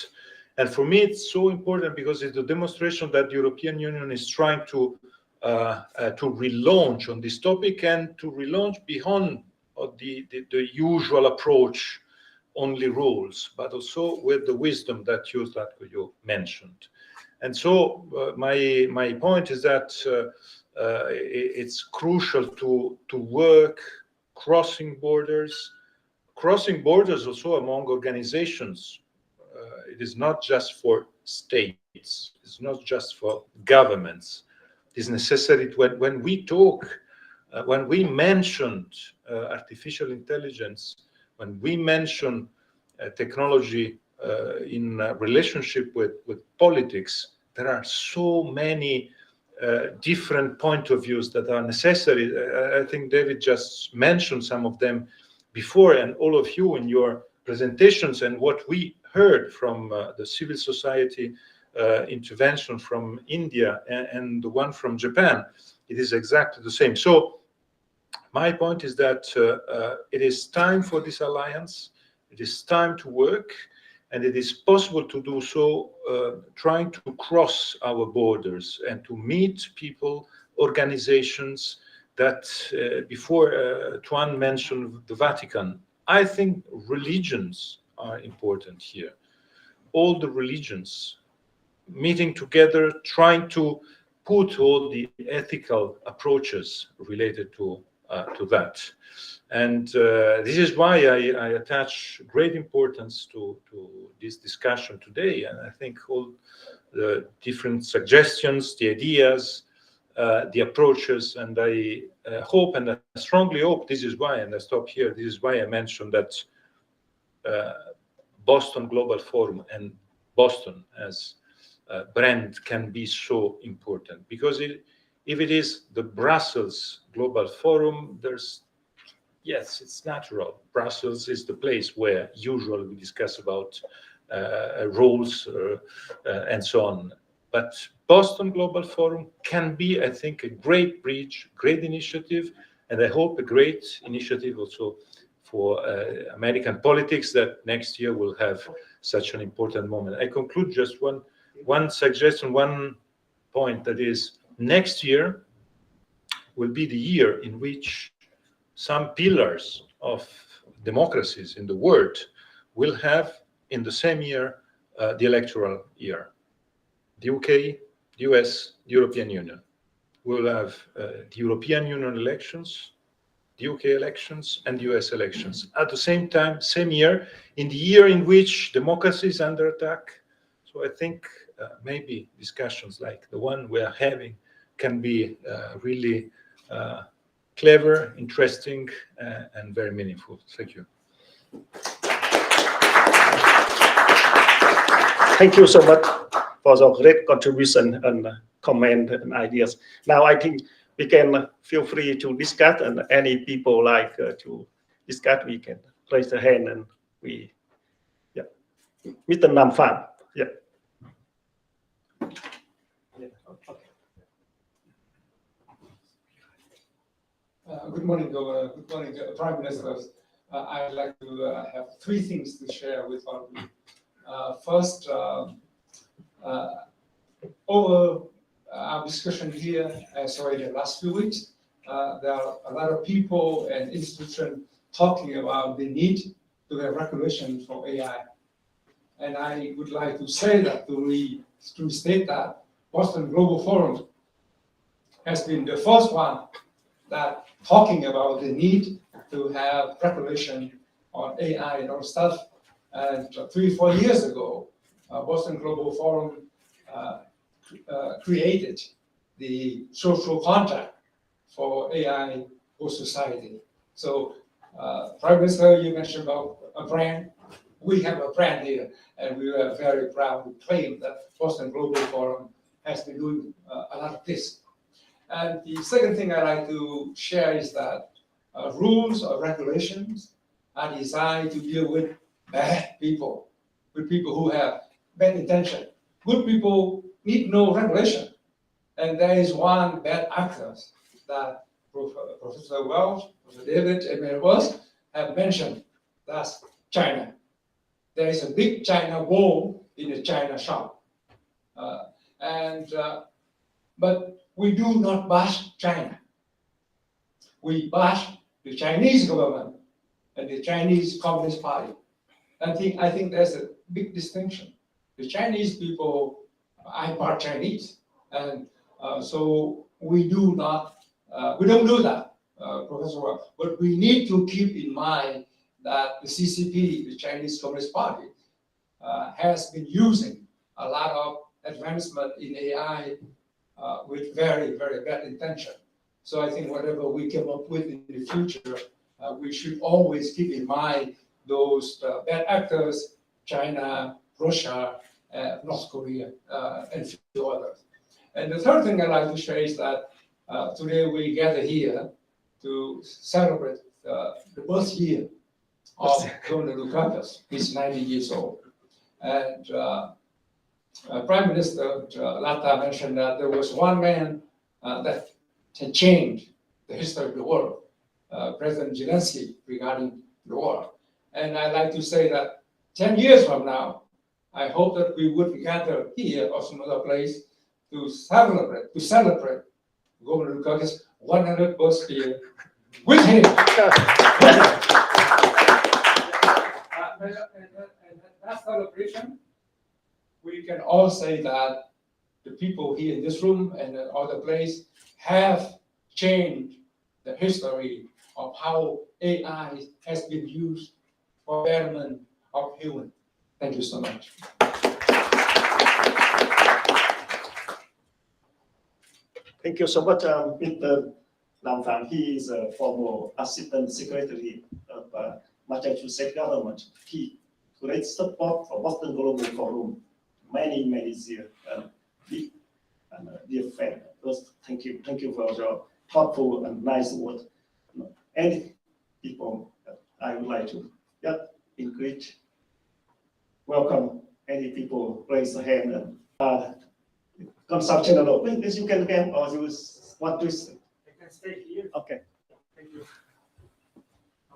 Speaker 4: And for me, it's so important because it's a demonstration that the European Union is trying to relaunch on this topic and to relaunch beyond the usual approach, only rules, but also with the wisdom that you, Zlatko, you mentioned. And so my point is that it's crucial to work crossing borders also among organizations. It is not just for states, it's not just for governments. It is necessary when we talk, when we mentioned artificial intelligence, when we mention technology in relationship with politics, there are so many different point of views that are necessary. I think David just mentioned some of them before, and all of you in your presentations and what we heard from the civil society intervention from India and the one from Japan, it is exactly the same. So my point is that it is time for this alliance. It is time to work, and it is possible to do so trying to cross our borders and to meet people, organizations that before Tuan mentioned the Vatican. I think religions are important here. All the religions meeting together, trying to put all the ethical approaches related to that. And this is why I attach great importance to this discussion today. And I think all the different suggestions, the ideas, the approaches, and I hope and I strongly hope, this is why, and I stop here, this is why I mentioned that Boston Global Forum and Boston as a brand can be so important, because if it is the Brussels Global Forum, yes, it's natural. Brussels is the place where usually we discuss about roles and so on. But Boston Global Forum can be, I think, a great bridge, great initiative, and I hope a great initiative also for American politics that next year will have such an important moment. I conclude just one suggestion, one point, that is next year will be the year in which some pillars of democracies in the world will have in the same year the electoral year. The UK, the US, the European Union will have the European Union elections, the UK elections, and the US elections at the same time, same year, in the year in which democracy is under attack. So I think maybe discussions like the one we are having can be really clever, interesting, and very meaningful. Thank you.
Speaker 1: Thank you so much for the great contribution and comment and ideas. Now I think we can feel free to discuss, and any people like to discuss, we can raise their hand, and we, yeah. Mr. Nam Phan, yeah.
Speaker 15: Good morning, Governor. Good morning, Prime Ministers. I'd like to have three things to share with all of you. First, over our discussion here, sorry, the last few weeks, there are a lot of people and institutions talking about the need to have regulation for AI. And I would like to say that to state that Boston Global Forum has been the first one that talking about the need to have regulation on AI and all stuff. And 3-4 years ago, Boston Global Forum created the social contract for AI for society. So, Prime Minister, you mentioned about a brand. We have a brand here, and we are very proud to claim that Boston Global Forum has been doing a lot of this. And the second thing I'd like to share is that rules or regulations are designed to deal with bad people, with people who have bad intention. Good people need no regulation. And there is one bad actor that Professor Welch, Professor David, and many of us have mentioned. That's China. There is a big China wall in the China shop. But we do not bash China. We bash the Chinese government and the Chinese Communist Party. I think there's a big distinction. The Chinese people, I'm part Chinese, and so we don't do that, Professor Welch. But we need to keep in mind that the CCP, the Chinese Communist Party, has been using a lot of advancement in AI with very, very bad intention. So I think whatever we come up with in the future, we should always keep in mind those bad actors, China, Russia, North Korea, and a few others. And the third thing I'd like to share is that today we gather here to celebrate the birth year of Governor Dukakis. He's 90 years old. And Prime Minister Latta mentioned that there was one man that can change the history of the world, President Zelensky, regarding the war. And I'd like to say that 10 years from now, I hope that we would gather here or some other place to celebrate Governor Dukakis' 100th birthday with him. And that celebration, we can all say that the people here in this room and in other place have changed the history of how AI has been used for betterment of human. Thank you so much.
Speaker 1: Thank you so much, Mr. Lam Fan. He is a former Assistant Secretary of Massachusetts government. He great support for Boston Global Forum many years. Big and dear friend. First, thank you for your thoughtful and nice words. Any people, I would like to encourage, welcome any people raise a hand and consumption alone. Please, you can again, or you want to?
Speaker 16: I can stay here.
Speaker 1: Okay.
Speaker 16: Thank you.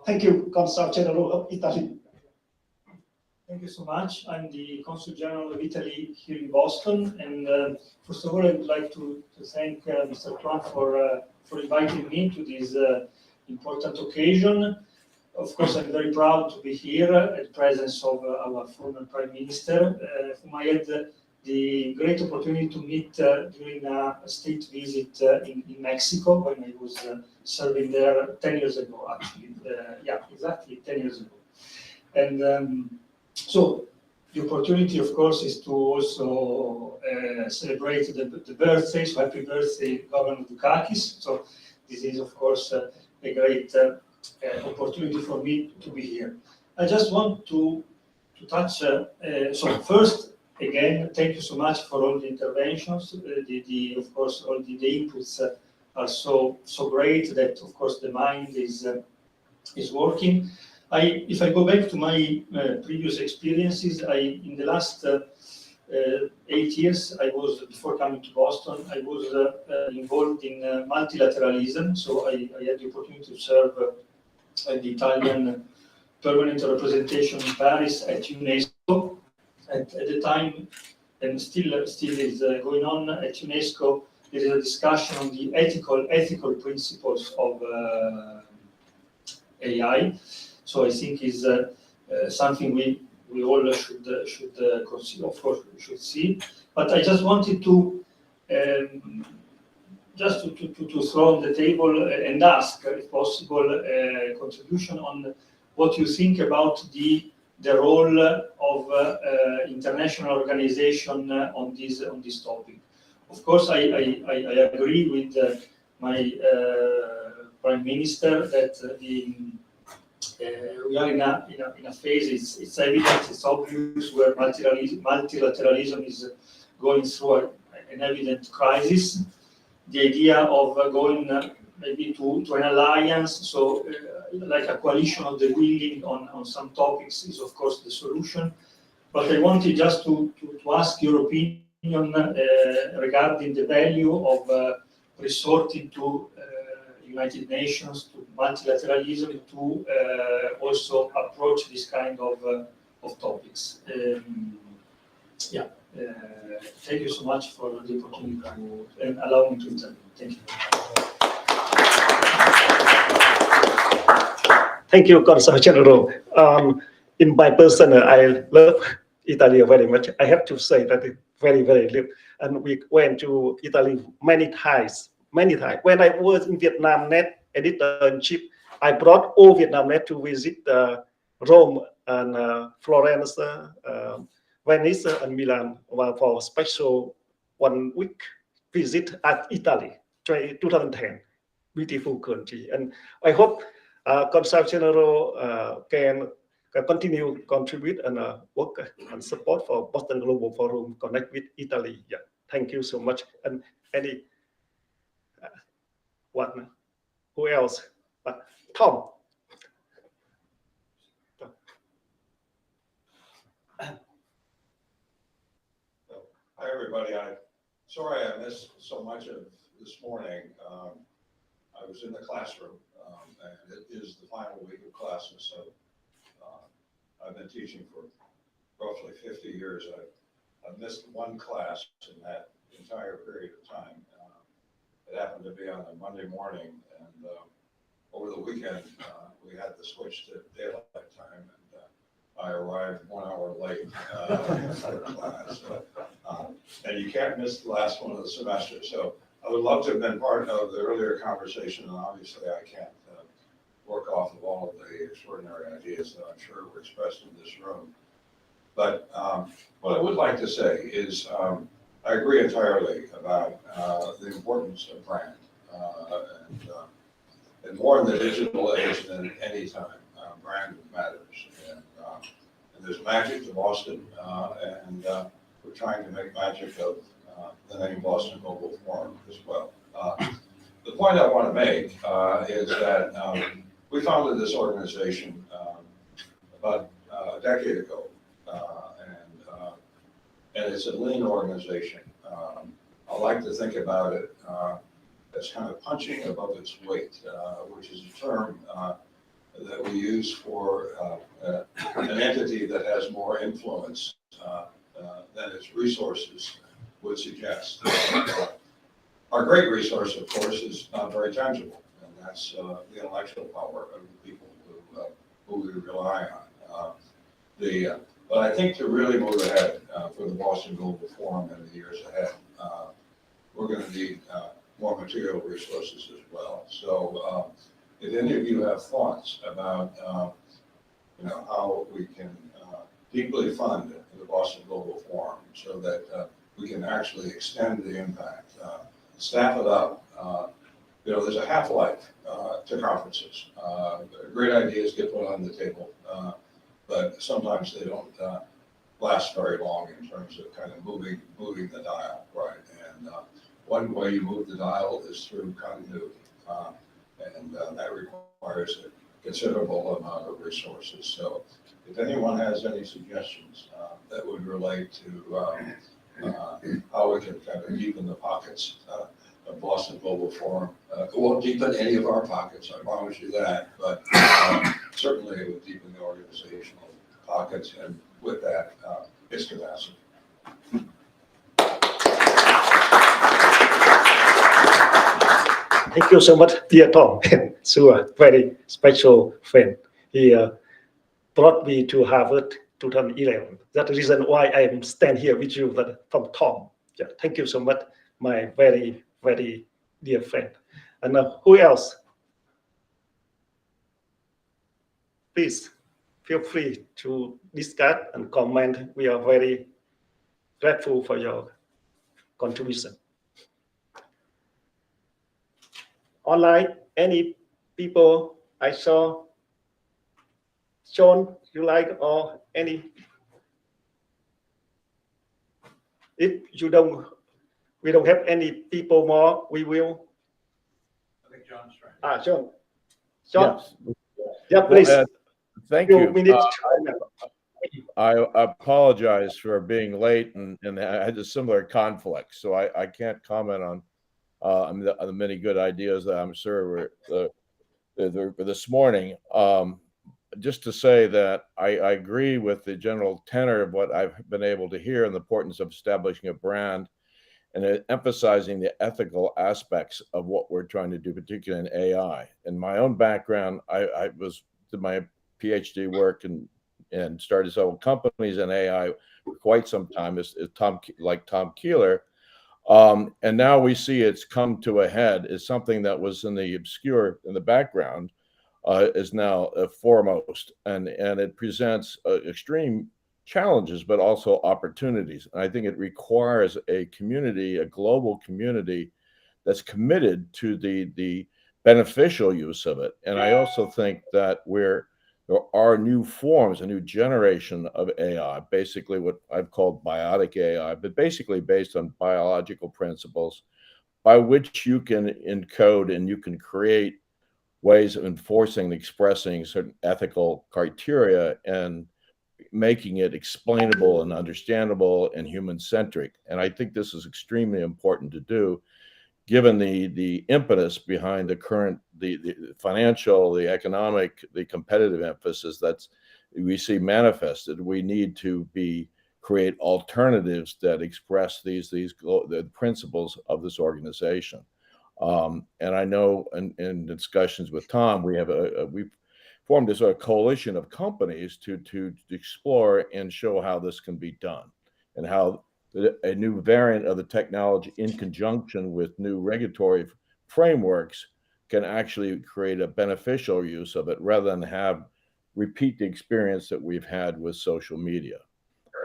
Speaker 1: Thank you, Consul General of Italy.
Speaker 16: Thank you so much. I'm the Consul General of Italy here in Boston, and first of all, I would like to thank Mr. Trump for inviting me to this important occasion. Of course, I'm very proud to be here at the presence of our former Prime Minister, whom I had the great opportunity to meet during a state visit in Mexico when I was serving there 10 years ago, actually. Yeah, exactly 10 years ago. And so the opportunity, of course, is to also celebrate the birthday. So happy birthday, Governor Dukakis. So this is, of course, a great opportunity for me to be here. I just want to touch, so first, again, thank you so much for all the interventions. Of course, all the inputs are so great that, of course, the mind is working. If I go back to my previous experiences, in the last 8 years, before coming to Boston, I was involved in multilateralism. So I had the opportunity to serve the Italian permanent representation in Paris at UNESCO. At the time, and still is going on at UNESCO, there is a discussion on the ethical principles of AI. So I think is something we all should consider, of course, we should see. But I just wanted to to throw on the table and ask, if possible, a contribution on what you think about the role of international organization on this topic. Of course, I agree with my Prime Minister that we are in a phase. It's evident, it's obvious, where multilateralism is going through an evident crisis. The idea of going maybe to an alliance. So like a coalition of the willing on some topics is of course the solution. But I wanted just to ask your opinion regarding the value of resorting to United Nations, to multilateralism, to also approach this kind of topics. Thank you so much for the opportunity and allowing me to interview. Thank you.
Speaker 1: Thank you, Consul General. In my person, I love Italy very much. I have to say that it's very, very live. And we went to Italy many times. When I was in Vietnam Net editorship, I brought all Vietnam Net to visit Rome and Florence, Venice, and Milan for a special 1 week visit at Italy, 2010. Beautiful country. And I hope Consul General can continue contribute and work and support for Boston Global Forum, connect with Italy. Yeah, thank you so much. And any one, who else? Tom.
Speaker 17: Hi, everybody. I'm sorry I missed so much of this morning. I was in the classroom, and it is the final week of classes. So I've been teaching for roughly 50 years. I've missed one class in that entire period of time. It happened to be on a Monday morning, and over the weekend, we had to switch to daylight time, and I arrived 1 hour late for class. And you can't miss the last one of the semester. So I would love to have been part of the earlier conversation, and obviously I can't work off of all of the extraordinary ideas that I'm sure were expressed in this room. But what I would like to say is I agree entirely about the importance of brand, and more in the digital age than any time, brand matters. And there's magic to Boston, and we're trying to make magic of the name Boston Global Forum as well. The point I want to make is that we founded this organization about a decade ago, and it's a lean organization. I like to think about it as kind of punching above its weight, which is a term that we use for an entity that has more influence than its resources would suggest. Our great resource, of course, is not very tangible, and that's the intellectual power of the people who we rely on. But I think to really move ahead for the Boston Global Forum in the years ahead, we're going to need more material resources as well. So if any of you have thoughts about how we can deeply fund the Boston Global Forum so that we can actually extend the impact, staff it up. There's a half-life to conferences. Great ideas get put on the table, but sometimes they don't last very long in terms of kind of moving the dial, right? And one way you move the dial is through continuity, and that requires a considerable amount of resources. So if anyone has any suggestions that would relate to how we can kind of deepen the pockets of Boston Global Forum, it won't deepen any of our pockets, I promise you that, but certainly it would deepen the organizational pockets, and with that, its capacity.
Speaker 1: Thank you so much, dear Tom. Sure, very special friend. He brought me to Harvard 2011. That's the reason why I am stand here with you from Tom. Yeah, thank you so much, my very, very dear friend. And who else? Please feel free to discuss and comment. We are very grateful for your contribution. Online, any people I saw? John, you like, or any? If we don't have any people more, we will.
Speaker 17: I think John's
Speaker 1: John. John.
Speaker 18: Yes.
Speaker 1: Yeah,
Speaker 18: Well,
Speaker 1: please.
Speaker 18: thank
Speaker 1: Few
Speaker 18: you.
Speaker 1: minutes.
Speaker 18: I apologize for being late, and I had a similar conflict, so I can't comment on the many good ideas that I'm sure were this morning. Just to say that I agree with the general tenor of what I've been able to hear and the importance of establishing a brand and emphasizing the ethical aspects of what we're trying to do, particularly in AI. In my own background, I did my PhD work and started several companies in AI for quite some time, as Tom Keeler. And now we see it's come to a head. Is something that was in the background is now foremost, and it presents extreme challenges, but also opportunities. And I think it requires a community, a global community, that's committed to the beneficial use of it. And I also think that there are new forms, a new generation of AI, basically what I've called biotic AI, but basically based on biological principles by which you can encode and you can create ways of enforcing and expressing certain ethical criteria and making it explainable and understandable and human-centric. And I think this is extremely important to do, given the impetus behind the current, the financial, the economic, the competitive emphasis that's we see manifested. We need to create alternatives that express the principles of this organization. And I know in discussions with Tom, we've formed a sort of coalition of companies to explore and show how this can be done, and how a new variant of the technology in conjunction with new regulatory frameworks can actually create a beneficial use of it rather than repeat the experience that we've had with social media.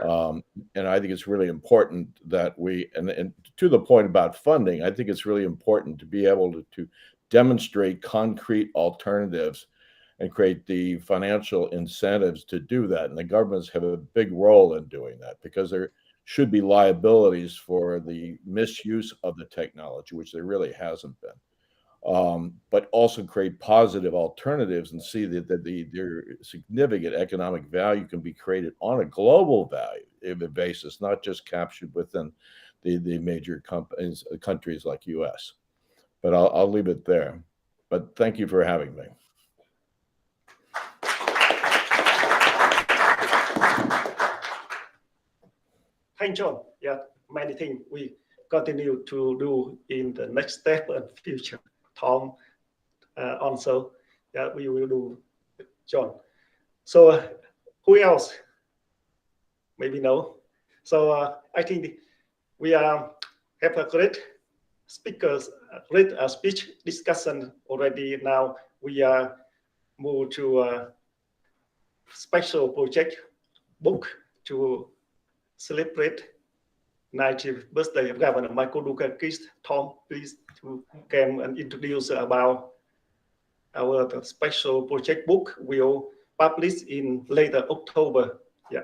Speaker 18: And I think it's really important that and to the point about funding, I think it's really important to be able to demonstrate concrete alternatives and create the financial incentives to do that. And the governments have a big role in doing that, because there should be liabilities for the misuse of the technology, which there really hasn't been. But also create positive alternatives and see that their significant economic value can be created on a global value basis, not just captured within the major countries like US. But I'll leave it there. But thank you for having me.
Speaker 1: Thank John. Yeah, many things we continue to do in the next step and future. Tom also, yeah, we will do, John. So who else? Maybe no. So I think we have a great speakers, great speech discussion already. Now we move to a special project book to celebrate 90th birthday of Governor Michael Dukakis. Tom, please to come and introduce about our special project book. Will publish in later October. Yeah.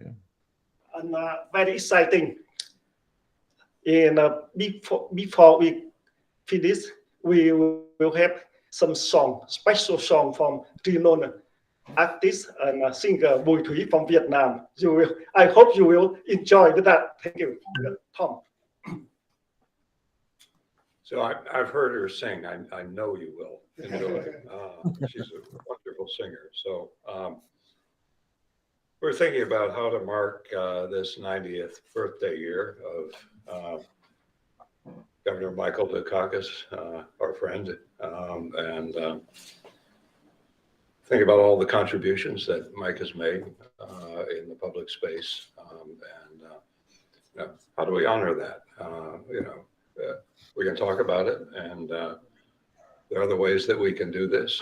Speaker 18: Okay.
Speaker 1: And very exciting. And before we finish, we will have some special song from renowned artist and singer Bùi Thúy from Vietnam. I hope you will enjoy that. Thank you, Tom.
Speaker 17: So I've heard her sing. I know you will enjoy. She's a wonderful singer. So we're thinking about how to mark this 90th birthday year of Governor Michael Dukakis, our friend, and think about all the contributions that Mike has made in the public space, and how do we honor that? We can talk about it, and there are other ways that we can do this.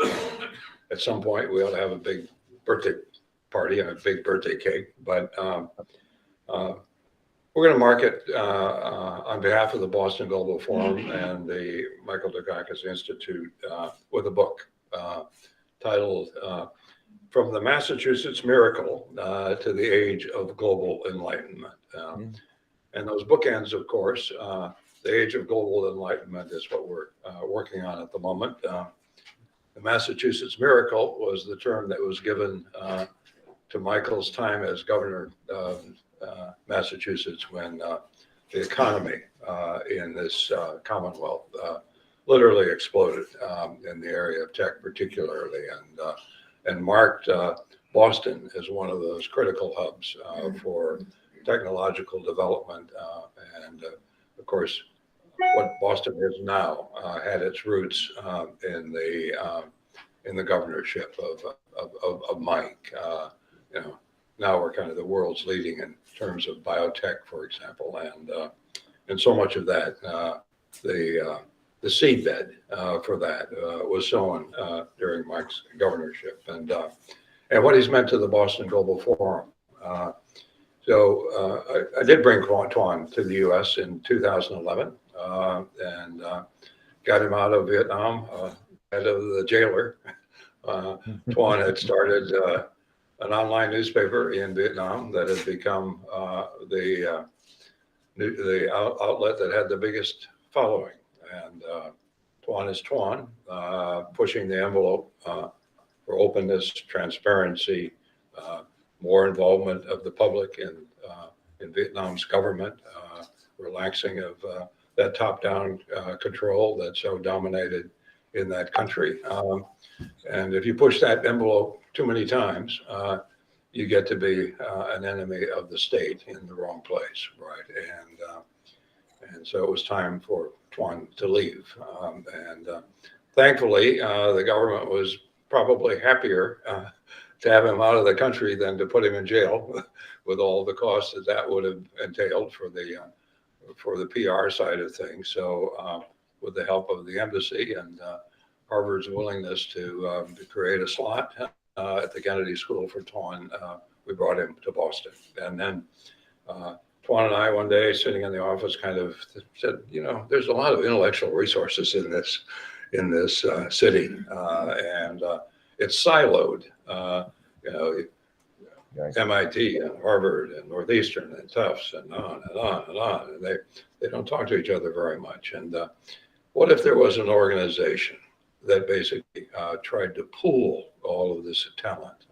Speaker 17: At some point, we ought to have a big birthday party and a big birthday cake, but we're going to mark it on behalf of the Boston Global Forum and the Michael Dukakis Institute with a book titled
Speaker 2: from the Massachusetts Miracle to the Age of Global Enlightenment. And those bookends, of course, the Age of Global Enlightenment is what we're working on at the moment. The Massachusetts Miracle was the term that was given to Michael's time as governor of Massachusetts when the economy in this Commonwealth literally exploded in the area of tech particularly, and marked Boston as one of those critical hubs for technological development. And of course, what Boston is now had its roots in the governorship of Mike. You know, now we're kind of the world's leading in terms of biotech, for example, and so much of that the seedbed for that was sown during Mike's governorship, and what he's meant to the Boston Global Forum. So I did bring Tuan to the U.S. in 2011 and got him out of Vietnam, out of the jailer. Tuan had started an online newspaper in Vietnam that had become the outlet that had the biggest following. And Tuan is Tuan, pushing the envelope for openness, transparency, more involvement of the public in Vietnam's government, relaxing of that top-down control that so dominated in that country. And if you push that envelope too many times, you get to be an enemy of the state in the wrong place, right? And so it was time for Tuan to leave. And thankfully, the government was probably happier to have him out of the country than to put him in jail with all the costs that that would have entailed for the PR side of things. So with the help of the embassy and Harvard's willingness to create a slot at the Kennedy School for Tuan, we brought him to Boston. And then Tuan and I, one day sitting in the office, kind of said, you know, there's a lot of intellectual resources in this city, and it's siloed. You know, MIT and Harvard and Northeastern and Tufts and on and on and on, and they don't talk to each other very much. And what if there was an organization that basically tried to pool all of this talent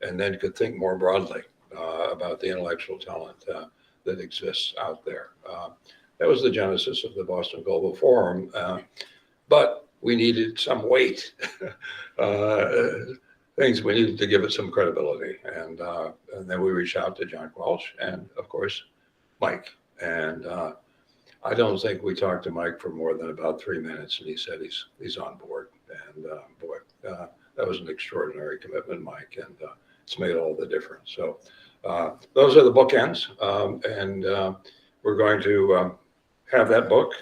Speaker 2: and then could think more broadly about the intellectual talent that exists out there? That was the genesis of the Boston Global Forum, but we needed some weight. Things we needed to give it some credibility, and then we reached out to John Welch and of course Mike, and I don't think we talked to Mike for more than about 3 minutes, and he said he's on board. And boy, that was an extraordinary commitment, Mike, and it's made all the difference. So those are the bookends, and we're going to have that book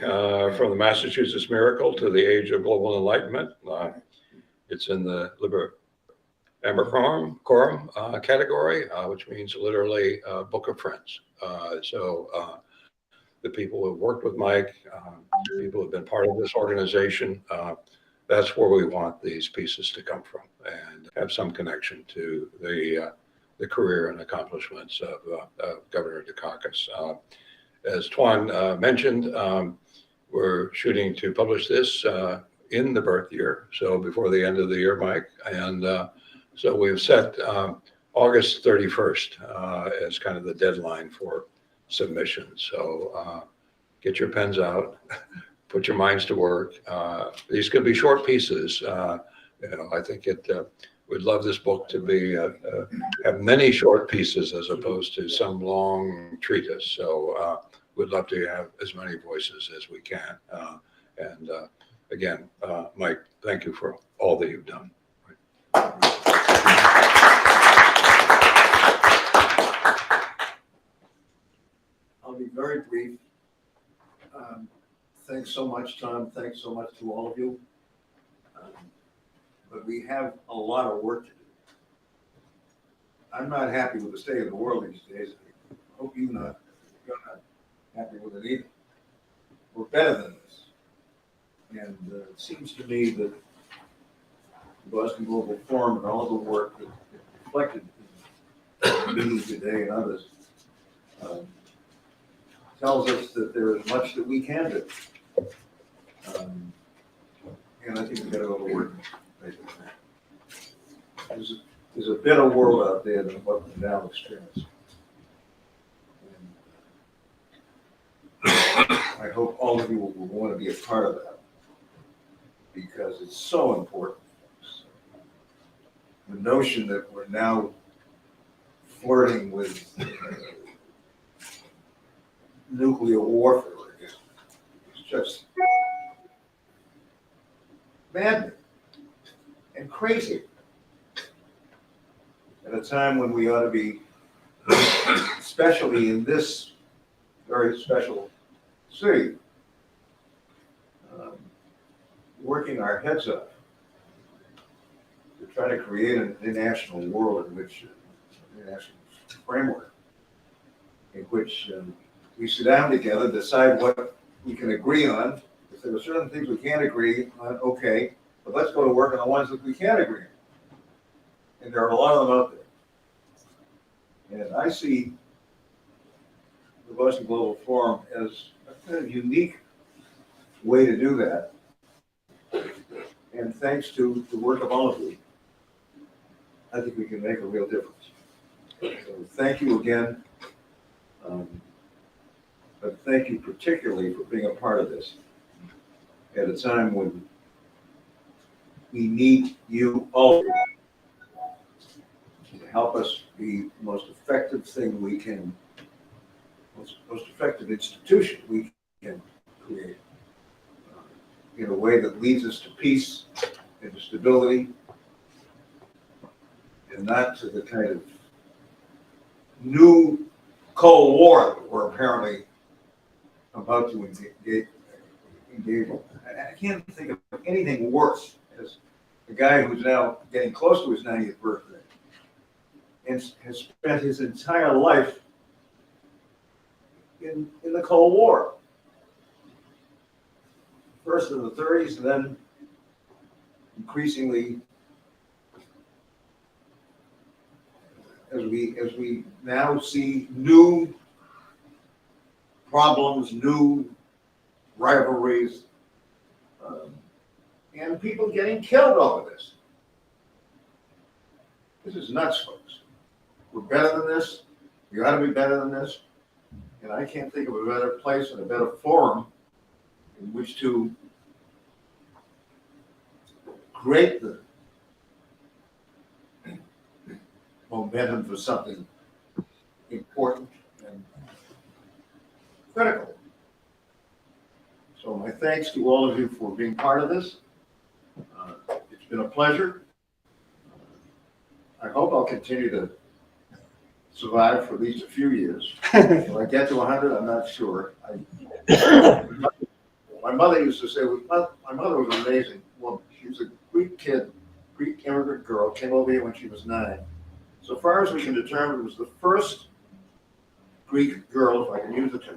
Speaker 2: from the Massachusetts Miracle to the Age of Global Enlightenment. It's in the Corum category, which means literally Book of Friends. So the people who have worked with Mike, people who have been part of this organization, that's where we want these pieces to come from and have some connection to the career and accomplishments of Governor Dukakis. As Tuan mentioned, we're shooting to publish this in the birth year, so before the end of the year, Mike. And so we've set August 31st as kind of the deadline for submission. So get your pens out, put your minds to work. These could be short pieces. You know, I think we'd love this book to be have many short pieces as opposed to some long treatise. So we'd love to have as many voices as we can. And again, Mike, thank you for all that you've done.
Speaker 19: I'll be very brief. Thanks so much, Tom. Thanks so much to all of you. But we have a lot of work to do. I'm not happy with the state of the world these days. I hope you're not happy with it either. We're better than this. And it seems to me that the Boston Global Forum and all the work that reflected in the meeting today and others, tells us that there is much that we can do. And I think we've got to go to work. There's a better world out there than what we now experience. I hope all of you will want to be a part of that because it's so important. The notion that we're now flirting with nuclear warfare again is just maddening and crazy at a time when we ought to be, especially in this very special city, working our heads off to try to create an international world in which, international framework, in which we sit down together, decide what we can agree on. If there are certain things we can't agree on, okay, but let's go to work on the ones that we can agree on. And there are a lot of them out there. And I see the Boston Global Forum as a kind of unique way to do that. And thanks to the work of all of you, I think we can make a real difference. So thank you again. But thank you particularly for being a part of this at a time when we need you all to help us be the most effective thing we can, most effective institution we can create in a way that leads us to peace and to stability and not to the kind of new Cold War that we're apparently about to engage in. I can't think of anything worse as a guy who's now getting close to his 90th birthday and has spent his entire life in the Cold War. First in the 30s and then increasingly as we now see new problems, new rivalries, and people getting killed over this. This is nuts, folks. We're better than this. We ought to be better than this. And I can't think of a better place and a better forum in which to create the momentum for something important and critical. So my thanks to all of you for being part of this. It's been a pleasure. I hope I'll continue to survive for at least a few years. If I get to 100, I'm not sure. My mother used to say, my mother was an amazing woman. She was a Greek kid, Greek immigrant girl, came over here when she was 9. So far as we can determine, it was the first Greek girl, if I can use the term,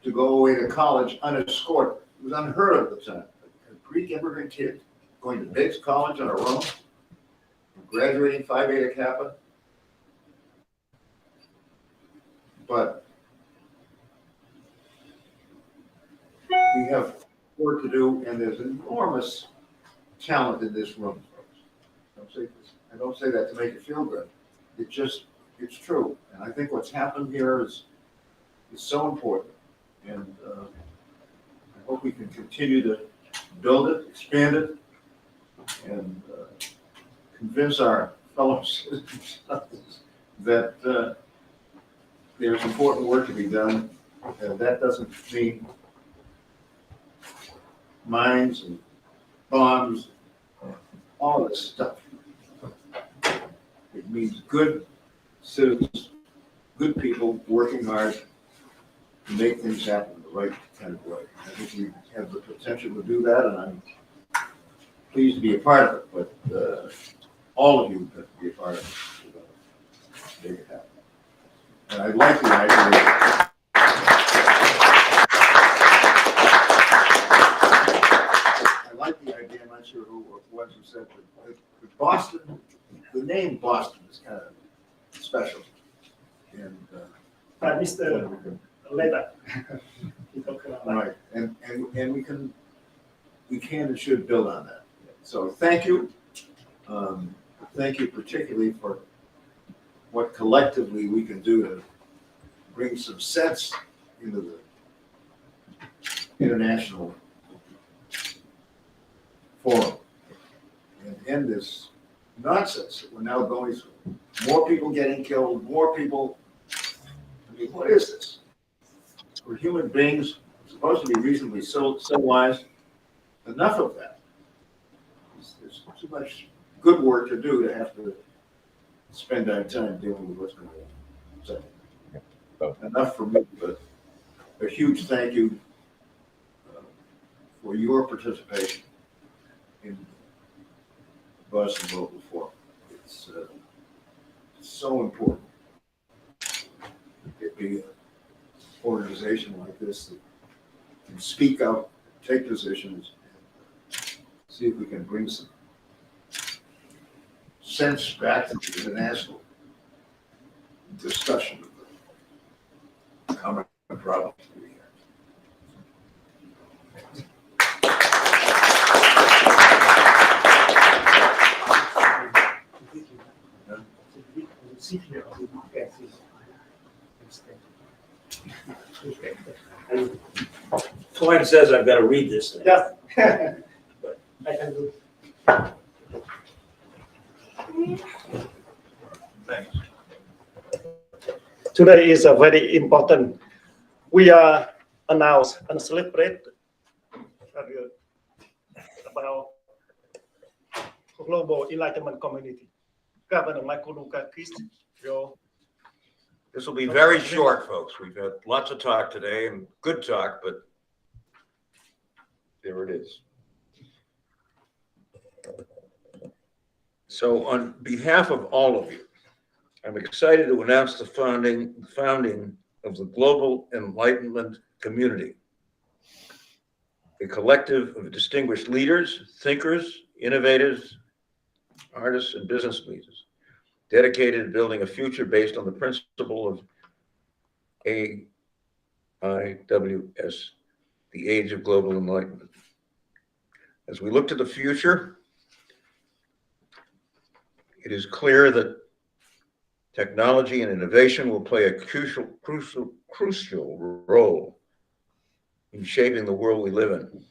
Speaker 19: to go away to college unescorted. It was unheard of at the time. A Greek immigrant kid going to Biggs College on her own, graduating Phi Beta Kappa. But we have work to do, and there's enormous talent in this room, folks. I don't say that to make it feel good. It's true. And I think what's happened here is so important. And I hope we can continue to build it, expand it, and convince our fellow citizens that there's important work to be done. And that doesn't mean mines and bombs, all of this stuff. It means good citizens, good people working hard to make things happen in the right kind of way. I think we have the potential to do that, and I'm pleased to be a part of it, but all of you have to be a part of it to make it happen. And I like the idea. I like the name Boston is kind of special. And
Speaker 1: Mr. Later.
Speaker 19: right, and we can and should build on that. So thank you. Thank you particularly for what collectively we can do to bring some sense into the international forum and end this nonsense that we're now going through. More people getting killed, more people. I mean, what is this? We're human beings, supposed to be reasonably civilized. Enough of that. There's too much good work to do to have to spend our time dealing with what's going on. So, enough for me, but a huge thank you for your participation in Boston Global Forum. It's so important. It be an organization like this that can speak out, take positions, and see if we can bring some sense back to the international discussion of the common problems we have.
Speaker 2: Twine says I've got to read this thing.
Speaker 1: Yes. But I can do.
Speaker 2: Thanks.
Speaker 1: Today is a very important. We are announced and celebrate about global enlightenment community. Governor Michael Dukakis,
Speaker 2: This will be very short, folks. We've had lots of talk today and good talk, but there it is. So on behalf of all of you, I'm excited to announce the founding of the Global Enlightenment Community, a collective of distinguished leaders, thinkers, innovators, artists, and business leaders, dedicated to building a future based on the principle of AIWS, the Age of Global Enlightenment. As we look to the future, it is clear that technology and innovation will play a crucial role in shaping the world we live in.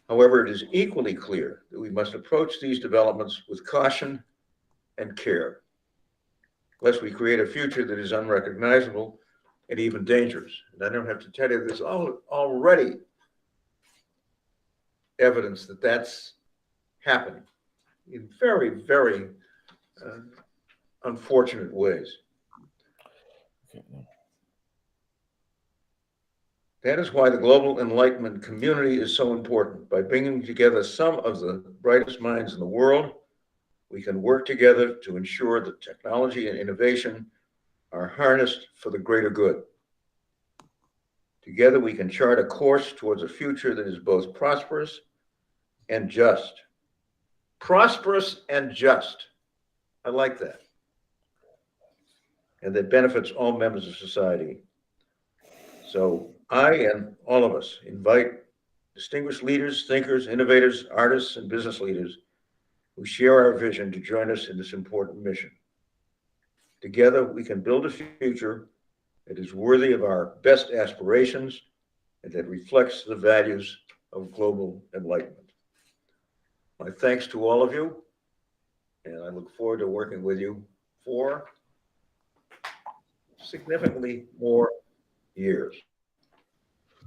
Speaker 2: However, it is equally clear that we must approach these developments with caution and care, lest we create a future that is unrecognizable and even dangerous. And I don't have to tell you, there's already evidence that that's happening in very, very unfortunate ways. That is why the global enlightenment community is so important. By bringing together some of the brightest minds in the world, we can work together to ensure that technology and innovation are harnessed for the greater good. Together, we can chart a course towards a future that is both prosperous and just. Prosperous and just. I like that. And that benefits all members of society. So I and all of us invite distinguished leaders, thinkers, innovators, artists, and business leaders who share our vision to join us in this important mission. Together, we can build a future that is worthy of our best aspirations and that reflects the values of global enlightenment. My thanks to all of you, and I look forward to working with you for significantly more years.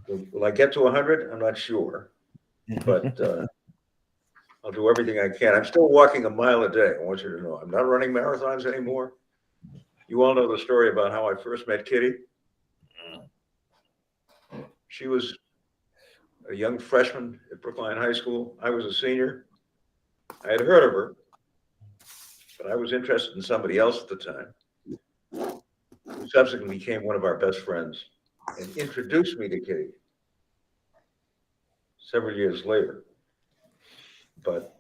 Speaker 2: Will I get to 100? I'm not sure, but I'll do everything I can. I'm still walking a mile a day. I want you to know. I'm not running marathons anymore. You all know the story about how I first met Kitty. She was a young freshman at Brookline High School. I was a senior. I had heard of her, but I was interested in somebody else at the time, who subsequently became one of our best friends and introduced me to Kitty several years later. But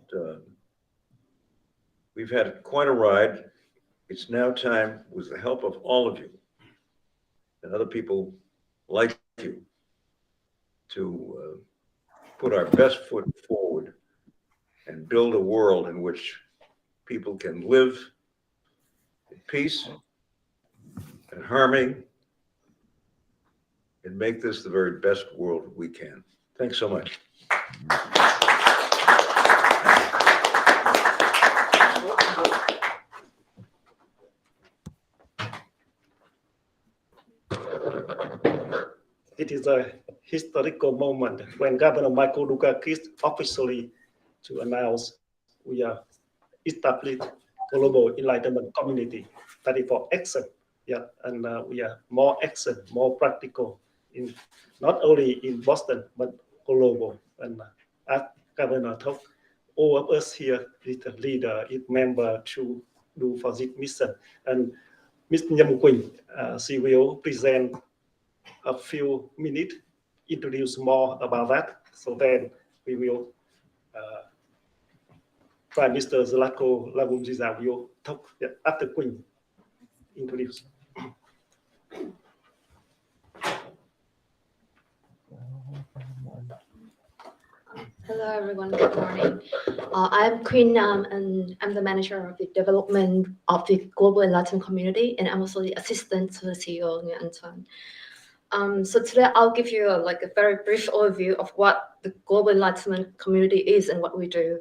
Speaker 2: We've had quite a ride. It's now time, with the help of all of you and other people like you, to put our best foot forward and build a world in which people can live in peace and harmony and make this the very best world we can. Thanks so much.
Speaker 1: It is a historical moment when Governor Michael Dukakis officially to announce we are established global enlightenment community that is for action. Yeah, and we are more action, more practical in not only in Boston but global. And as Governor talked, all of us here is the leader, is member to do for this mission. And Ms. Nhâm Quỳnh, she will present a few minutes, introduce more about that. So then we will, Prime Minister Zlatko Lagumdziza will talk after Queen introduce.
Speaker 20: Hello, everyone. Good morning. I'm Queen Nam, and I'm the manager of the development of the Global Enlightenment Community, and I'm also the assistant to the CEO, Anton. So today I'll give you a very brief overview of what the Global Enlightenment Community is and what we do.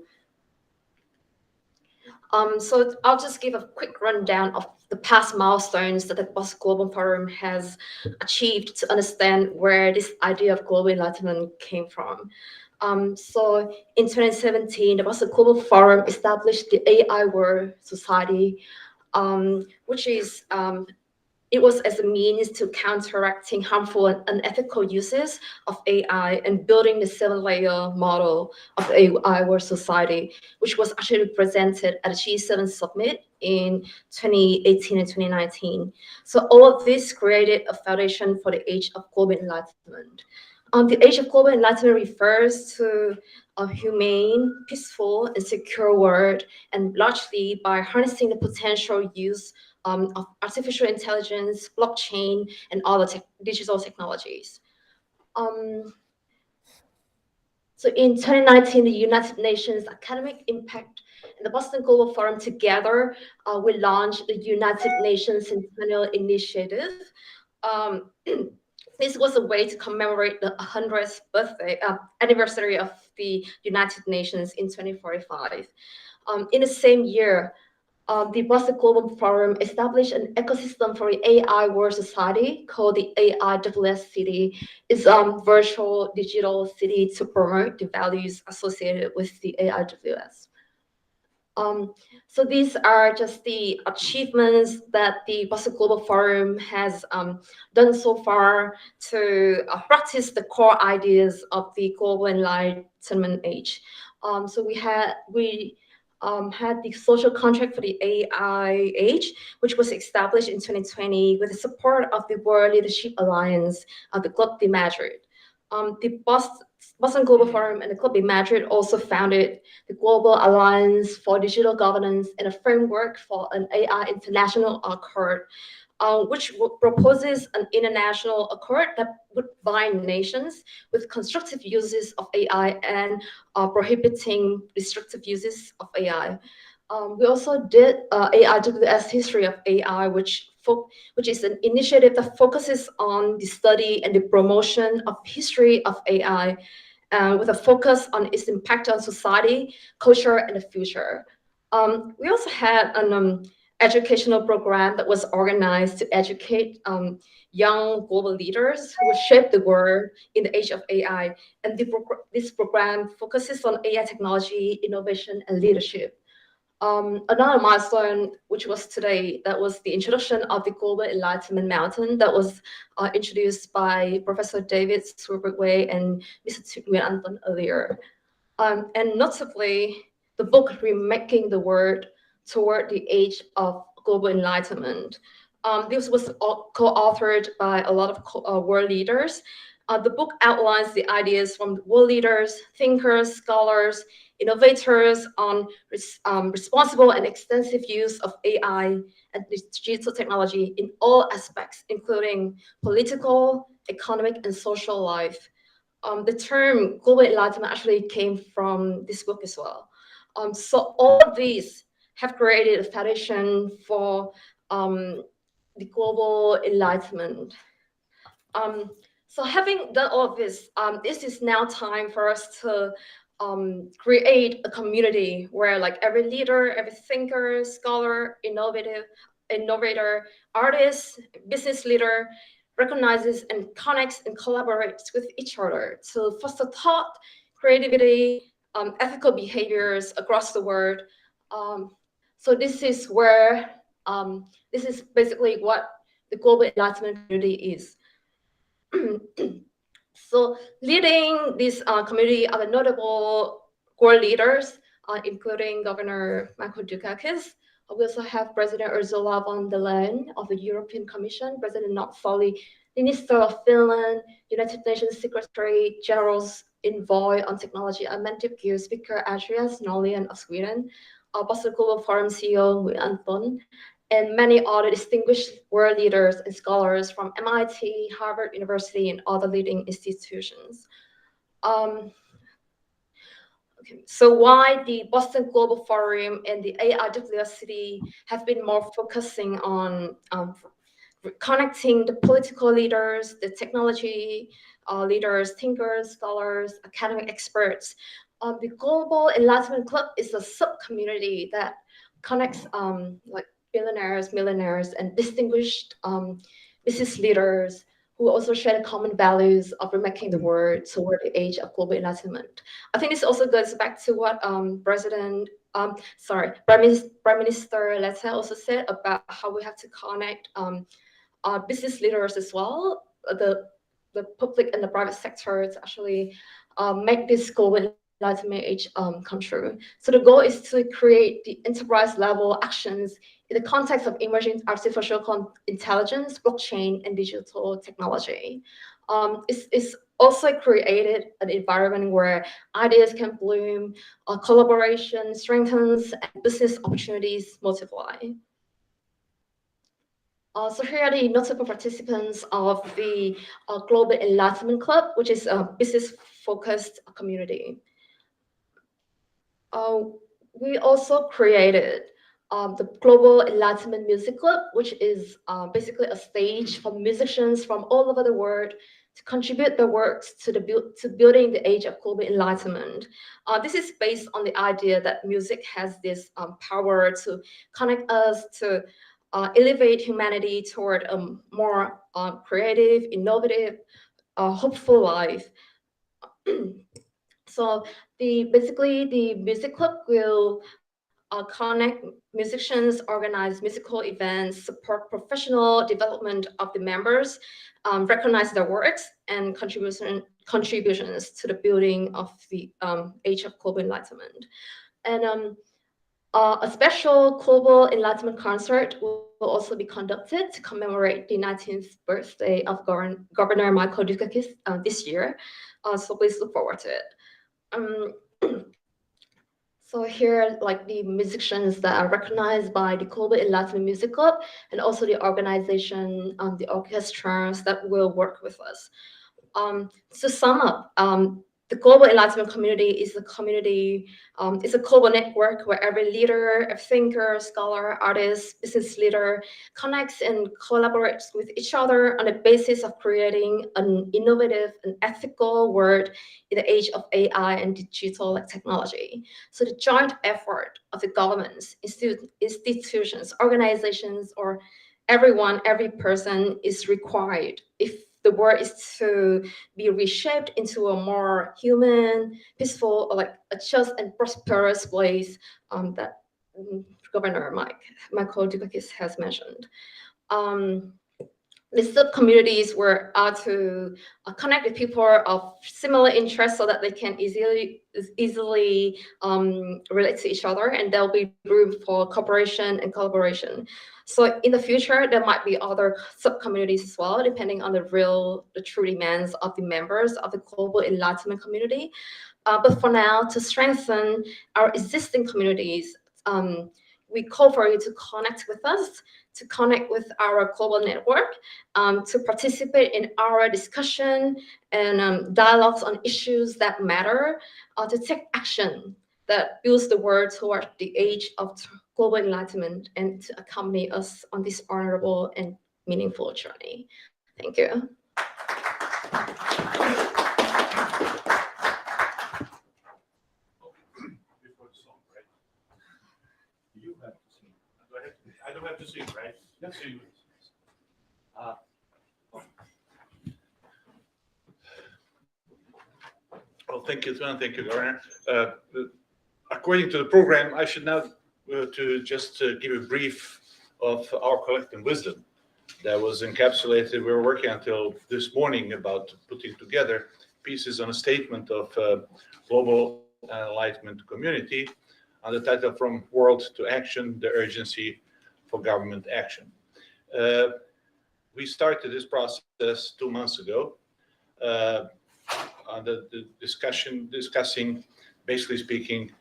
Speaker 20: So I'll just give a quick rundown of the past milestones that the Boston Global Forum has achieved to understand where this idea of global enlightenment came from. So in 2017, the Boston Global Forum established the AI World Society, which is it was as a means to counteracting harmful and unethical uses of AI and building the 7-layer model of the AI World Society, which was actually presented at the G7 Summit in 2018 and 2019. So all of this created a foundation for the Age of Global Enlightenment. The Age of Global Enlightenment refers to a humane, peaceful, and secure world, and largely by harnessing the potential use of artificial intelligence, blockchain, and other digital technologies. So in 2019, the United Nations Academic Impact and the Boston Global Forum together, we launched the United Nations Centennial Initiative. This was a way to commemorate the 100th anniversary of the United Nations in 2045. In the same year, the Boston Global Forum established an ecosystem for the AI World Society called the AIWS City. It's a virtual digital city to promote the values associated with the AIWS. So these are just the achievements that the Boston Global Forum has done so far to practice the core ideas of the global enlightenment age. So we had the social contract for the AI age, which was established in 2020 with the support of the World Leadership Alliance, the Club de Madrid. The Boston Global Forum and the Club de Madrid also founded the Global Alliance for Digital Governance and a framework for an AI international accord, which proposes an international accord that would bind nations with constructive uses of AI and prohibiting restrictive uses of AI. We also did AIWS History of AI, which is an initiative that focuses on the study and the promotion of history of AI, with a focus on its impact on society, culture, and the future. We also had an educational program that was organized to educate young global leaders who will shape the world in the age of AI. And this program focuses on AI technology, innovation, and leadership. Another milestone, which was today, that was the introduction of the Global Enlightenment Mountain that was introduced by Professor David Surberg-Way and Mr. Nguyen Anton earlier. And notably, the book Remaking the World Toward the Age of Global Enlightenment. This was co-authored by a lot of world leaders, The book outlines the ideas from world leaders, thinkers, scholars, innovators on responsible and extensive use of AI and digital technology in all aspects, including political, economic, and social life. The term global enlightenment actually came from this book as well. So all of these have created a foundation for the global enlightenment. So having done all of this, this is now time for us to create a community where like every leader, every thinker, scholar, innovator, artist, business leader recognizes and connects and collaborates with each other to foster thought, creativity, ethical behaviors across the world. So this is where, this is basically what the global enlightenment community is. So leading this community are the notable world leaders, including Governor Michael Dukakis. We also have President Ursula von der Leyen of the European Commission, President Not Foley, Minister of Finland, United Nations Secretary General's Envoy on Technology, Mentive Speaker Andreas Norlén of Sweden, Boston Global Forum CEO Nguyễn Anh Tuấn, and many other distinguished world leaders and scholars from MIT, Harvard University, and other leading institutions. Okay. So why the Boston Global Forum and the AIWC have been more focusing on connecting the political leaders, the technology leaders, thinkers, scholars, academic experts. The Global Enlightenment Club is a sub-community that connects like billionaires, millionaires, and distinguished business leaders who also share the common values of remaking the world toward the age of global enlightenment. I think this also goes back to what Prime Minister Letta also said about how we have to connect business leaders as well, the public and the private sector to actually make this global enlightenment age come true. So the goal is to create the enterprise level actions in the context of emerging artificial intelligence, blockchain, and digital technology. It's also created an environment where ideas can bloom, collaboration strengthens, and business opportunities multiply. So here are the notable participants of the Global Enlightenment Club, which is a business-focused community. We also created the Global Enlightenment Music Club, which is basically a stage for musicians from all over the world to contribute their works to building the age of global enlightenment. This is based on the idea that music has this power to connect us, to elevate humanity toward a more creative, innovative, hopeful life. So basically the music club will connect musicians, organize musical events, support professional development of the members, recognize their works and contributions to the building of the age of global enlightenment. And a special global enlightenment concert will also be conducted to commemorate the 19th birthday of Governor Michael Dukakis this year. So please look forward to it. So here, like the musicians that are recognized by the Global Enlightenment Music Club, and also the organization, the orchestras that will work with us. To sum up, the Global Enlightenment community is a community, it's a global network where every leader, a thinker, scholar, artist, business leader connects and collaborates with each other on the basis of creating an innovative and ethical world in the age of AI and digital technology. So the joint effort of the governments, institutions, organizations, or everyone, every person is required if the world is to be reshaped into a more human, peaceful, or like a just and prosperous place that Governor Michael Dukakis has mentioned. the sub-communities were to connect with people of similar interests so that they can easily relate to each other, and there'll be room for cooperation and collaboration. So in the future, there might be other sub-communities as well, depending on the true demands of the members of the global Enlightenment community. But for now, to strengthen our existing communities, we call for you to connect with us, to connect with our global network, to participate in our discussion and dialogues on issues that matter, to take action that builds the world toward the age of global enlightenment, and to accompany us on this honorable and meaningful journey. Thank you.
Speaker 13: I don't have to sing, right? Let's sing. Well, thank you, Tuan. Thank you, Governor. According to the program, I should now give a brief of our collective wisdom that was encapsulated. We were working until this morning about putting together pieces on a statement of global enlightenment community on the title From World to Action, the Urgency for Government Action. We started this process 2 months ago on the discussing, basically speaking,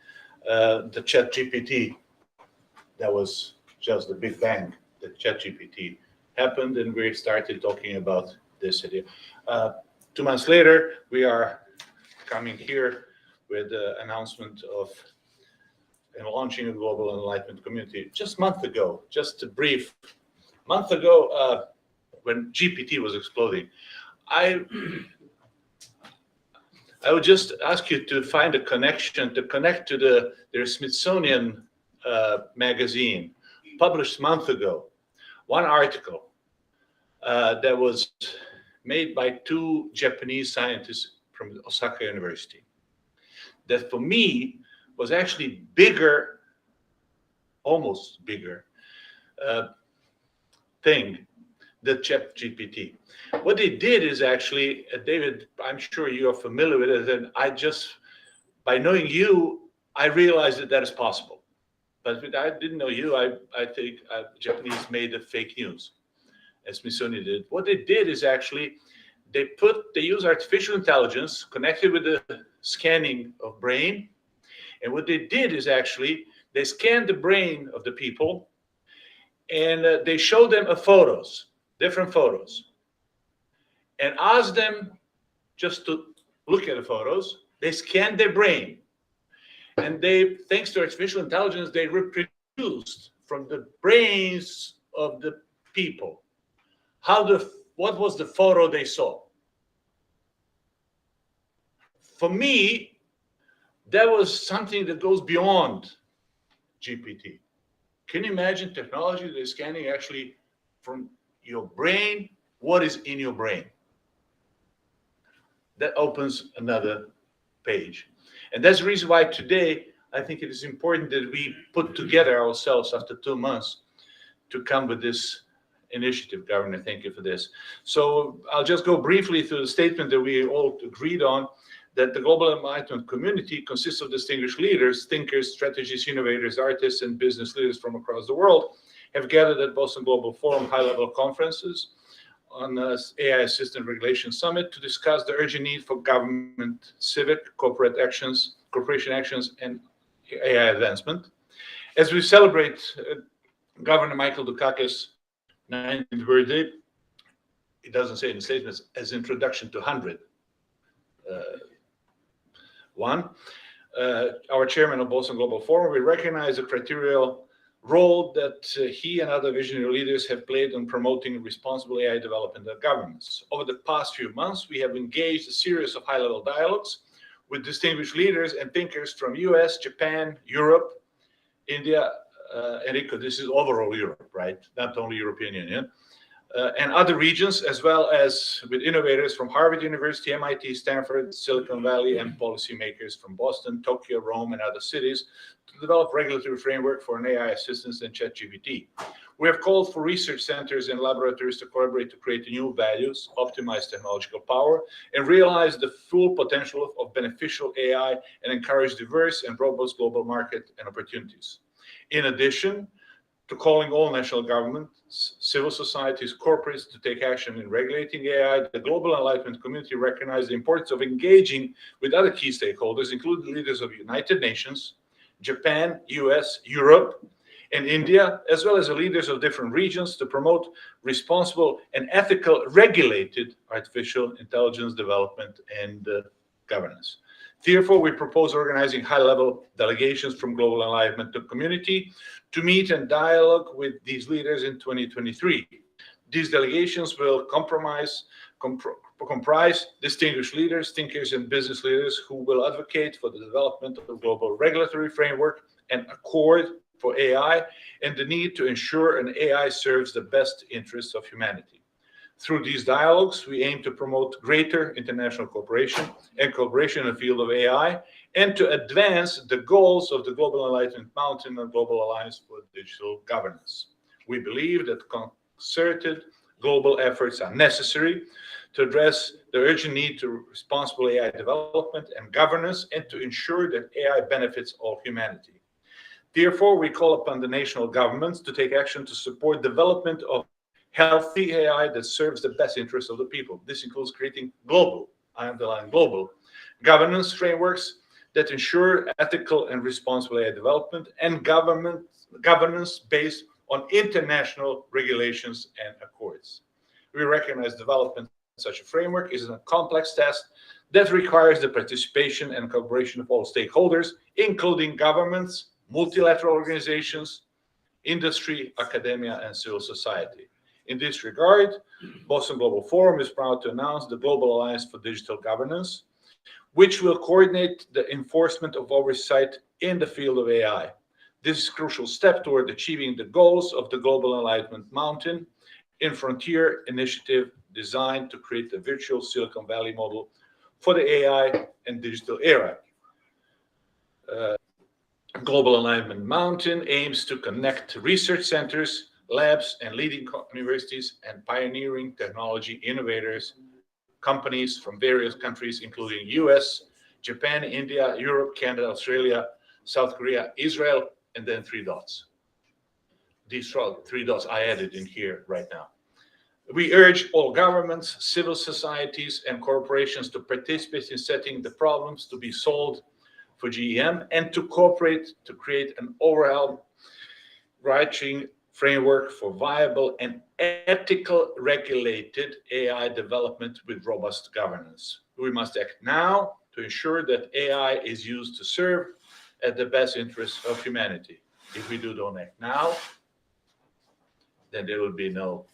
Speaker 13: the ChatGPT. That was just the big bang. The ChatGPT happened, and we started talking about this idea. 2 months later, we are coming here with the announcement of launching a global enlightenment community. Just a month ago, just a brief month ago, when GPT was exploding, I would just ask you to find a connection, to connect to their Smithsonian magazine, published a month ago, one article that was made by 2 Japanese scientists from Osaka University, that for me was actually bigger, almost bigger thing than ChatGPT. What they did is actually, David, I'm sure you are familiar with it, and by knowing you, I realized that is possible. But I didn't know you. I think Japanese made the fake news, as Smithsonian did. What they did is actually, they use artificial intelligence connected with the scanning of brain. And what they did is actually, they scanned the brain of the people, and they showed them photos, different photos, and asked them just to look at the photos. They scanned their brain, and thanks to artificial intelligence, they reproduced from the brains of the people what was the photo they saw. For me, that was something that goes beyond GPT. Can you imagine technology that is scanning actually from your brain what is in your brain? That opens another page. And that's the reason why today I think it is important that we put together ourselves after 2 months to come with this initiative. Governor, thank you for this. So I'll just go briefly through the statement that we all agreed on, that the global enlightenment community consists of distinguished leaders, thinkers, strategists, innovators, artists, and business leaders from across the world, have gathered at Boston Global Forum high-level conferences on AI Assistant Regulation Summit to discuss the urgent need for government, civic, corporation actions, and AI advancement. As we celebrate Governor Michael Dukakis' 90th birthday, it doesn't say in the statements, as introduction to 100. Our chairman of Boston Global Forum, we recognize the criteria role that he and other visionary leaders have played in promoting responsible AI development in governments. Over the past few months, we have engaged a series of high-level dialogues with distinguished leaders and thinkers from US, Japan, Europe, India, Enrico, this is overall Europe, right? Not only European Union. and other regions, as well as with innovators from Harvard University, MIT, Stanford, Silicon Valley, and policymakers from Boston, Tokyo, Rome, and other cities to develop regulatory framework for an AI assistance in ChatGPT. We have called for research centers and laboratories to collaborate to create new values, optimize technological power, and realize the full potential of beneficial AI and encourage diverse and robust global market and opportunities. In addition to calling all national governments, civil societies, corporates to take action in regulating AI, the global Enlightenment community recognized the importance of engaging with other key stakeholders, including leaders of the United Nations, Japan, US, Europe, and India, as well as the leaders of different regions to promote responsible and ethical regulated artificial intelligence development and governance. Therefore, we propose organizing high-level delegations from Global Enlightenment to community to meet and dialogue with these leaders in 2023. These delegations will comprise distinguished leaders, thinkers, and business leaders who will advocate for the development of a global regulatory framework and accord for AI and the need to ensure an AI serves the best interests of humanity. Through these dialogues, we aim to promote greater international cooperation and collaboration in the field of AI and to advance the goals of the Global Enlightenment Mountain and Global Alliance for Digital Governance. We believe that concerted global efforts are necessary to address the urgent need to responsible AI development and governance and to ensure that AI benefits all humanity. Therefore, we call upon the national governments to take action to support development of healthy AI that serves the best interests of the people. This includes creating global, I underline global, governance frameworks that ensure ethical and responsible AI development and governance based on international regulations and accords. We recognize development of such a framework is a complex task that requires the participation and cooperation of all stakeholders, including governments, multilateral organizations, industry, academia, and civil society. In this regard, Boston Global Forum is proud to announce the Global Alliance for Digital Governance, which will coordinate the enforcement of oversight in the field of AI. This is a crucial step toward achieving the goals of the Global Enlightenment Mountain in Frontier Initiative designed to create a virtual Silicon Valley model for the AI and digital era. Global Enlightenment Mountain aims to connect research centers, labs, and leading universities and pioneering technology innovators, companies from various countries, including US, Japan, India, Europe, Canada, Australia, South Korea, Israel, and then 3 dots. These 3 dots I added in here right now. We urge all governments, civil societies, and corporations to participate in setting the problems to be solved for GEM and to cooperate to create an overarching framework for viable and ethical regulated AI development with robust governance. We must act now to ensure that AI is used to serve at the best interests of humanity. If we don't act now, then there will be no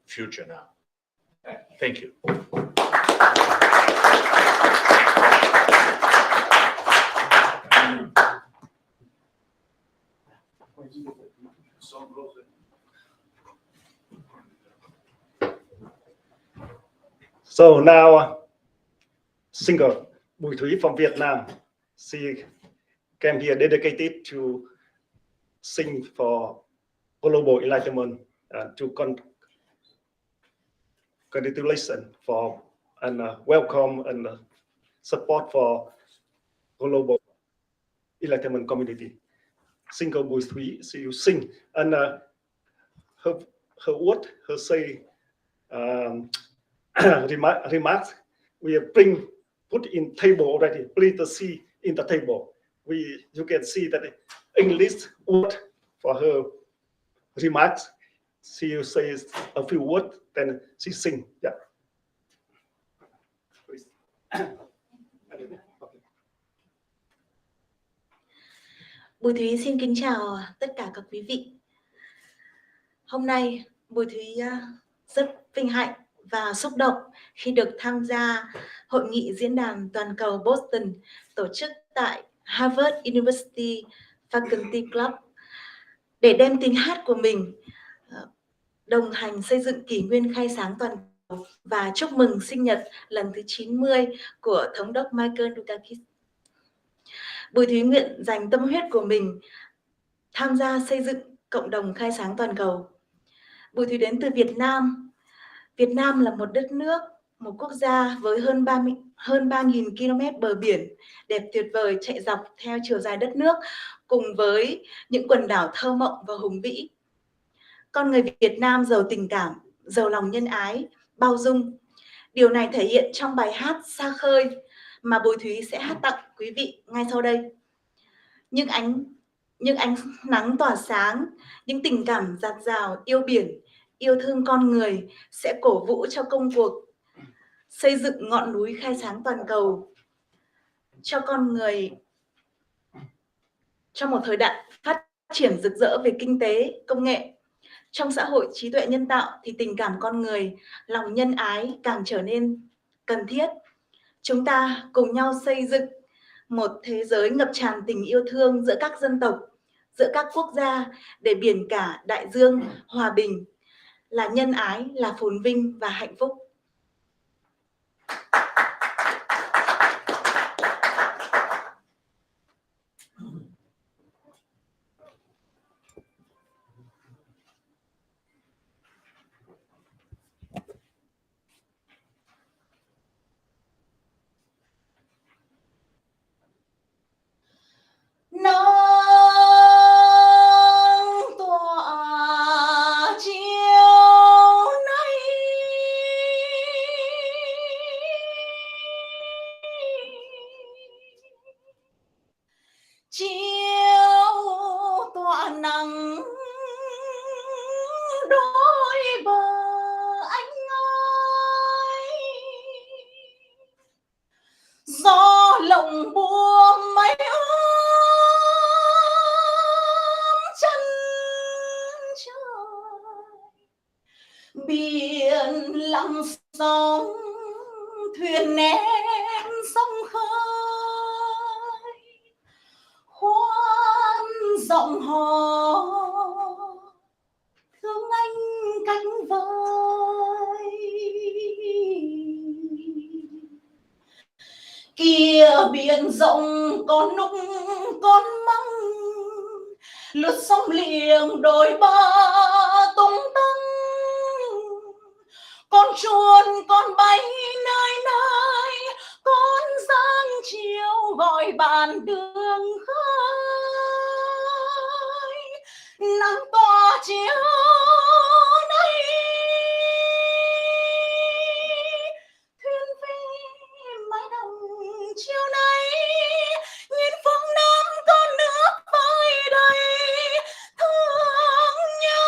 Speaker 13: future now. Thank you.
Speaker 1: So now, singer Bùi Thúy from Vietnam, she came here dedicated to sing for global enlightenment and to congratulation for and welcome and support for global enlightenment community. Singer Bùi Thúy, she will sing and her word, her say remarks we have put in table already. Please see in the table. You can see that English word for her remarks. She says a few words, then she sing. Yeah. Please.
Speaker 21: Bùi Thúy xin kính chào tất cả các quý vị. Hôm nay Bùi Thúy rất vinh hạnh và xúc động khi được tham gia hội nghị diễn đàn toàn cầu Boston tổ chức tại Harvard University Faculty Club để đem tiếng hát của mình đồng hành xây dựng kỷ nguyên khai sáng toàn cầu và chúc mừng sinh nhật lần thứ 90 của Thống đốc Michael Dukakis. Bùi Thúy nguyện dành tâm huyết của mình tham gia xây dựng cộng đồng khai sáng toàn cầu. Bùi Thúy đến từ Việt Nam. Việt Nam là một đất nước, một quốc gia với hơn 3.000 km bờ biển đẹp tuyệt vời chạy dọc theo chiều dài đất nước cùng với những quần đảo thơ mộng và hùng vĩ. Con người Việt Nam giàu tình cảm, giàu lòng nhân ái, bao dung. Điều này thể hiện trong bài hát Xa Khơi mà Bùi Thúy sẽ hát tặng quý vị ngay sau đây. Những ánh nắng tỏa sáng, những tình cảm dạt dào yêu biển, yêu thương con người sẽ cổ vũ cho công cuộc xây dựng ngọn núi khai sáng toàn cầu cho con người trong một thời đại phát triển rực rỡ về kinh tế, công nghệ. Trong xã hội trí tuệ nhân tạo thì tình cảm con người, lòng nhân ái càng trở nên cần thiết. Chúng ta cùng nhau xây dựng một thế giới ngập tràn tình yêu thương giữa các dân tộc, giữa các quốc gia để biển cả đại dương hòa bình, là nhân ái, là phồn vinh và hạnh phúc. Nắng tỏa chiều nay, chiều tỏa nắng đôi bờ anh ơi, gió lộng buông mây chân trời, biển lặng sóng thuyền em sông khơi, khoan giọng hò thương anh cánh vơi. Kia biển rộng con núc con măng, lướt sóng liềng đôi ba tung tăng, con chuồn con bay nơi nơi, con giang chiều gọi bạn đường khơi. Nắng tỏa chiều nay, thuyền về mái đồng chiều nay, nhìn phương Nam con nước vơi đầy thương nhớ.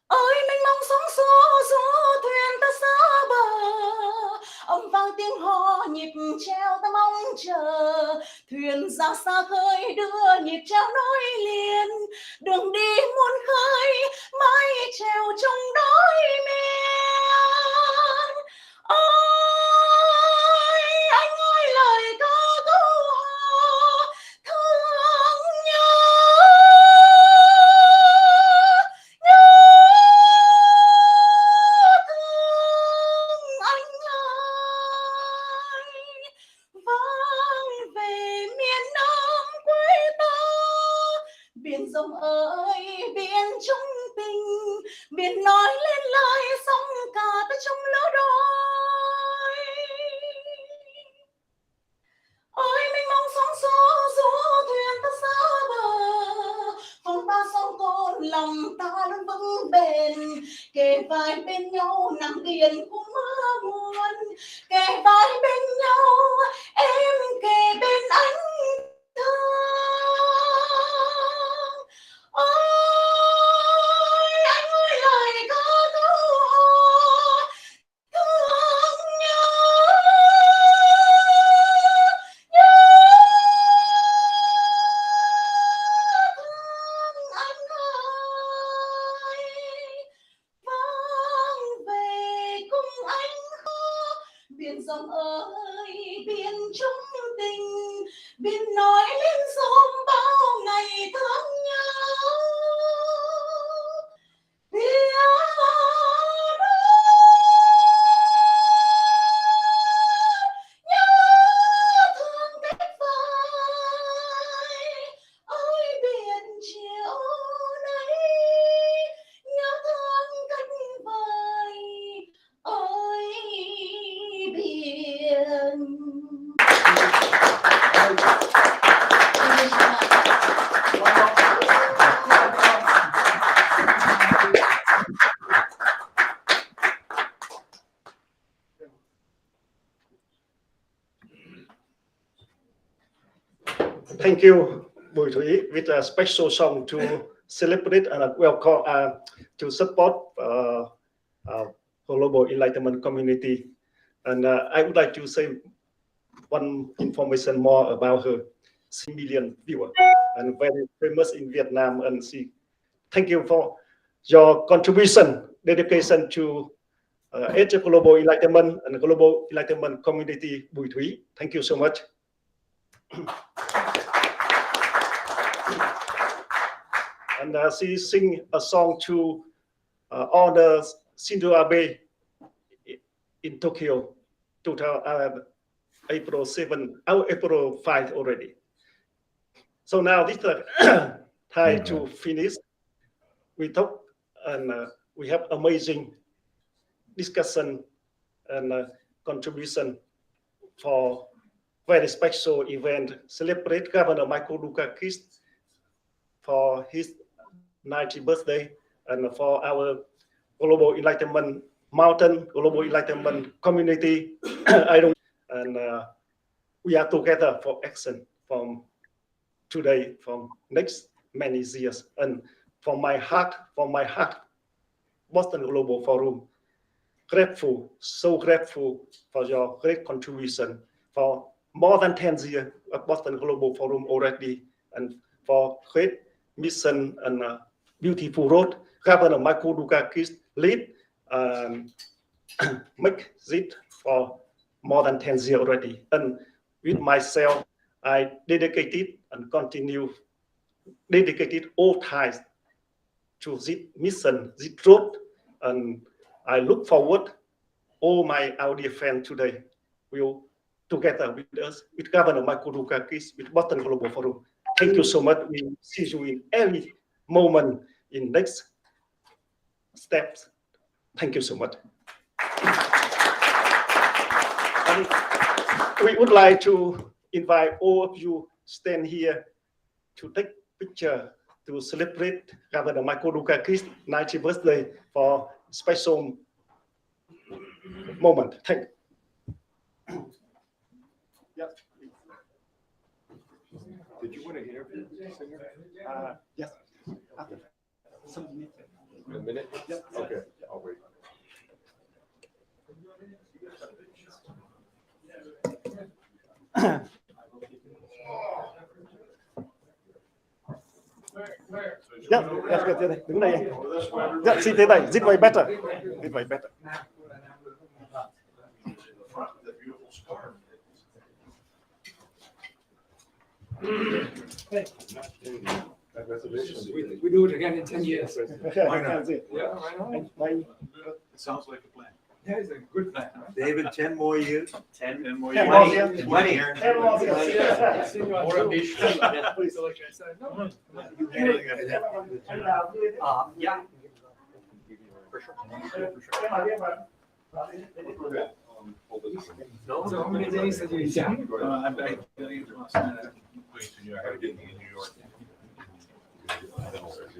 Speaker 21: Ơi mênh mông sóng xô thuyền ta xa bờ, âm vang tiếng hò nhịp treo ta mong chờ, thuyền ra xa khơi đưa nhịp treo nối liền, đường đi muôn khơi mái treo trong đói miền. Ôi anh ơi lời ca câu hò thương nhớ. Biển rộng ơi biển trung tình, biển nói lên lời sóng cả tới trong lỡ đôi. Ôi mênh mông sóng xô thuyền ta xa bờ, phòng ta sông cồn lòng ta luôn vững bền, kề vai bên nhau nắng biển cũng mưa buồn, kề vai bên nhau em kề bên anh thương. Ôi anh ơi lời ca câu hò thương nhớ. Thương dòng ơi biển chung tình, biển nói lên xóm bao ngày thương nhau.
Speaker 1: Thank you, Bùi Thủy, with a special song to celebrate and welcome to support global enlightenment community. And I would like to say one information more about her. 6 million viewers and very famous in Vietnam. And she, thank you for your contribution, dedication to Age of Global Enlightenment and Global Enlightenment Community, Bùi Thủy. Thank you so much. And she sing a song to honor Shinzo Abe in Tokyo, April 5 already. So now this is time to finish. We talk and we have amazing discussion and contribution for very special event. Celebrate Governor Michael Dukakis for his 90th birthday and for our Global Enlightenment Mountain, Global Enlightenment Community. We are together for action from today, from next many years. And from my heart, Boston Global Forum, grateful, so grateful for your great contribution for more than 10 years of Boston Global Forum already, and for great mission and beautiful road Governor Michael Dukakis lead and make it for more than 10 years already. And with myself, I dedicated and continue dedicated all times to this mission, this road, and I look forward all my audience friends today will together with us, with Governor Michael Dukakis, with Boston Global Forum. Thank you so much. We see you in every moment in next steps. Thank you so much. And we would like to invite all of you stand here to take picture to celebrate Governor Michael Dukakis' 90th birthday for special moment. Thank you. Yes.
Speaker 19: Did you want to interview the singer?
Speaker 1: Yes. Some minute.
Speaker 19: A minute?
Speaker 1: Yes.
Speaker 19: Okay, I'll wait.
Speaker 1: Yes, yes, yes, đứng đây. Yes, see thế này, this way better. This way better.
Speaker 15: We do it again in 10 years.
Speaker 1: Why not?
Speaker 15: Yeah, why not?
Speaker 3: It sounds like a plan.
Speaker 15: Yeah, it's a good plan.
Speaker 3: David, 10 more years. 10 more
Speaker 1: 10
Speaker 3: years.
Speaker 1: more years.
Speaker 3: 20.
Speaker 1: 10 more years.
Speaker 3: More ambitious.
Speaker 15: Please, like I said, no.
Speaker 6: Yeah. For sure.
Speaker 15: So how many days did you eat?
Speaker 3: I'm going to New York. I had to get in New York.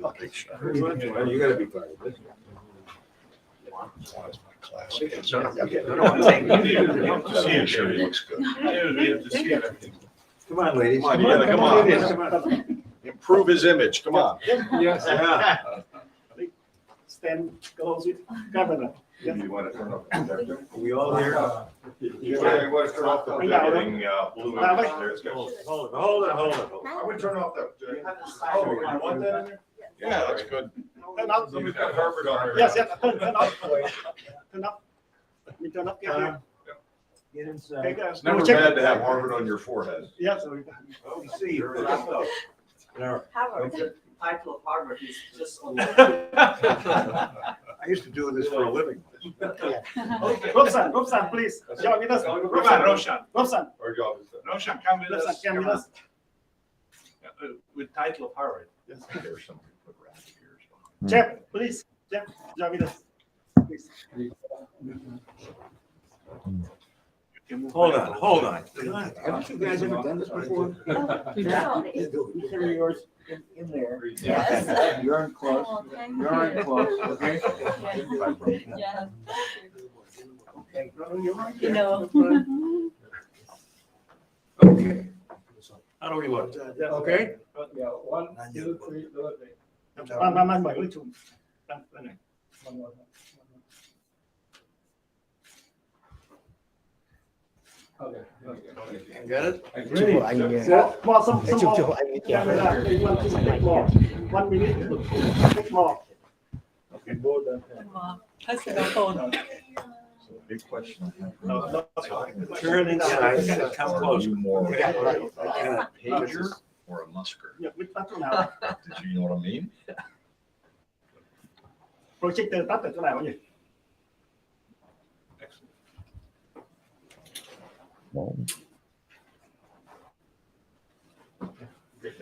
Speaker 1: Okay,
Speaker 19: You gotta be fine.
Speaker 3: Classic.
Speaker 19: Come on, ladies.
Speaker 3: Come on. Improve his image. Come on.
Speaker 15: Yes.
Speaker 3: Yeah.
Speaker 1: Stand close with Governor. Yes.
Speaker 19: You want to turn off the projector?
Speaker 3: Are we all here?
Speaker 19: You want to turn off the projector? There it's good.
Speaker 3: Hold it.
Speaker 19: I would turn off the.
Speaker 3: Oh, you want that in there? Yeah, that's good.
Speaker 1: Turn up.
Speaker 3: Somebody's got Harvard on there.
Speaker 1: Yes, yes, turn up. Turn up. We turn up.
Speaker 19: Get inside.
Speaker 1: Okay, guys,
Speaker 17: It's never
Speaker 1: check-
Speaker 17: bad to have Harvard on your forehead.
Speaker 1: Yes.
Speaker 19: Well, we see you.
Speaker 17: Harvard.
Speaker 5: Title of Harvard is just on.
Speaker 19: I used to do this for a living.
Speaker 1: Robson, please, join with us. Robson,
Speaker 13: Our job is Roshan, come with
Speaker 1: Robson,
Speaker 13: us.
Speaker 1: come with us.
Speaker 13: With title of Harvard.
Speaker 1: Yes.
Speaker 17: There's somebody put rabbit ears on.
Speaker 1: Jeff, please, Jeff, join with us. Please.
Speaker 19: Hold on. Haven't you guys ever done this before?
Speaker 5: Yeah.
Speaker 19: Consider yours in there.
Speaker 5: Yes.
Speaker 19: You're in close. You're in close, okay?
Speaker 5: Yeah.
Speaker 19: Okay. You're right
Speaker 5: You
Speaker 19: there.
Speaker 5: know.
Speaker 19: Okay. How do we look? Okay?
Speaker 15: Yeah, 1, 2, 3, go ahead.
Speaker 1: One, wait, two.
Speaker 15: One more. Okay.
Speaker 19: Got it?
Speaker 15: Great.
Speaker 1: More, some more. Camera, take more. 1 minute, take more.
Speaker 15: Okay, more than 10.
Speaker 17: Big question.
Speaker 1: Turn inside.
Speaker 17: Come close. You more a pager or a musker?
Speaker 1: Yeah, which button nào?
Speaker 17: Did you know what I mean?
Speaker 1: Projector tắt ở chỗ nào nhỉ?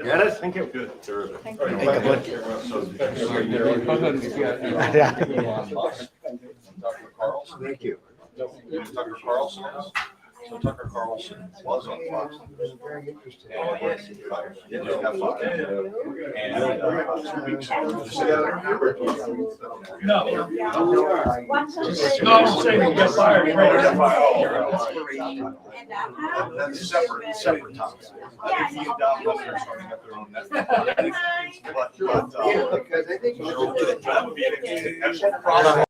Speaker 19: Got it?
Speaker 1: Thank you.
Speaker 17: Good, terrific.
Speaker 5: Thank
Speaker 17: All
Speaker 5: you.
Speaker 17: right, Dr. Carlson.
Speaker 19: Thank you.
Speaker 17: Tucker Carlson. So Tucker Carlson was on Fox.
Speaker 19: Very interesting.
Speaker 17: And he didn't have Fox. And 2 weeks ago.
Speaker 15: No.
Speaker 17: No,
Speaker 15: I'm saying you got fired.
Speaker 17: Oh, that's separate topics. He and Don Lester are starting up their own network.
Speaker 19: Because I think.
Speaker 17: But,